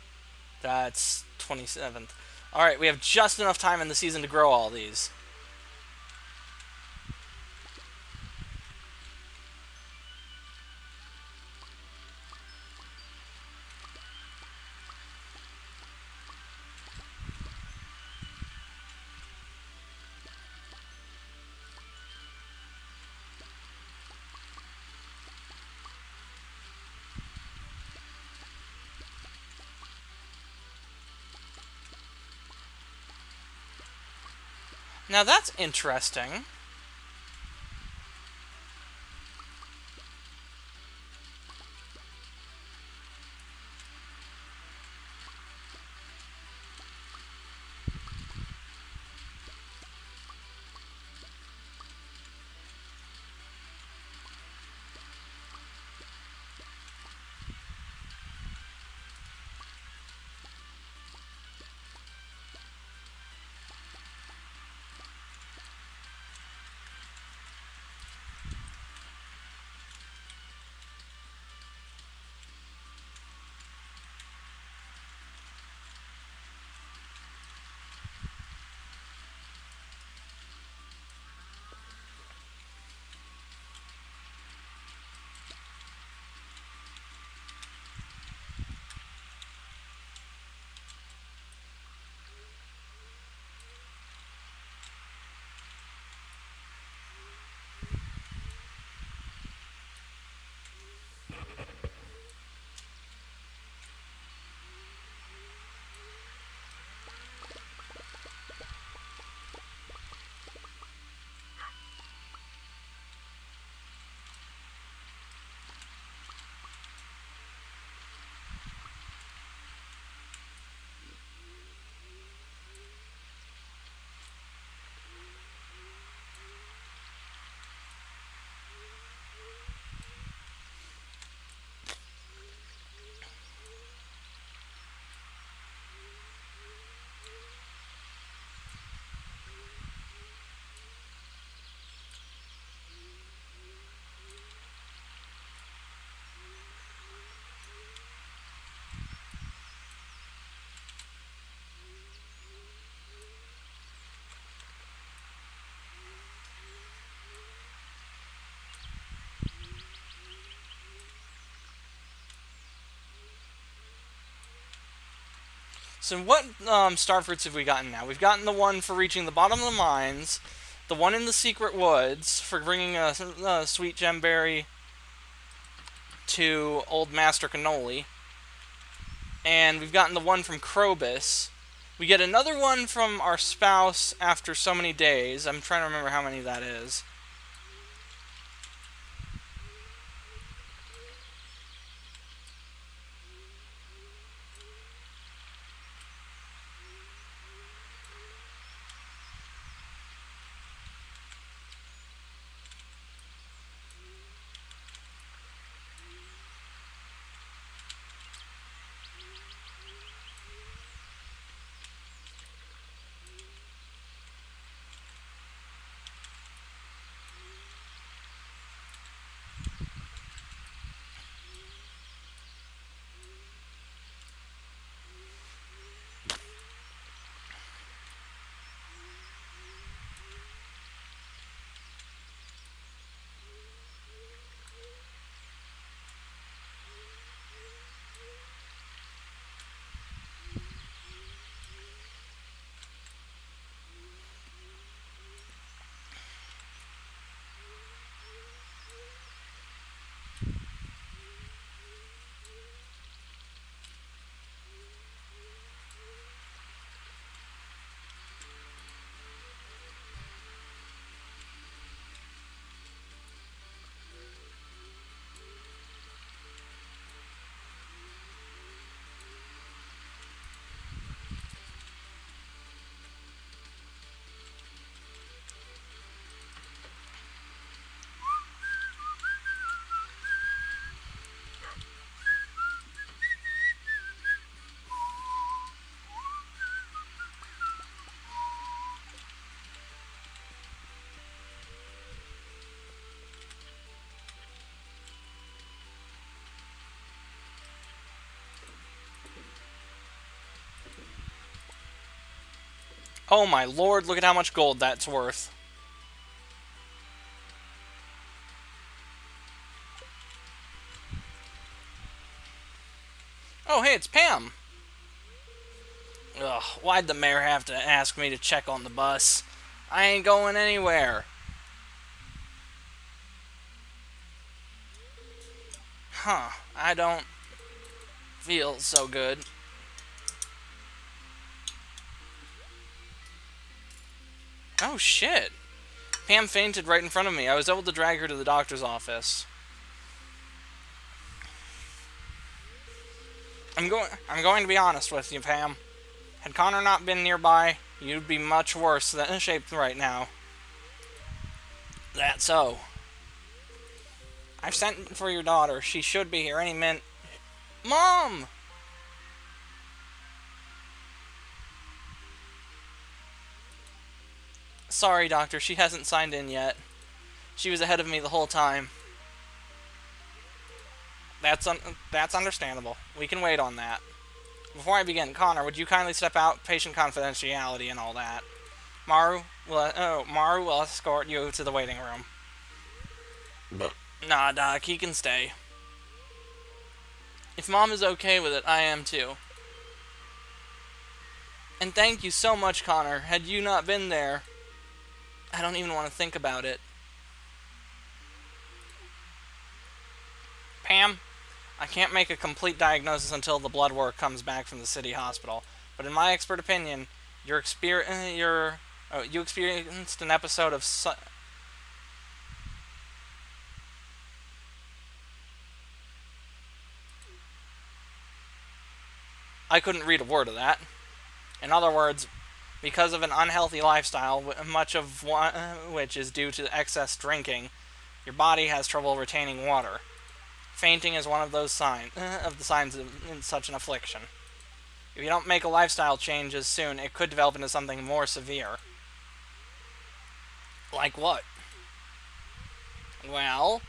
That's 27th. Alright, we have just enough time in the season to grow all these. Now that's interesting. So what star fruits have we gotten now? We've gotten the one for reaching the bottom of the mines, the one in the secret woods for bringing a sweet gemberry to Old Master Cannoli, and we've gotten the one from Krobus. We get another one from our spouse after so many days. I'm trying to remember how many that is. Oh my lord, look at how much gold that's worth. Oh hey, it's Pam. Ugh, why'd the mayor have to ask me to check on the bus? I ain't going anywhere. Huh, I don't feel so good. Oh shit. Pam fainted right in front of me. I was able to drag her to the doctor's office. I'm going to be honest with you, Pam. Had Connor not been nearby, you'd be much worse than shape right now. That's so. I've sent for your daughter. She should be here any minute. Mom! Sorry, Doctor, she hasn't signed in yet. She was ahead of me the whole time. That's understandable. We can wait on that. Before I begin, Connor, would you kindly step out? Patient confidentiality and all that. Maru will escort you to the waiting room. Nah, Doc, he can stay. If Mom is okay with it, I am too. And thank you so much, Connor. Had you not been there, I don't even want to think about it. Pam, I can't make a complete diagnosis until the blood work comes back from the city hospital. But in my expert opinion, you experienced an episode of I couldn't read a word of that. In other words, because of an unhealthy lifestyle, much of which is due to excess drinking, your body has trouble retaining water. Fainting is one of those signs of such an affliction. If you don't make a lifestyle changes soon, it could develop into something more severe. Like what? Well,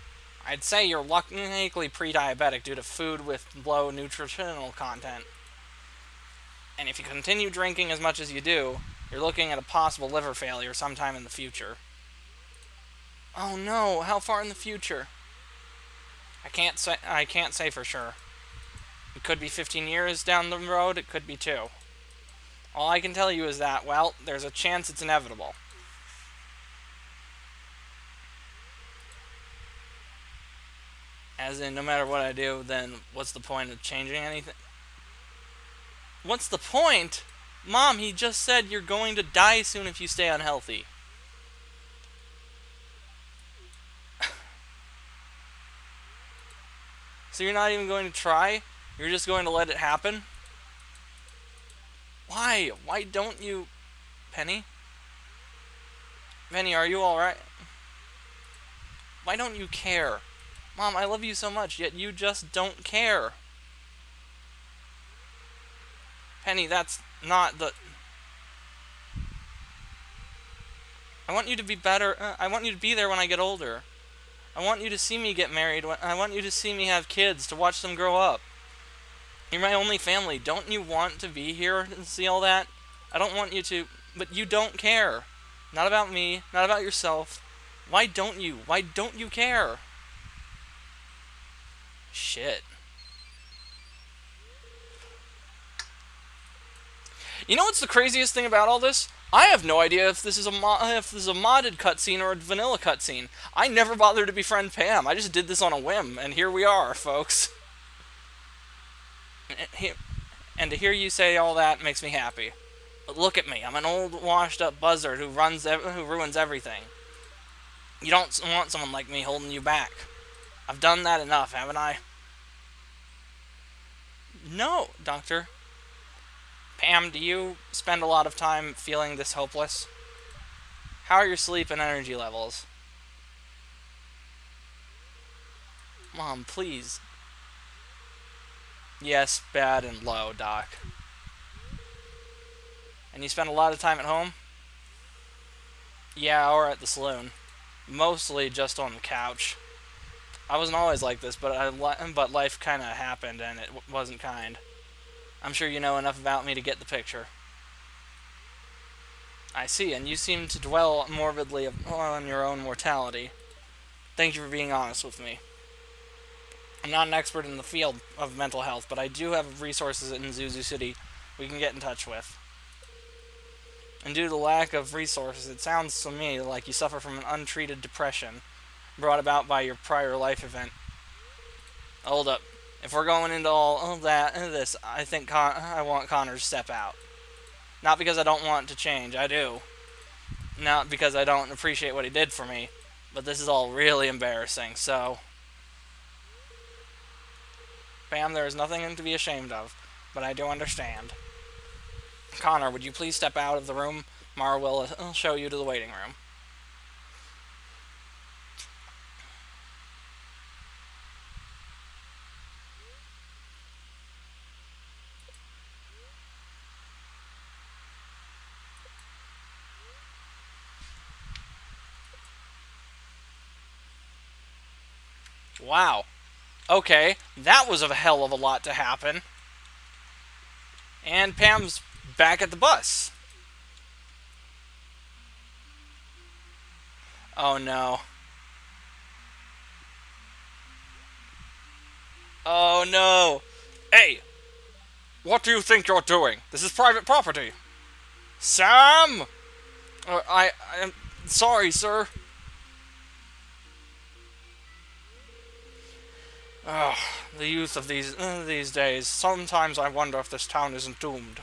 I'd say you're likely pre-diabetic due to food with low nutritional content. And if you continue drinking as much as you do, you're looking at a possible liver failure sometime in the future. Oh no, how far in the future? I can't say for sure. It could be 15 years down the road, it could be 2. All I can tell you is that, well, there's a chance it's inevitable. As in, no matter what I do, then what's the point of changing anything? What's the point? Mom, he just said you're going to die soon if you stay unhealthy. So you're not even going to try? You're just going to let it happen? Why? Why don't you... Penny? Penny, are you alright? Why don't you care? Mom, I love you so much, yet you just don't care. Penny, that's not the... I want you to be better. I want you to be there when I get older. I want you to see me get married. I want you to see me have kids, to watch them grow up. You're my only family. Don't you want to be here and see all that? I don't want you to, but you don't care. Not about me, not about yourself. Why don't you? Why don't you care? Shit. You know what's the craziest thing about all this? I have no idea if this is a modded cutscene or a vanilla cutscene. I never bothered to befriend Pam. I just did this on a whim, and here we are, folks. And to hear you say all that makes me happy. But look at me. I'm an old, washed-up buzzard who ruins everything. You don't want someone like me holding you back. I've done that enough, haven't I? No, Doctor. Pam, do you spend a lot of time feeling this hopeless? How are your sleep and energy levels? Mom, please. Yes, bad and low, Doc. And you spend a lot of time at home? Yeah, or at the saloon. Mostly just on the couch. I wasn't always like this, but life kind of happened and it wasn't kind. I'm sure you know enough about me to get the picture. I see, and you seem to dwell morbidly on your own mortality. Thank you for being honest with me. I'm not an expert in the field of mental health, but I do have resources in Zuzu City we can get in touch with. And due to the lack of resources, it sounds to me like you suffer from an untreated depression brought about by your prior life event. Hold up. If we're going into all this, I think I want Connor to step out. Not because I don't want to change, I do. Not because I don't appreciate what he did for me, but this is all really embarrassing, so... Pam, there is nothing to be ashamed of, but I do understand. Connor, would you please step out of the room? Mara will show you to the waiting room. Wow. Okay, that was a hell of a lot to happen. And Pam's back at the bus. Oh no. Oh no. Hey! What do you think you're doing? This is private property. Sam! I'm sorry, sir. Ugh, the youth of these days. Sometimes I wonder if this town isn't doomed.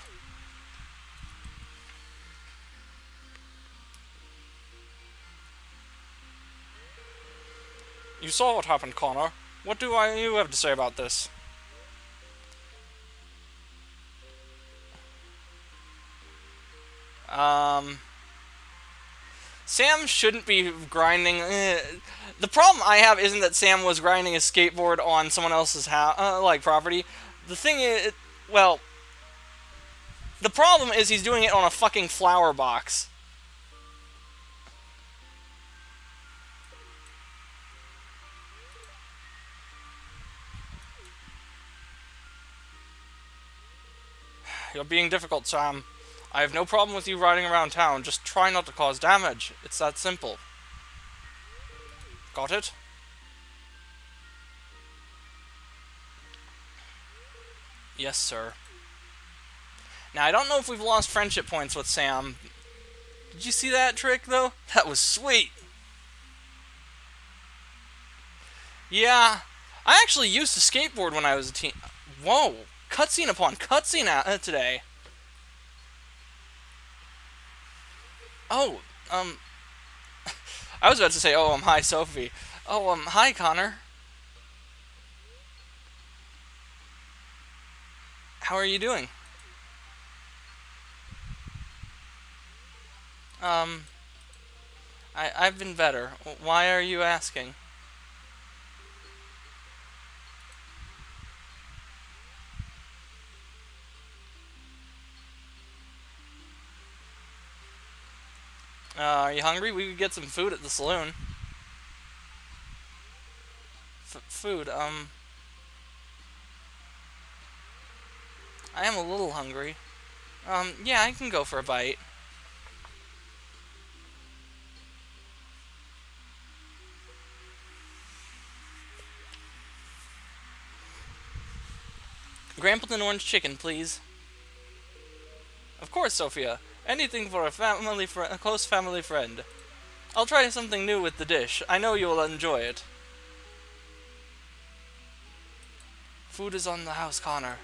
You saw what happened, Connor. What do you have to say about this? Sam shouldn't be grinding. The problem I have isn't that Sam was grinding his skateboard on someone else's property. The thing is, well, the problem is he's doing it on a fucking flower box. You're being difficult, Sam. I have no problem with you riding around town, just try not to cause damage. It's that simple. Got it? Yes, sir. Now, I don't know if we've lost friendship points with Sam. Did you see that trick, though? That was sweet. Yeah, I actually used to skateboard when I was a teen. Whoa, cutscene upon cutscene today. Oh, I was about to say, oh, hi, Sophie. Oh, hi, Connor. How are you doing? Um, I've been better. Why are you asking? Are you hungry? We could get some food at the saloon. Food, I am a little hungry. Yeah, I can go for a bite. Grampleton orange chicken, please. Of course, Sophia. Anything for a close family friend. I'll try something new with the dish. I know you will enjoy it. Food is on the house, Connor.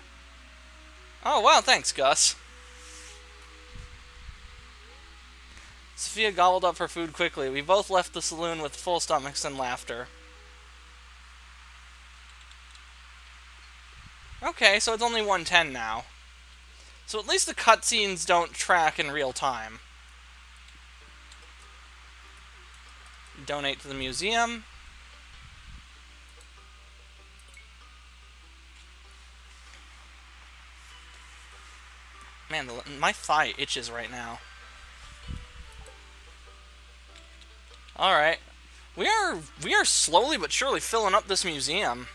Oh, wow, thanks, Gus. Sophia gobbled up her food quickly. We both left the saloon with full stomachs and laughter. Okay, so it's only 110 now. So at least the cutscenes don't track in real time. Donate to the museum. Man, my thigh itches right now. Alright. We are slowly but surely filling up this museum.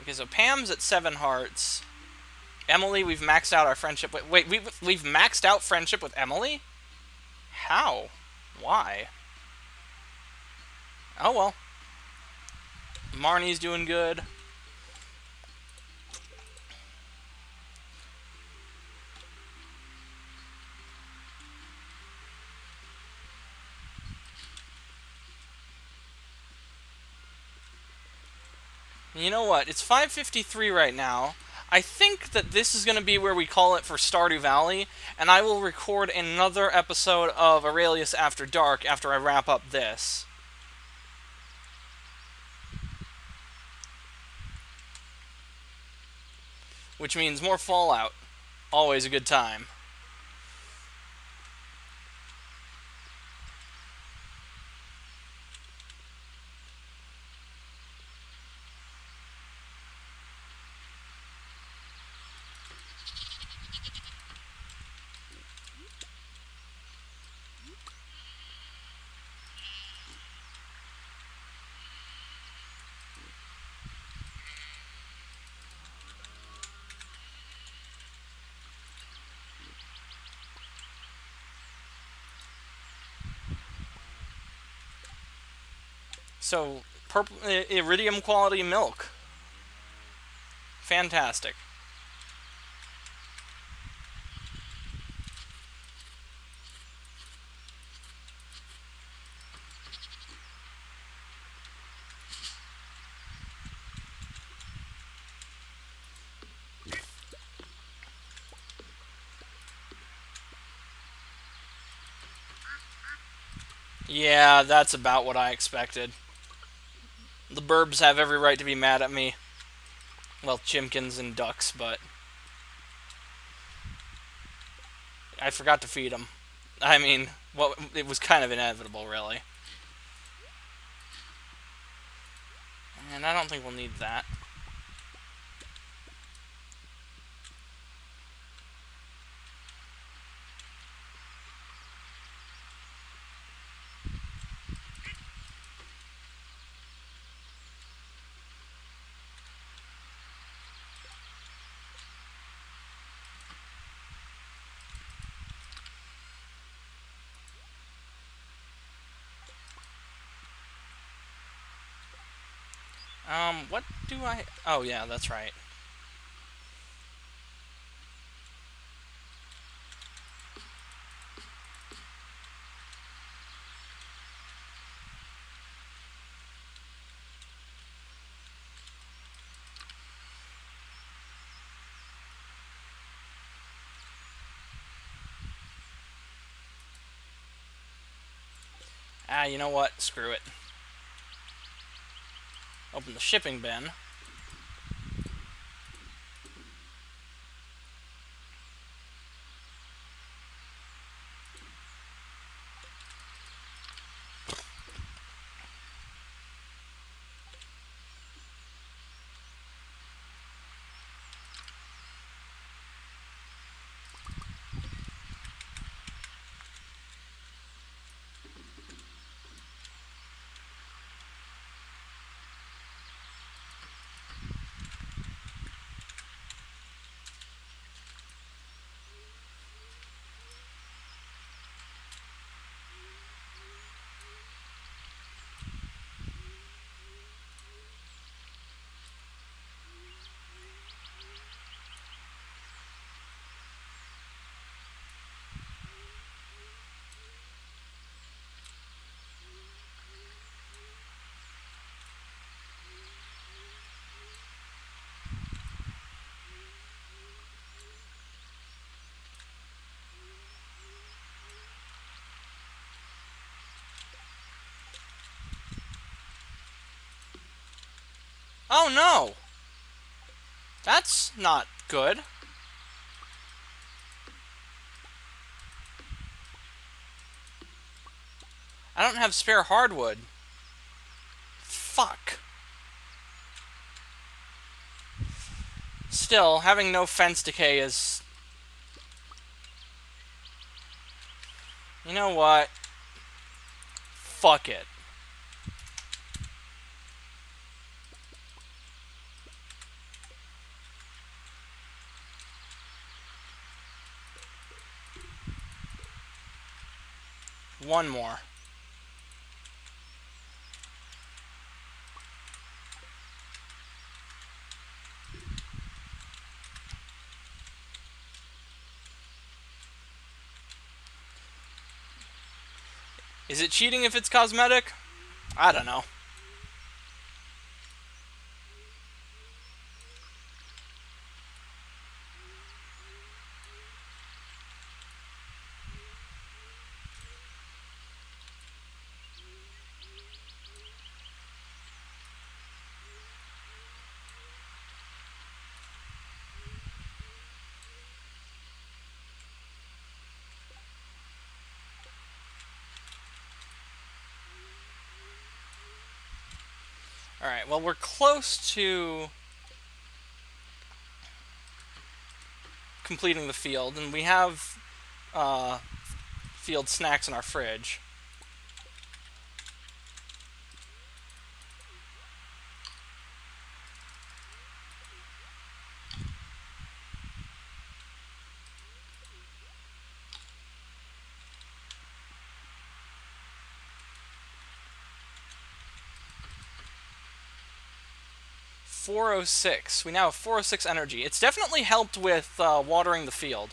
Okay, so Pam's at 7 hearts. Emily, we've maxed out our friendship with... Wait, we've maxed out friendship with Emily? How? Why? Oh, well. Marnie's doing good. You know what? It's 5:53 right now. I think that this is going to be where we call it for Stardew Valley, and I will record another episode of Aurelius After Dark after I wrap up this. Which means more Fallout. Always a good time. So, iridium quality milk. Fantastic. Yeah, that's about what I expected. The burbs have every right to be mad at me. Well, chimkins and ducks, but I forgot to feed them. I mean, well, it was kind of inevitable, really. And I don't think we'll need that. What do I... Oh, yeah, that's right. Ah, you know what? Screw it. Open the shipping bin. Oh, no! That's not good. I don't have spare hardwood. Fuck. Still, having no fence decay is... You know what? Fuck it. One more. Is it cheating if it's cosmetic? I don't know. Alright, well, we're close to completing the field, and we have field snacks in our fridge. .406. We now have .406 energy. It's definitely helped with watering the field.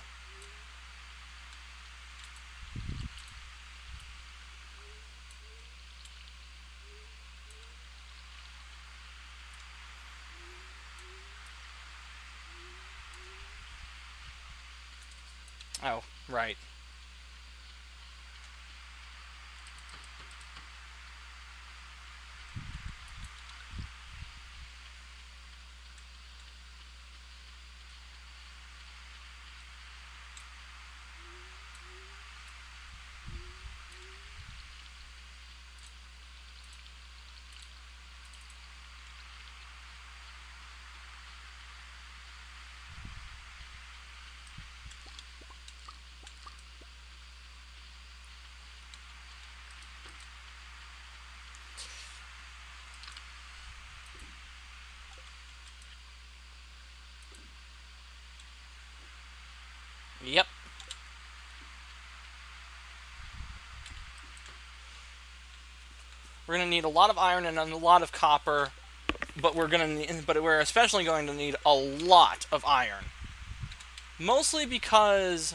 Oh, right. We're gonna need a lot of iron and a lot of copper, but we're especially going to need a lot of iron. Mostly because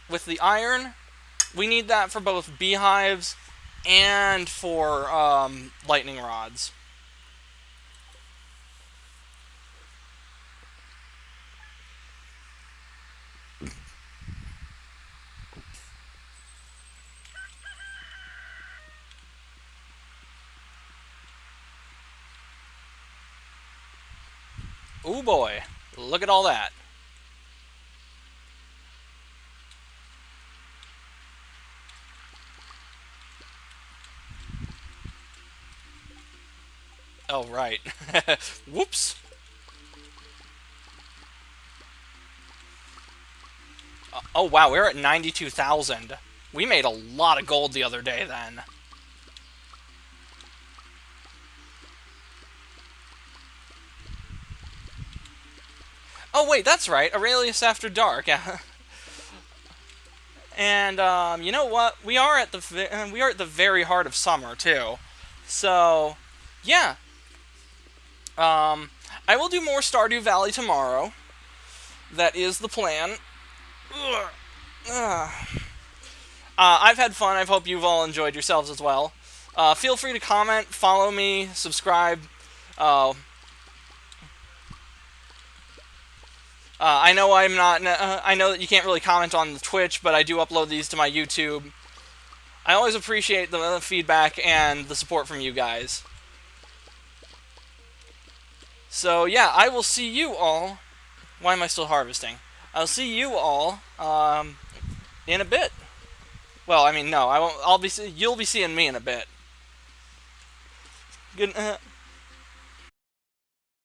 with the iron, we need that for both beehives and for lightning rods. Ooh boy, look at all that. Oh, right. Whoops. Oh, wow, we're at 92,000. We made a lot of gold the other day, then. Oh, wait, that's right. Aurelius After Dark. And, you know what? We are at the very heart of summer, too. So, yeah. I will do more Stardew Valley tomorrow. That is the plan. Ugh. Ugh. I've had fun. I hope you've all enjoyed yourselves as well. Feel free to comment, follow me, subscribe. Uh, I know I'm not. I know that you can't really comment on the Twitch, but I do upload these to my YouTube. I always appreciate the feedback and the support from you guys. So yeah, I will see you all. Why am I still harvesting? I'll see you all in a bit. Well, I mean, no, I won't. You'll be seeing me in a bit. Good.